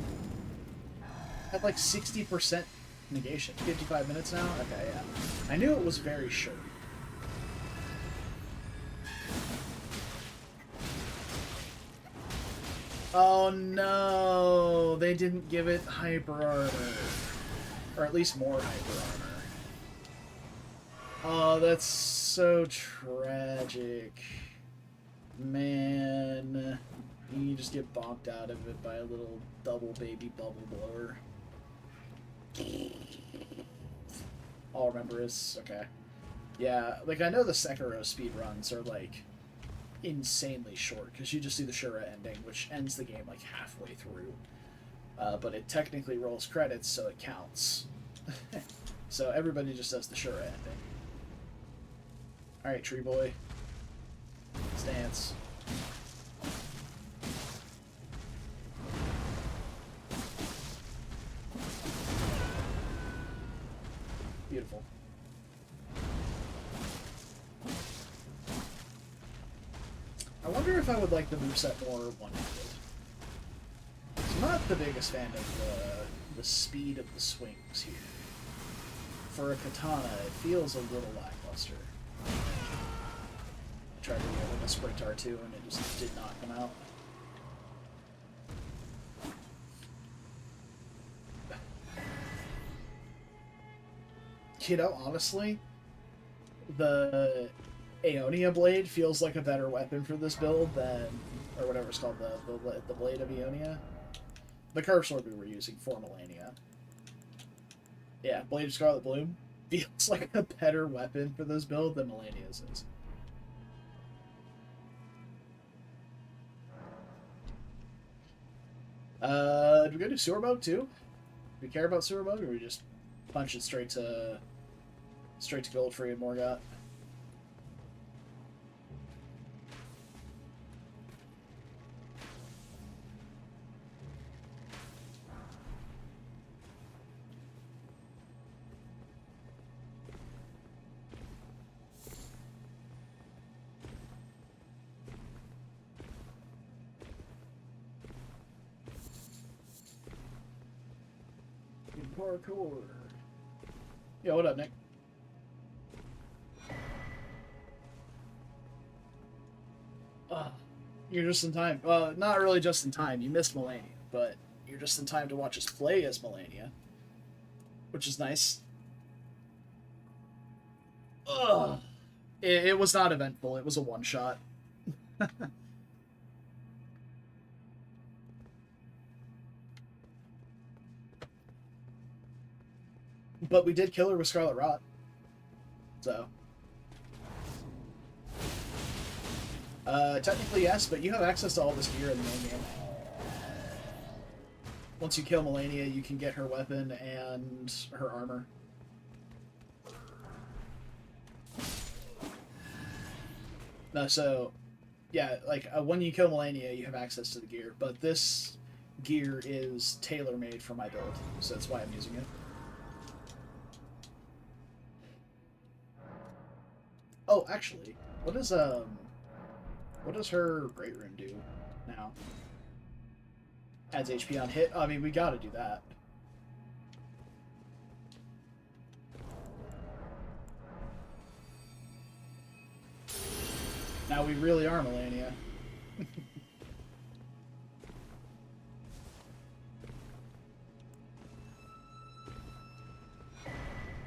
At like 60% negation. 55 minutes now? Okay, yeah. I knew it was very short. Oh no! They didn't give it hyper armor. Or at least more hyper armor. Oh, that's so tragic. Man. You just get bonked out of it by a little double baby bubble blower. All I remember is... okay. Yeah, like, I know the Sekiro speedruns are, like, insanely short, because you just do the Shura ending, which ends the game, like, halfway through. But it technically rolls credits, so it counts. So everybody just does the Shura ending. Alright, Tree Boy. Let's dance. Beautiful. I wonder if I would like the moveset more one-handed. I'm not the biggest fan of the speed of the swings here. For a katana, it feels a little lackluster. I tried to do it with a sprint R2 and it just did not come out. You know, honestly, the Aeonia blade feels like a better weapon for this build than, or whatever it's called, the blade of Aeonia. The curved sword we were using for Malenia. Yeah, Blade of Scarlet Bloom feels like a better weapon for this build than Malenia's is. Do we go to Sewer Mode too? Do we care about Sewer Mode, or do we just punch it straight to Goldfree and Morgott? Parkour. Yo, what up, Nick? You're just in time. Not really just in time. You missed Malenia, but you're just in time to watch us play as Malenia, which is nice. Ugh. It was not eventful. It was a one-shot. But we did kill her with Scarlet Rot. So. Technically yes, but you have access to all this gear in the main game. Once you kill Malenia, you can get her weapon and her armor. No, so, yeah, like, when you kill Malenia, you have access to the gear, but this gear is tailor-made for my build, so that's why I'm using it. Oh, actually, what does her Great Rune do now? Adds HP on hit? I mean, we gotta do that. Now we really are Malenia.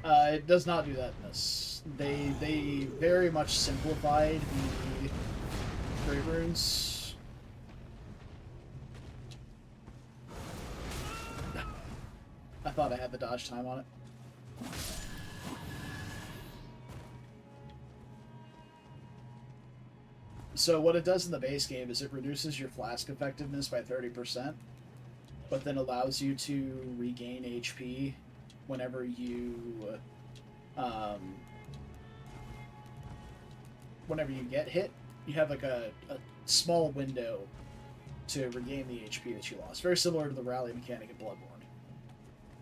It does not do that in this. They very much simplified the Great Runes. I thought I had the dodge time on it. So what it does in the base game is it reduces your flask effectiveness by 30%, but then allows you to regain HP whenever you get hit. You have like a small window to regain the HP that you lost. Very similar to the rally mechanic in Bloodborne.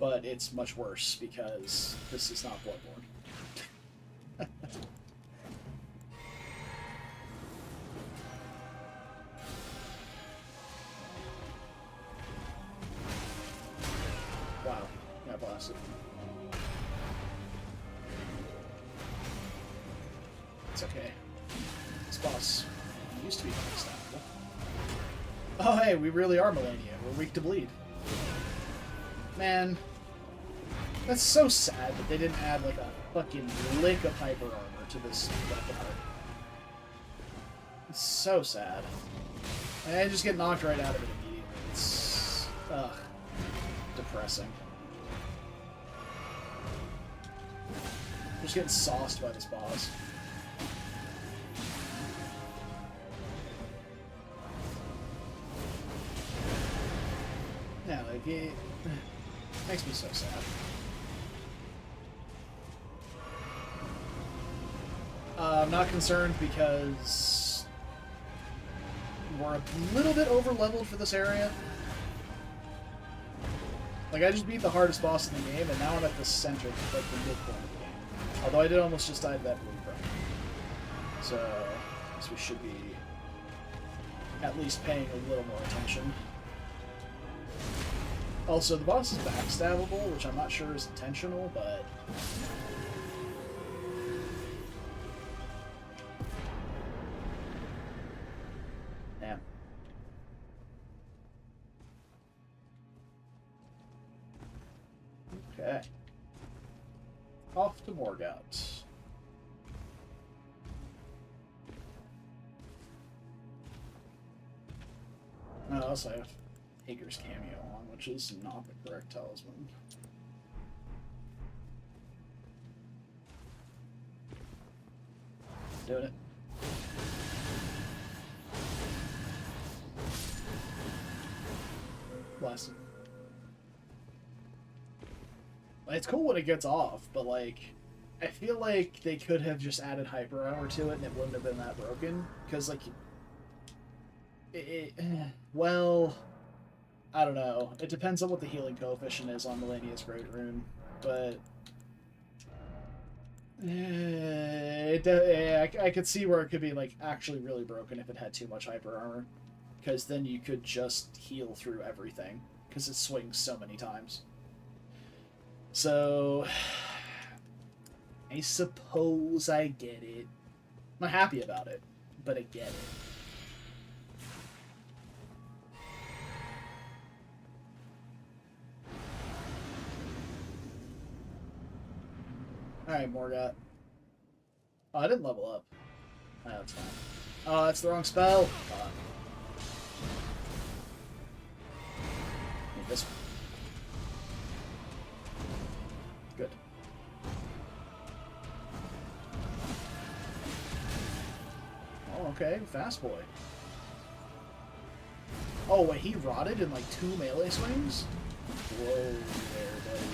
But it's much worse because this is not Bloodborne. Wow, got blasted. It's okay. This boss used to be unstoppable. Oh, hey, we really are Millennia. We're weak to bleed. Man, that's so sad that they didn't add, like, a fucking lick of hyper armor to this weapon art. It's so sad. I just get knocked right out of it immediately. It's... ugh. Depressing. I'm just getting sauced by this boss. Yeah, like, it makes me so sad. I'm not concerned because we're a little bit over-leveled for this area. Like, I just beat the hardest boss in the game, and now I'm at the center, like the midpoint of the game. Although I did almost just die to that blueprint. So, I guess we should be at least paying a little more attention. Also, the boss is backstabbable, which I'm not sure is intentional, but... damn. Okay. Off to Morgott. Oh, I also have Hager's cameo on, which is not the correct talisman. Doing it. Blasted. It's cool when it gets off, but like, I feel like they could have just added hyper armor to it and it wouldn't have been that broken. Because like, well, I don't know. It depends on what the healing coefficient is on Millennia's Great Rune, but I could see where it could be like actually really broken if it had too much hyper armor, because then you could just heal through everything because it swings so many times. So I suppose I get it. I'm not happy about it, but I get it. Alright, Morgott. Oh, I didn't level up. Oh, that's fine. Oh, that's the wrong spell. Need this one. Good. Oh, okay. Fast boy. Oh, wait, he rotted in like 2 melee swings? Whoa there, buddy.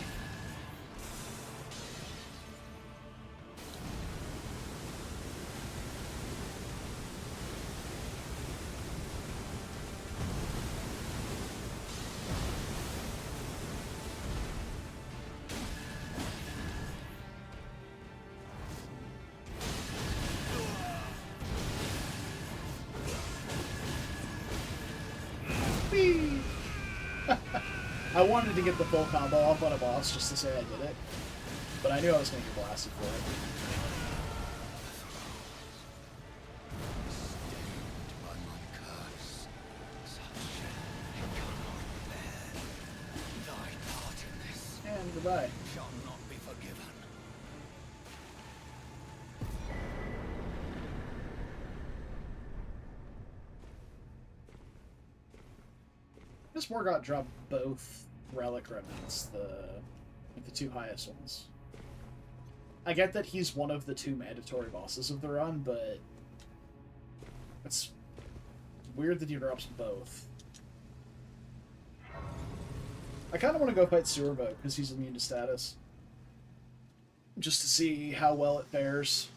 I wanted to get the full combo off on a boss just to say I did it, but I knew I was going to get blasted for it. And goodbye. Shall not be forgiven. This Morgott dropped both relic remnants, like the 2 highest ones. I get that he's one of the 2 mandatory bosses of the run, but it's weird that he drops both. I kind of want to go fight Sewerbo because he's immune to status, just to see how well it fares.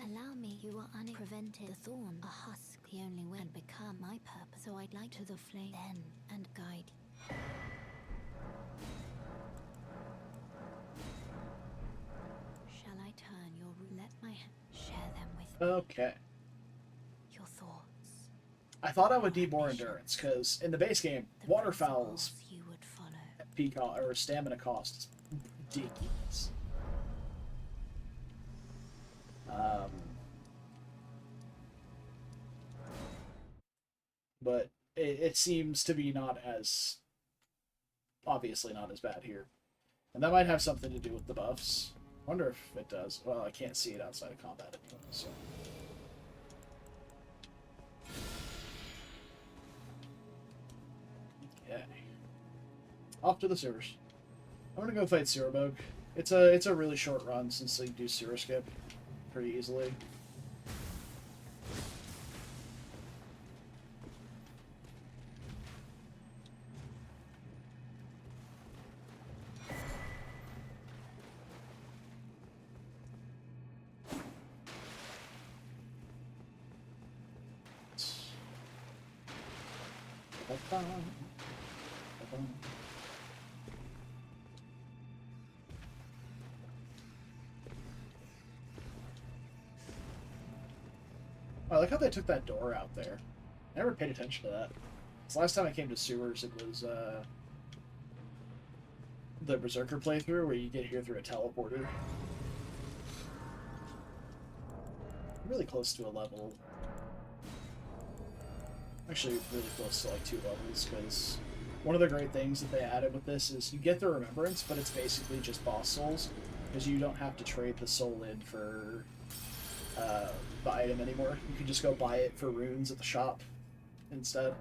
Allow me, you are unprevented. The thorn, a husk, the only way to become my purpose. So I'd like to the flame then and guide. Shall I turn your let my share them with Okay. your thoughts? I thought I would need more endurance because in the base game, The waterfowl's principles you would follow. peak or stamina cost is ridiculous. but it seems to be not as, obviously not as bad here. And that might have something to do with the buffs. I wonder if it does. Well, I can't see it outside of combat anyway, so. Okay. Off to the sewers. I'm gonna go fight Sewer Bug. It's a really short run since they do sewer skip pretty easily. I like how they took that door out there. I never paid attention to that. The last time I came to sewers, it was the Berserker playthrough where you get here through a teleporter. Really close to a level. Actually, really close to like 2 levels, because one of the great things that they added with this is you get the remembrance, but it's basically just boss souls, because you don't have to trade the soul in for the item anymore. You can just go buy it for runes at the shop instead.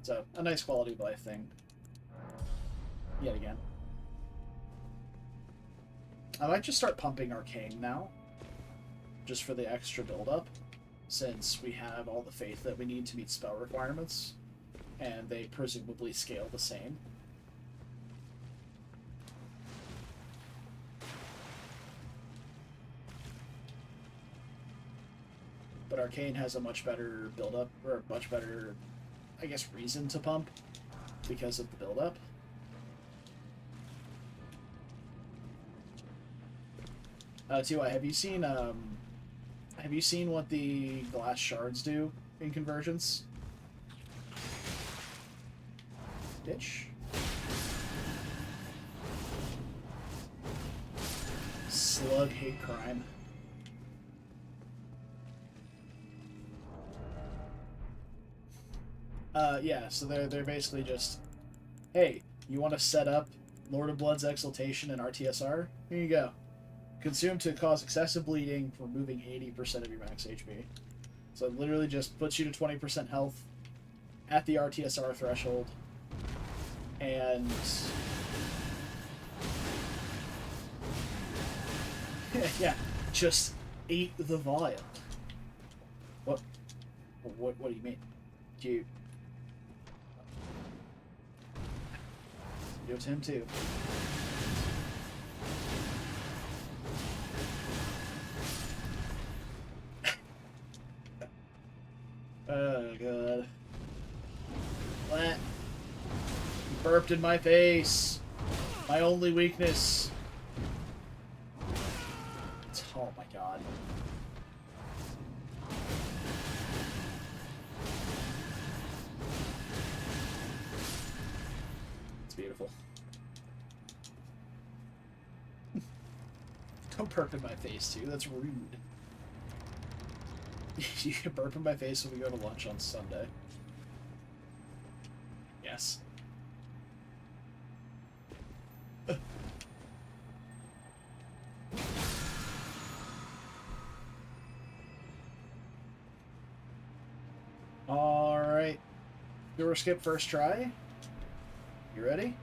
So, a nice quality of life thing. Yet again. I might just start pumping Arcane now, just for the extra build-up, since we have all the faith that we need to meet spell requirements, and they presumably scale the same. But Arcane has a much better build-up, or a much better, I guess, reason to pump because of the build-up. T.Y., have you seen what the glass shards do in Convergence? Bitch. Slug hate crime. Yeah, so they're basically just, hey, you want to set up Lord of Blood's Exaltation and RTSR? Here you go. Consume to cause excessive bleeding, removing 80% of your max HP. So it literally just puts you to 20% health at the RTSR threshold. And yeah, just ate the vial. What do you mean? Do you do it to him too? Oh god. What? You burped in my face. My only weakness. Oh my god. It's beautiful. Don't burp in my face too, that's rude. You can burp in my face when we go to lunch on Sunday. Yes. Alright. Door skip first try. You ready?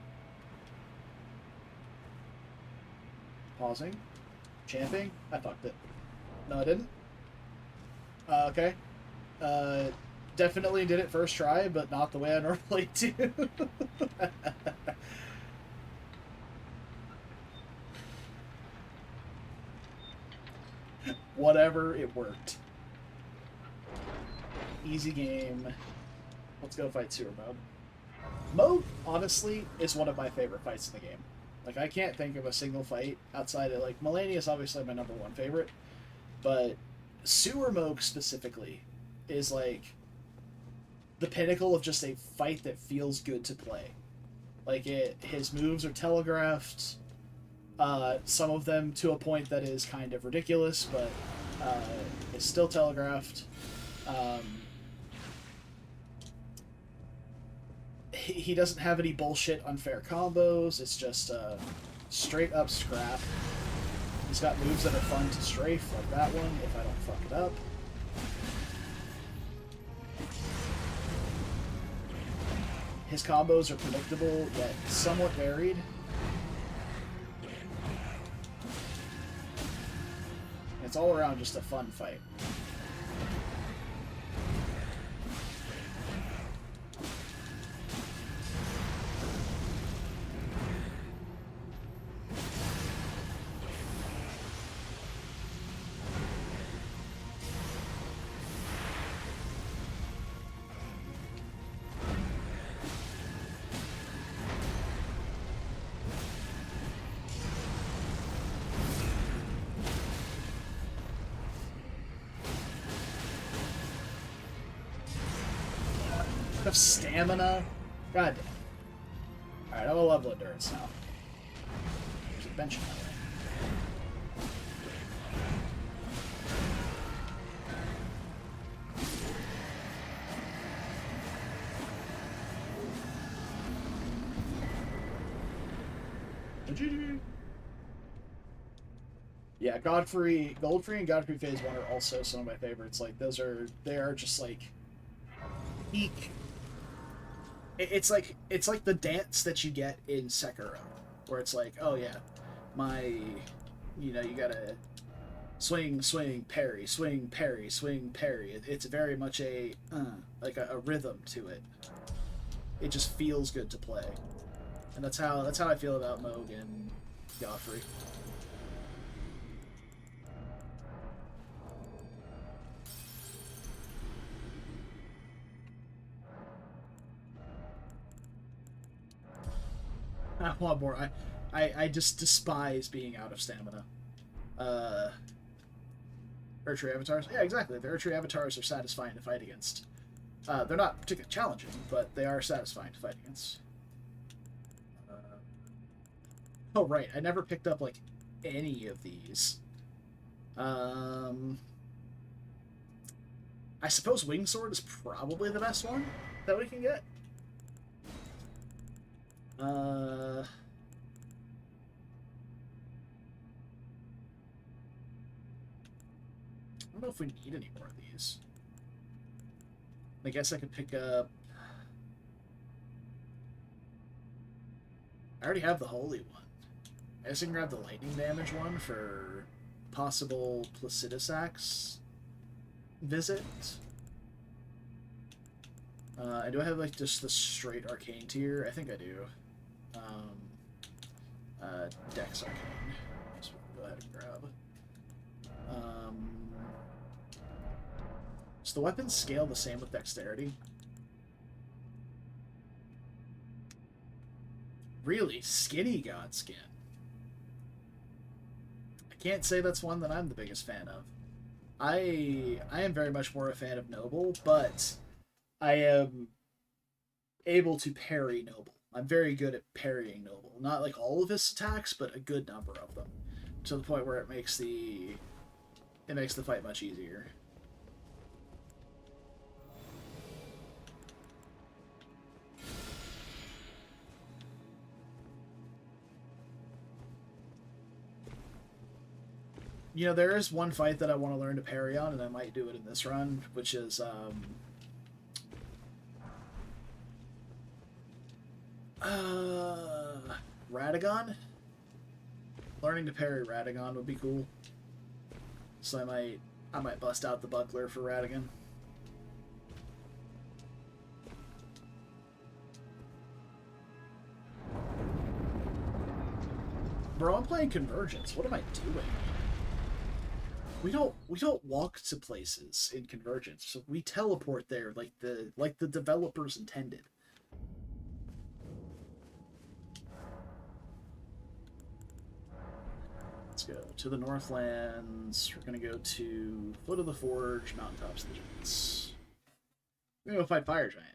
Pausing. Champing. I fucked it. No, I didn't. Okay. Definitely did it first try, but not the way I normally do. Whatever, it worked. Easy game. Let's go fight sewer mode. Mode, honestly, is one of my favorite fights in the game. Like, I can't think of a single fight outside of, like, Melania is obviously my #1 favorite, but sewer mode specifically is, like, the pinnacle of just a fight that feels good to play. Like, his moves are telegraphed, some of them to a point that is kind of ridiculous, but it's still telegraphed. he doesn't have any bullshit unfair combos. It's just straight up scrap. He's got moves that are fun to strafe, like that one, if I don't fuck it up. His combos are predictable, yet somewhat varied. It's all around just a fun fight. Of stamina. God damn. Alright, I'm a level endurance now. There's a bench in my way. Yeah, Godfrey, Goldfrey and Godfrey Phase 1 are also some of my favorites. Like, they are just like peak. It's like the dance that you get in Sekiro, where it's like, oh yeah, you gotta swing, swing, parry, swing, parry, swing, parry. It's very much a rhythm to it. It just feels good to play, and that's how I feel about Moog and Godfrey. I want more. I just despise being out of stamina. Earthtree avatars? Yeah, exactly. The Earthtree avatars are satisfying to fight against. They're not particularly challenging, but they are satisfying to fight against. Oh, right. I never picked up, like, any of these. I suppose Wingsword is probably the best one that we can get. I don't know if we need any more of these. I guess I could pick up... I already have the Holy one. I guess I can grab the lightning damage one for possible Placidus Axe visit. And do I have, like, just the straight Arcane tier? I think I do. Dex Arcane. So we'll go ahead and grab. Does the weapon scale the same with dexterity? Really? Skinny Godskin. I can't say that's one that I'm the biggest fan of. I am very much more a fan of Noble, but I am able to parry Noble. I'm very good at parrying Noble. Not like all of his attacks, but a good number of them. To the point where it makes the fight much easier. You know, there is one fight that I want to learn to parry on, and I might do it in this run, which is, Radagon? Learning to parry Radagon would be cool. So I might bust out the buckler for Radagon. Bro, I'm playing Convergence. What am I doing? We don't walk to places in Convergence. So we teleport there like the developers intended. Let's go to the Northlands. We're gonna go to Foot of the Forge, Mountaintops, the Giants. We're gonna go fight Fire Giant.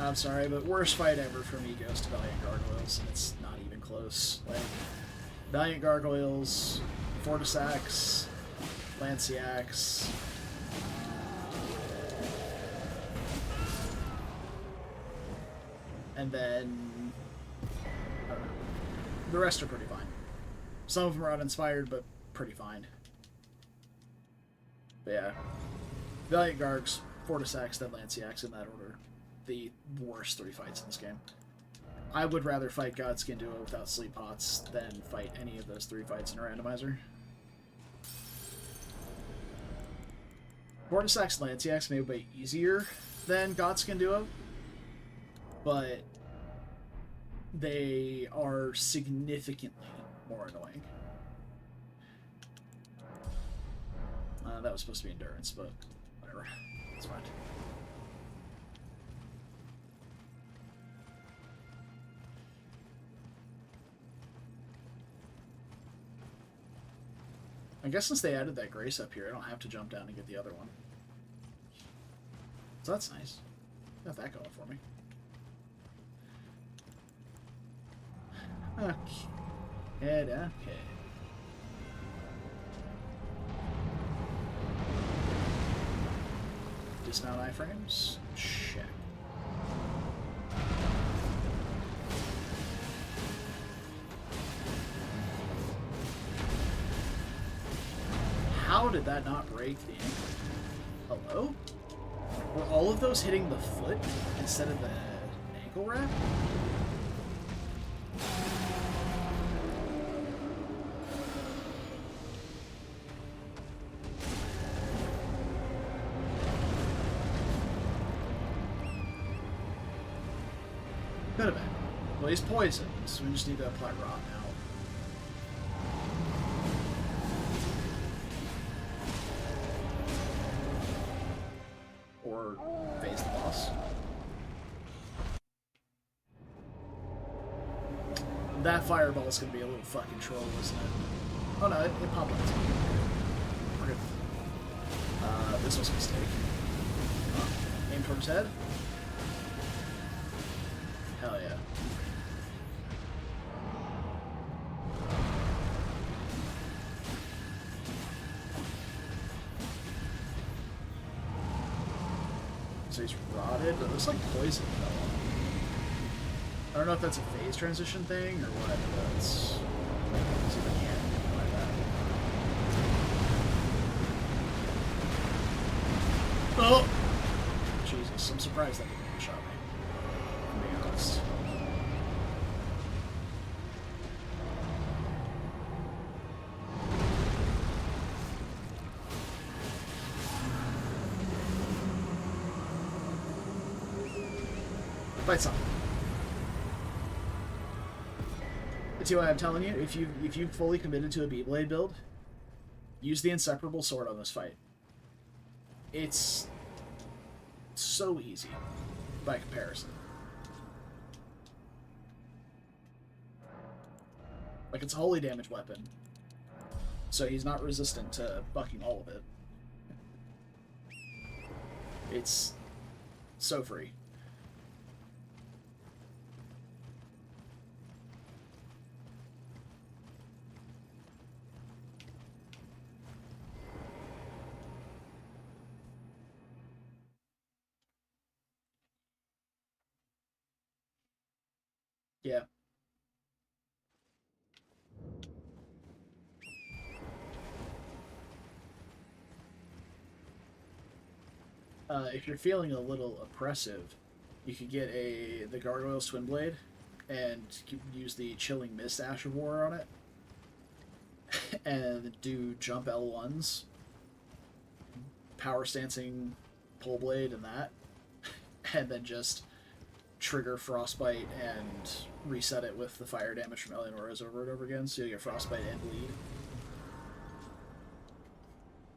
I'm sorry, but worst fight ever for me goes to Valiant Gargoyles, and it's not even close. Like, Valiant Gargoyles, Fortisax, Lanciax, and then I don't know. The rest are pretty fine. Some of them are uninspired, but pretty fine. But yeah, Valiant Gargs, Fortisax, then Lanciax in that order. The worst 3 fights in this game. I would rather fight Godskin Duo without sleep pots than fight any of those 3 fights in a randomizer. Fortisax and Lanciax may be easier than Godskin Duo, but they are significantly more annoying. That was supposed to be endurance, but whatever. It's fine. I guess since they added that grace up here, I don't have to jump down and get the other one. So that's nice. Got that going for me. Okay. Okay. Dismount iframes? Check. How did that not break the ankle? Hello? Were all of those hitting the foot instead of the ankle wrap? Could have been. Well, he's poisoned, so we just need to apply rot now. Or phase the boss. That fireball's gonna be a little fucking troll, isn't it? Oh no, it popped out. We're good. This was a mistake. Aim towards his head. Hell yeah. So he's rotted, but it looks like poison fell on him. I don't know if that's a phase transition thing or what, but it's... see if I can like that. Oh! Jesus, I'm surprised that didn't shot me. I'm being honest. Fight something. See what I'm telling you? If you fully committed to a Beyblade build, use the Inseparable Sword on this fight. It's so easy by comparison. Like, it's a holy damage weapon, so he's not resistant to bucking all of it. It's so free. Yeah. If you're feeling a little oppressive, you could get the Gargoyle's Twin Blade and use the Chilling Mist Ash of War on it. And do jump L1s, power stancing Pole Blade and that, and then just trigger Frostbite and reset it with the fire damage from Eleonora's over and over again, so you get Frostbite and bleed.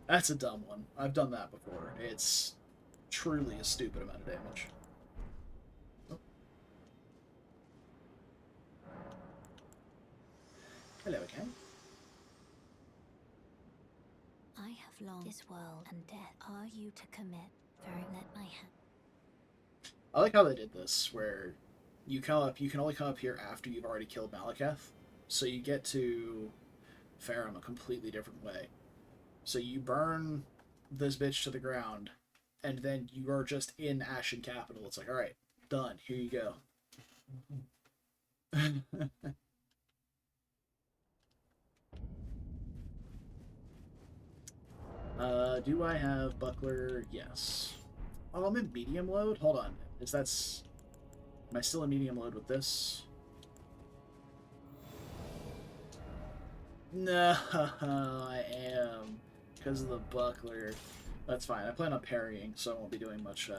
That's a dumb one. I've done that before. It's truly a stupid amount of damage. Oh. Hello again. I have longed this world and death. Are you to commit? Very let my hand. I like how they did this, where you come up, you can only come up here after you've already killed Maliketh, so you get to Farum a completely different way. So you burn this bitch to the ground, and then you are just in Ashen Capital. It's like, all right, done. Here you go. Do I have Buckler? Yes. Oh, I'm in medium load? Hold on. Am I still in medium load with this? No, I am. Because of the Buckler. That's fine. I plan on parrying, so I won't be doing much,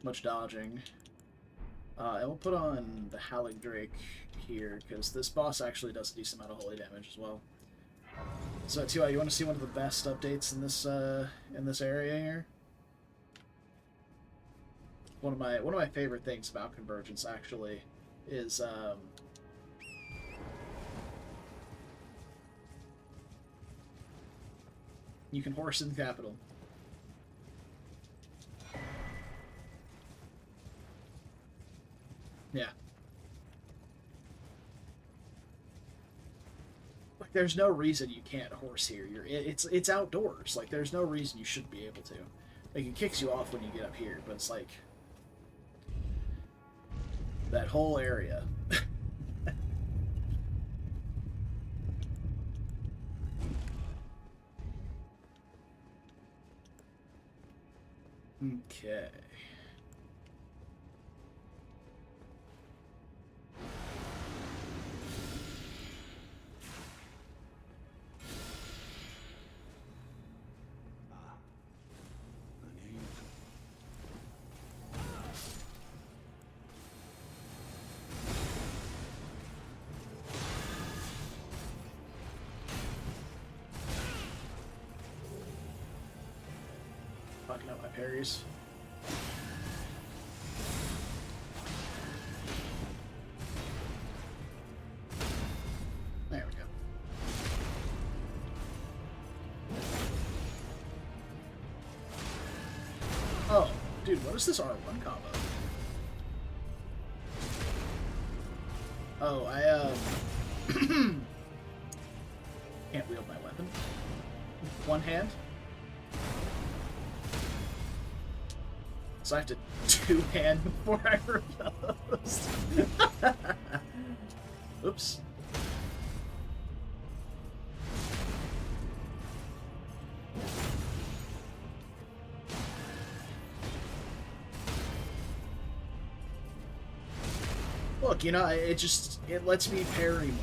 much dodging. And we'll put on the Howling Drake here, because this boss actually does a decent amount of holy damage as well. So, T.Y., you want to see one of the best updates in this area here? One of my favorite things about Convergence actually is you can horse in the capital. Yeah. Like, there's no reason you can't horse here. It's outdoors. Like, there's no reason you shouldn't be able to. Like, it kicks you off when you get up here, but it's like that whole area. Okay. Fucking up my parries. There we go. Oh, dude, what is this R1 combo? Oh, I can't wield my weapon. One hand. So I have to two-hand before I repost. Oops. Look, you know, it lets me parry more.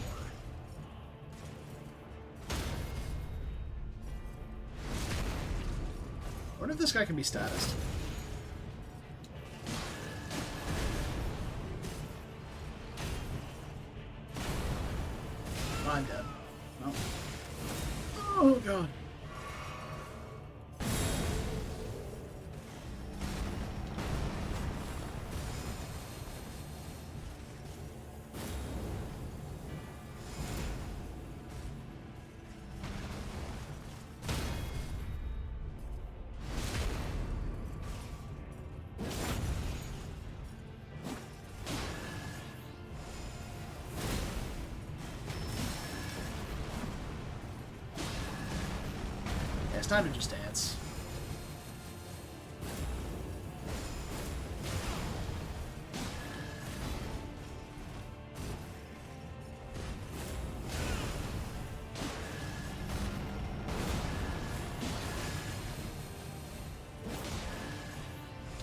I wonder if this guy can be statused. I'm dead. No. Oh, God. It's time to just dance.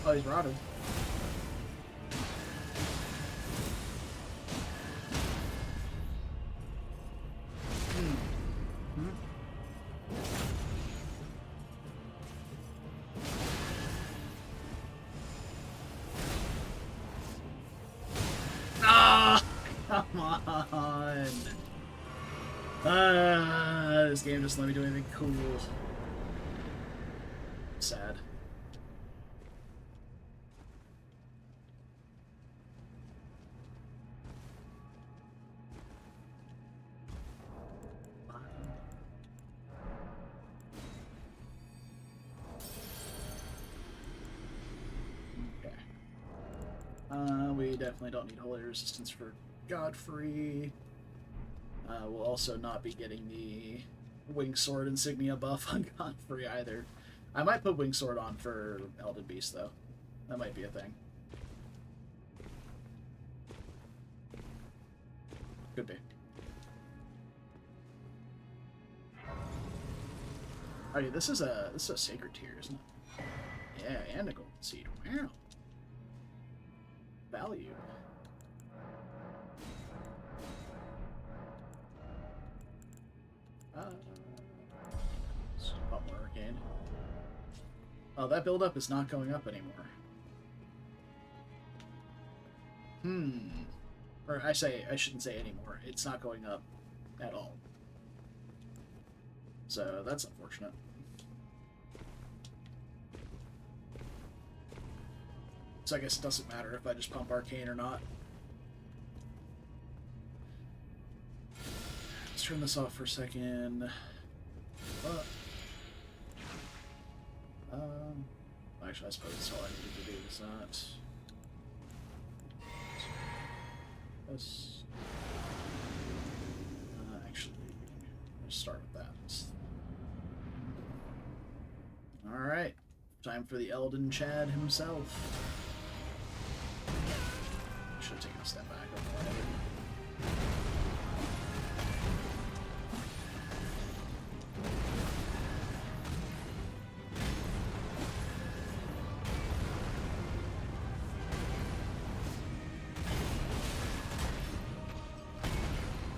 Oh, he's rotted. Come on! This game doesn't let me do anything cool. Sad. definitely don't need holy resistance for Godfrey. We'll also not be getting the Wing Sword insignia buff on Godfrey either. I might put Wing Sword on for Elden Beast, though. That might be a thing. Could be. Oh yeah, this is a sacred tier, isn't it? Yeah, and a golden seed. Wow. Value. Pop more arcane. Oh, that buildup is not going up anymore. Or I shouldn't say anymore. It's not going up at all. So that's unfortunate. So I guess it doesn't matter if I just pump arcane or not. Let's turn this off for a second. Actually, I suppose that's all I needed to do is that. This. Actually, let's start with that. Alright. Time for the Elden Chad himself. Should have taken a step back.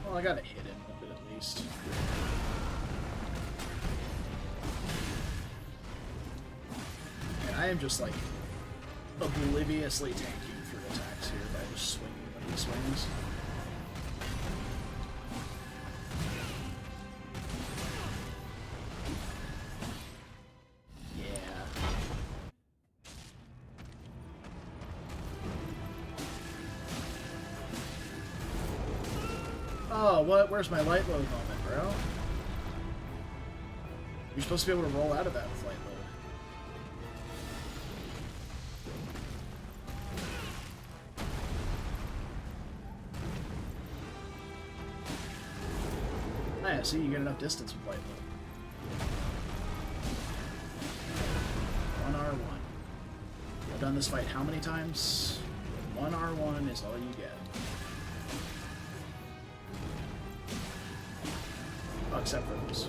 Well, I gotta hit him a bit at least. And I am just like obliviously tanking through attacks here by just swinging when he swings. Oh, what? Where's my light load moment, bro? You're supposed to be able to roll out of that with light load. Ah, yeah, see, you get enough distance with light load. 1R1. I've done this fight how many times? 1R1 is all you get. Except for this.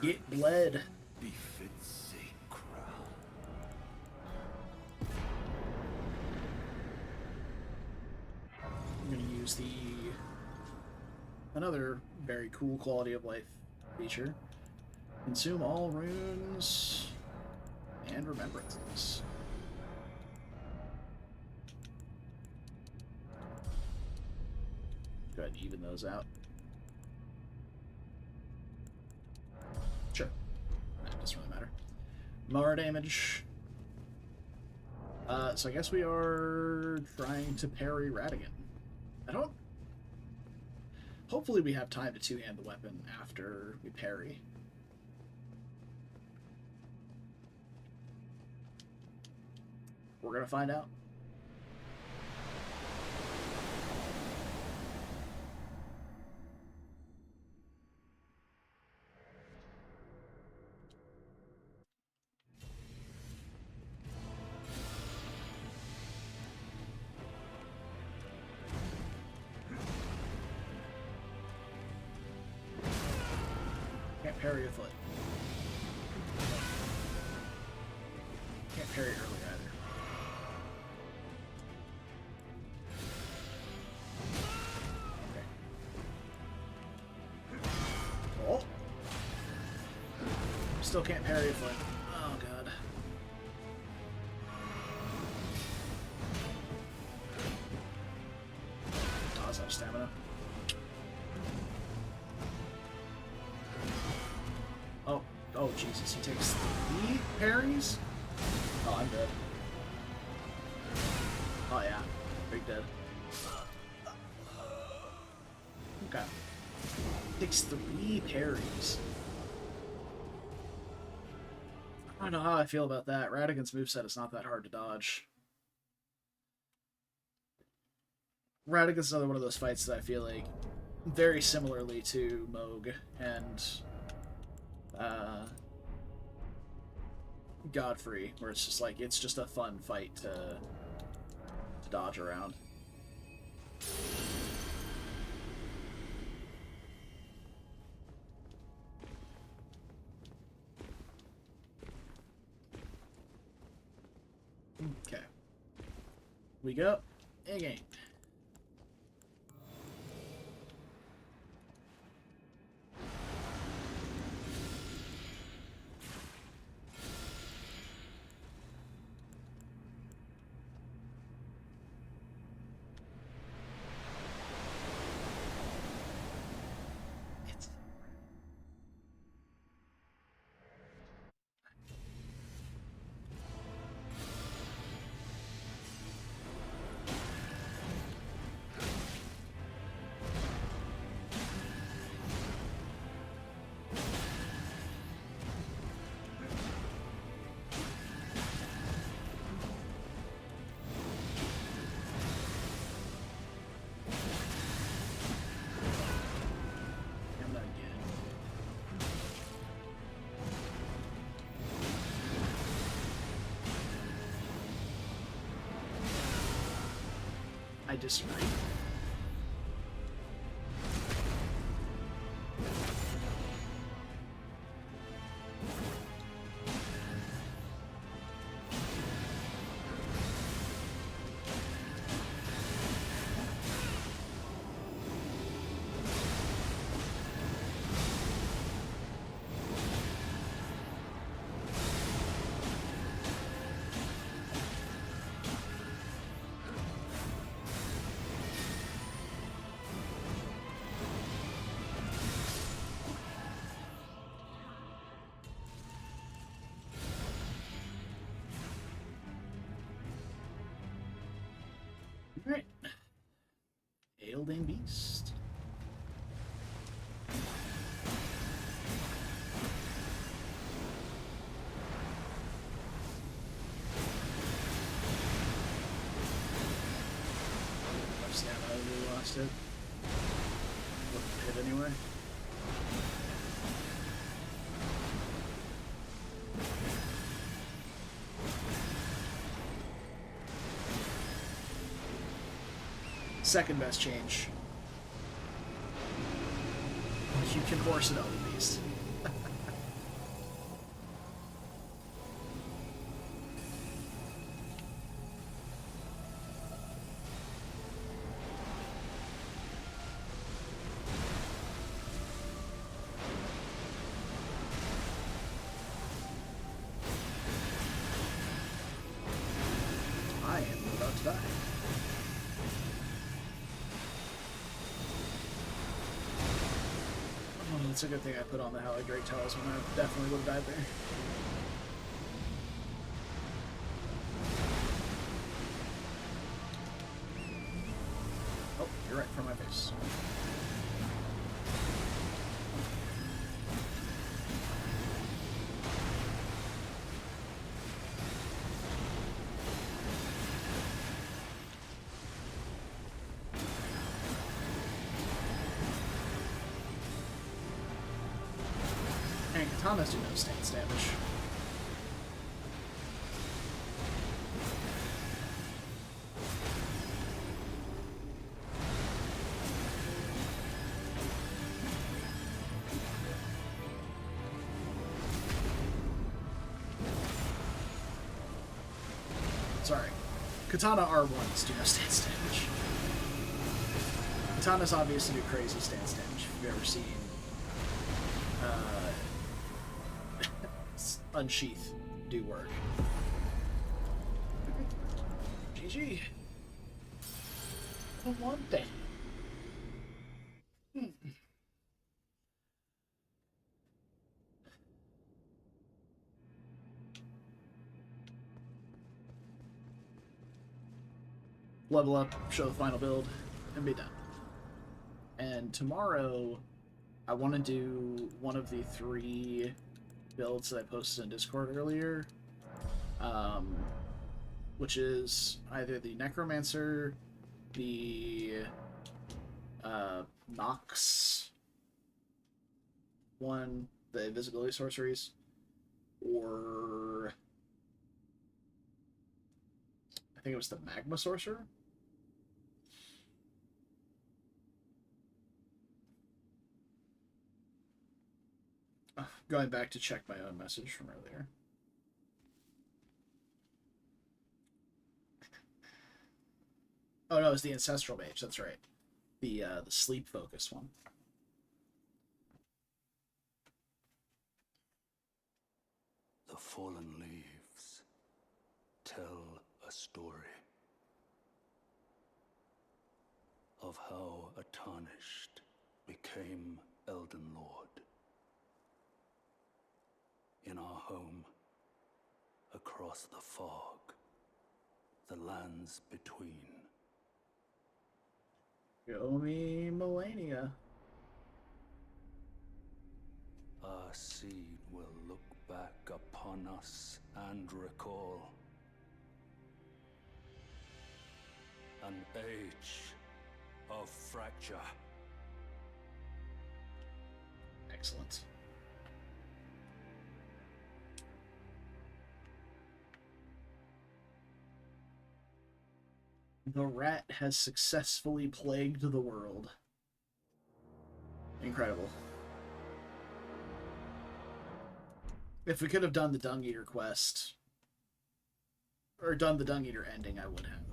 Get bled. Befits a crown. I'm gonna use another very cool quality of life feature. Consume all runes and remembrances. Go ahead and even those out. Sure. That doesn't really matter. More damage. So I guess we are trying to parry Radigan. I don't... Hopefully we have time to two-hand the weapon after we parry. We're gonna find out. Can't parry a foot. Can't parry early either. Still can't parry a foot. Oh god. Does have stamina. Oh Jesus, he takes 3 parries? Oh, I'm dead. Oh yeah, big dead. Okay. Takes 3 parries. I don't know how I feel about that. Radigan's moveset is not that hard to dodge. Radigan's another one of those fights that I feel like, very similarly to Moog and Godfrey, where it's just like, it's just a fun fight to dodge around. Okay. We go again. I disagree. Alright. Aeldane Beast. Understand how we lost it. Hit anyway. Second best change. You can horse it out with these. I am about to die. It's a good thing I put on the Halley Great Talisman. I definitely would have died there. Oh, you're right from my face. And katanas do no stance damage. Sorry. Katana R1s do no stance damage. Katanas obviously do crazy stance damage if you've ever seen Unsheath do work. GG. One thing. Level up, show the final build, and be done. And tomorrow, I want to do one of the 3 builds that I posted in Discord earlier, which is either the Necromancer, the Nox one, the Invisibility Sorceries, or I think it was the Magma Sorcerer. Going back to check my own message from earlier. Oh no, it's the Ancestral Mage, that's right. The sleep focus one. The fallen leaves tell a story of how a tarnished became Elden Lord. In our home, across the fog, the lands between. Show me Melania. Our seed will look back upon us and recall an age of fracture. Excellent. The rat has successfully plagued the world. Incredible. If we could have done the Dung Eater quest, or done the Dung Eater ending, I would have.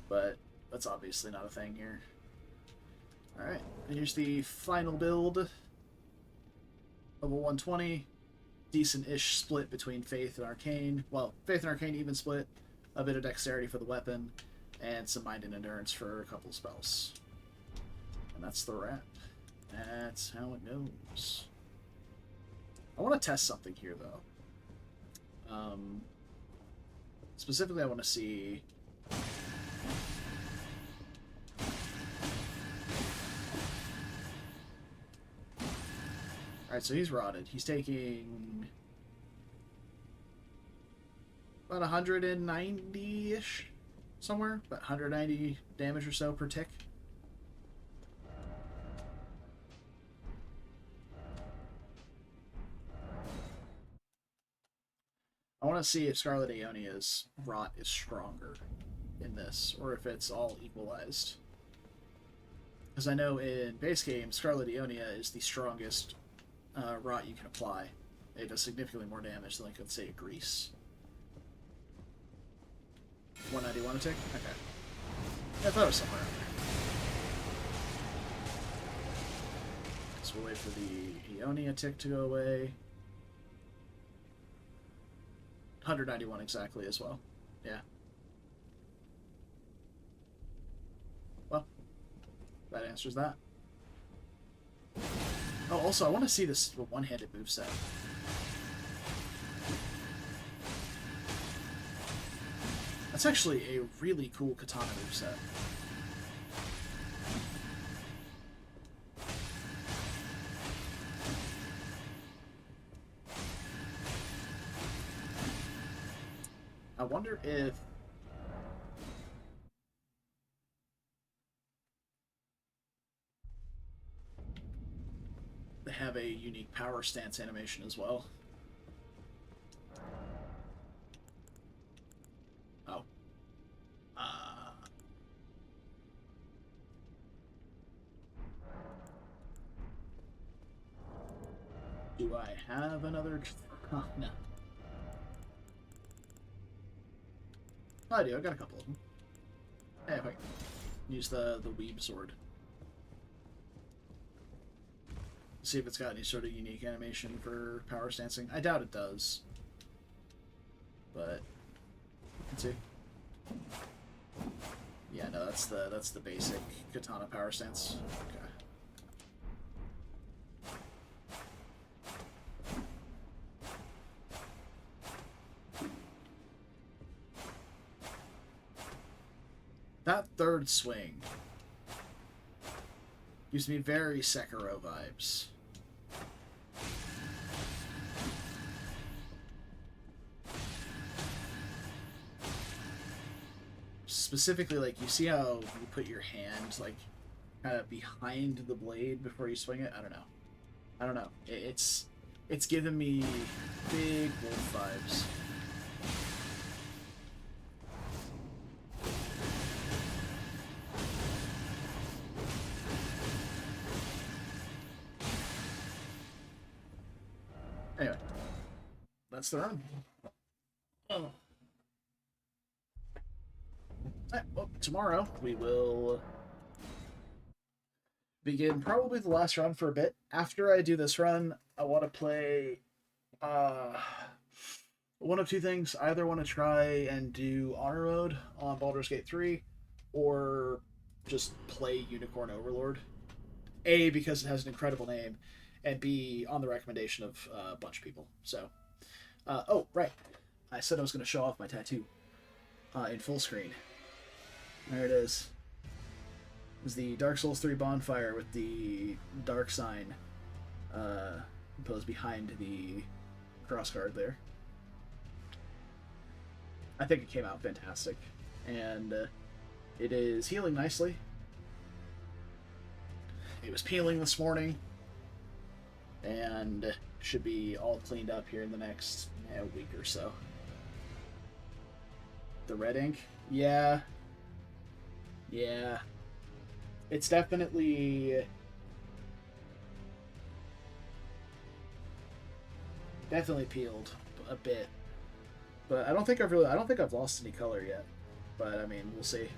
But that's obviously not a thing here. Alright, here's the final build. Level 120. Decent-ish split between Faith and Arcane. Well, Faith and Arcane even split. A bit of dexterity for the weapon, and some mind and endurance for a couple spells. And that's the wrap. That's how it goes. I want to test something here, though. Specifically, I want to see... Alright, so he's rotted. He's taking... about 190-ish, somewhere. About 190 damage or so per tick. I want to see if Scarlet Aeonia's rot is stronger in this, or if it's all equalized. Because I know in base game, Scarlet Aeonia is the strongest rot you can apply. It does significantly more damage than, like, let's say, a Grease. 191 a tick? Okay. Yeah, I thought it was somewhere around there. So we'll wait for the Aeonia tick to go away. 191 exactly as well. Yeah. Well, that answers that. Oh, also, I want to see this one-handed moveset. That's actually a really cool katana moveset. I wonder if... they have a unique power stance animation as well. Oh. Do I have another... Oh, no. Oh, I do. I got a couple of them. Hey, if I can use the Weeb Sword. See if it's got any sort of unique animation for power stancing. I doubt it does. But let's see. Yeah, no, that's the basic katana power stance. Okay. That third swing Gives me very Sekiro vibes. Specifically, like, you see how you put your hand, like, kind of behind the blade before you swing it? I don't know. I don't know. It's giving me big wolf vibes. Anyway, that's the run. Oh. Alright, well, tomorrow we will begin probably the last run for a bit. After I do this run, I want to play one of two things. I either want to try and do Honor Mode on Baldur's Gate 3, or just play Unicorn Overlord. A, because it has an incredible name, and B, on the recommendation of a bunch of people. So, oh, right. I said I was going to show off my tattoo in full screen. There it is. It was the Dark Souls 3 bonfire with the dark sign imposed behind the crossguard there. I think it came out fantastic. And it is healing nicely. It was peeling this morning. And should be all cleaned up here in the next week or so. The red ink? Yeah. Yeah. It's definitely peeled a bit. But I don't think I've lost any color yet. But I mean, we'll see.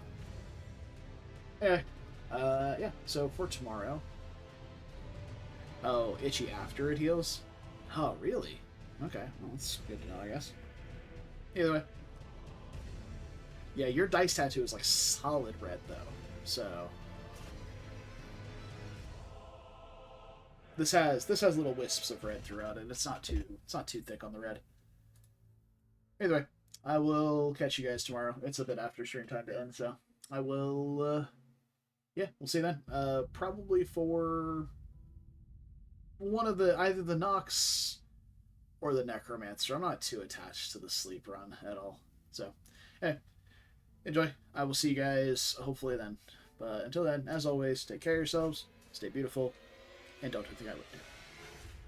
Anyway, yeah, so for tomorrow. Oh, itchy after it heals? Oh, really? Okay, well, that's good to know, I guess. Either way. Yeah, your dice tattoo is like solid red though, so this has little wisps of red throughout it. It's not too thick on the red. Either way, I will catch you guys tomorrow. It's a bit after stream time to end, so I will yeah, we'll see you then. Probably for one of either the Nox or the Necromancer. I'm not too attached to the sleep run at all. So, hey, enjoy. I will see you guys hopefully then. But until then, as always, take care of yourselves, stay beautiful, and don't do anything I would do.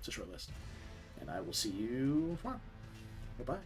It's a short list. And I will see you tomorrow. Goodbye.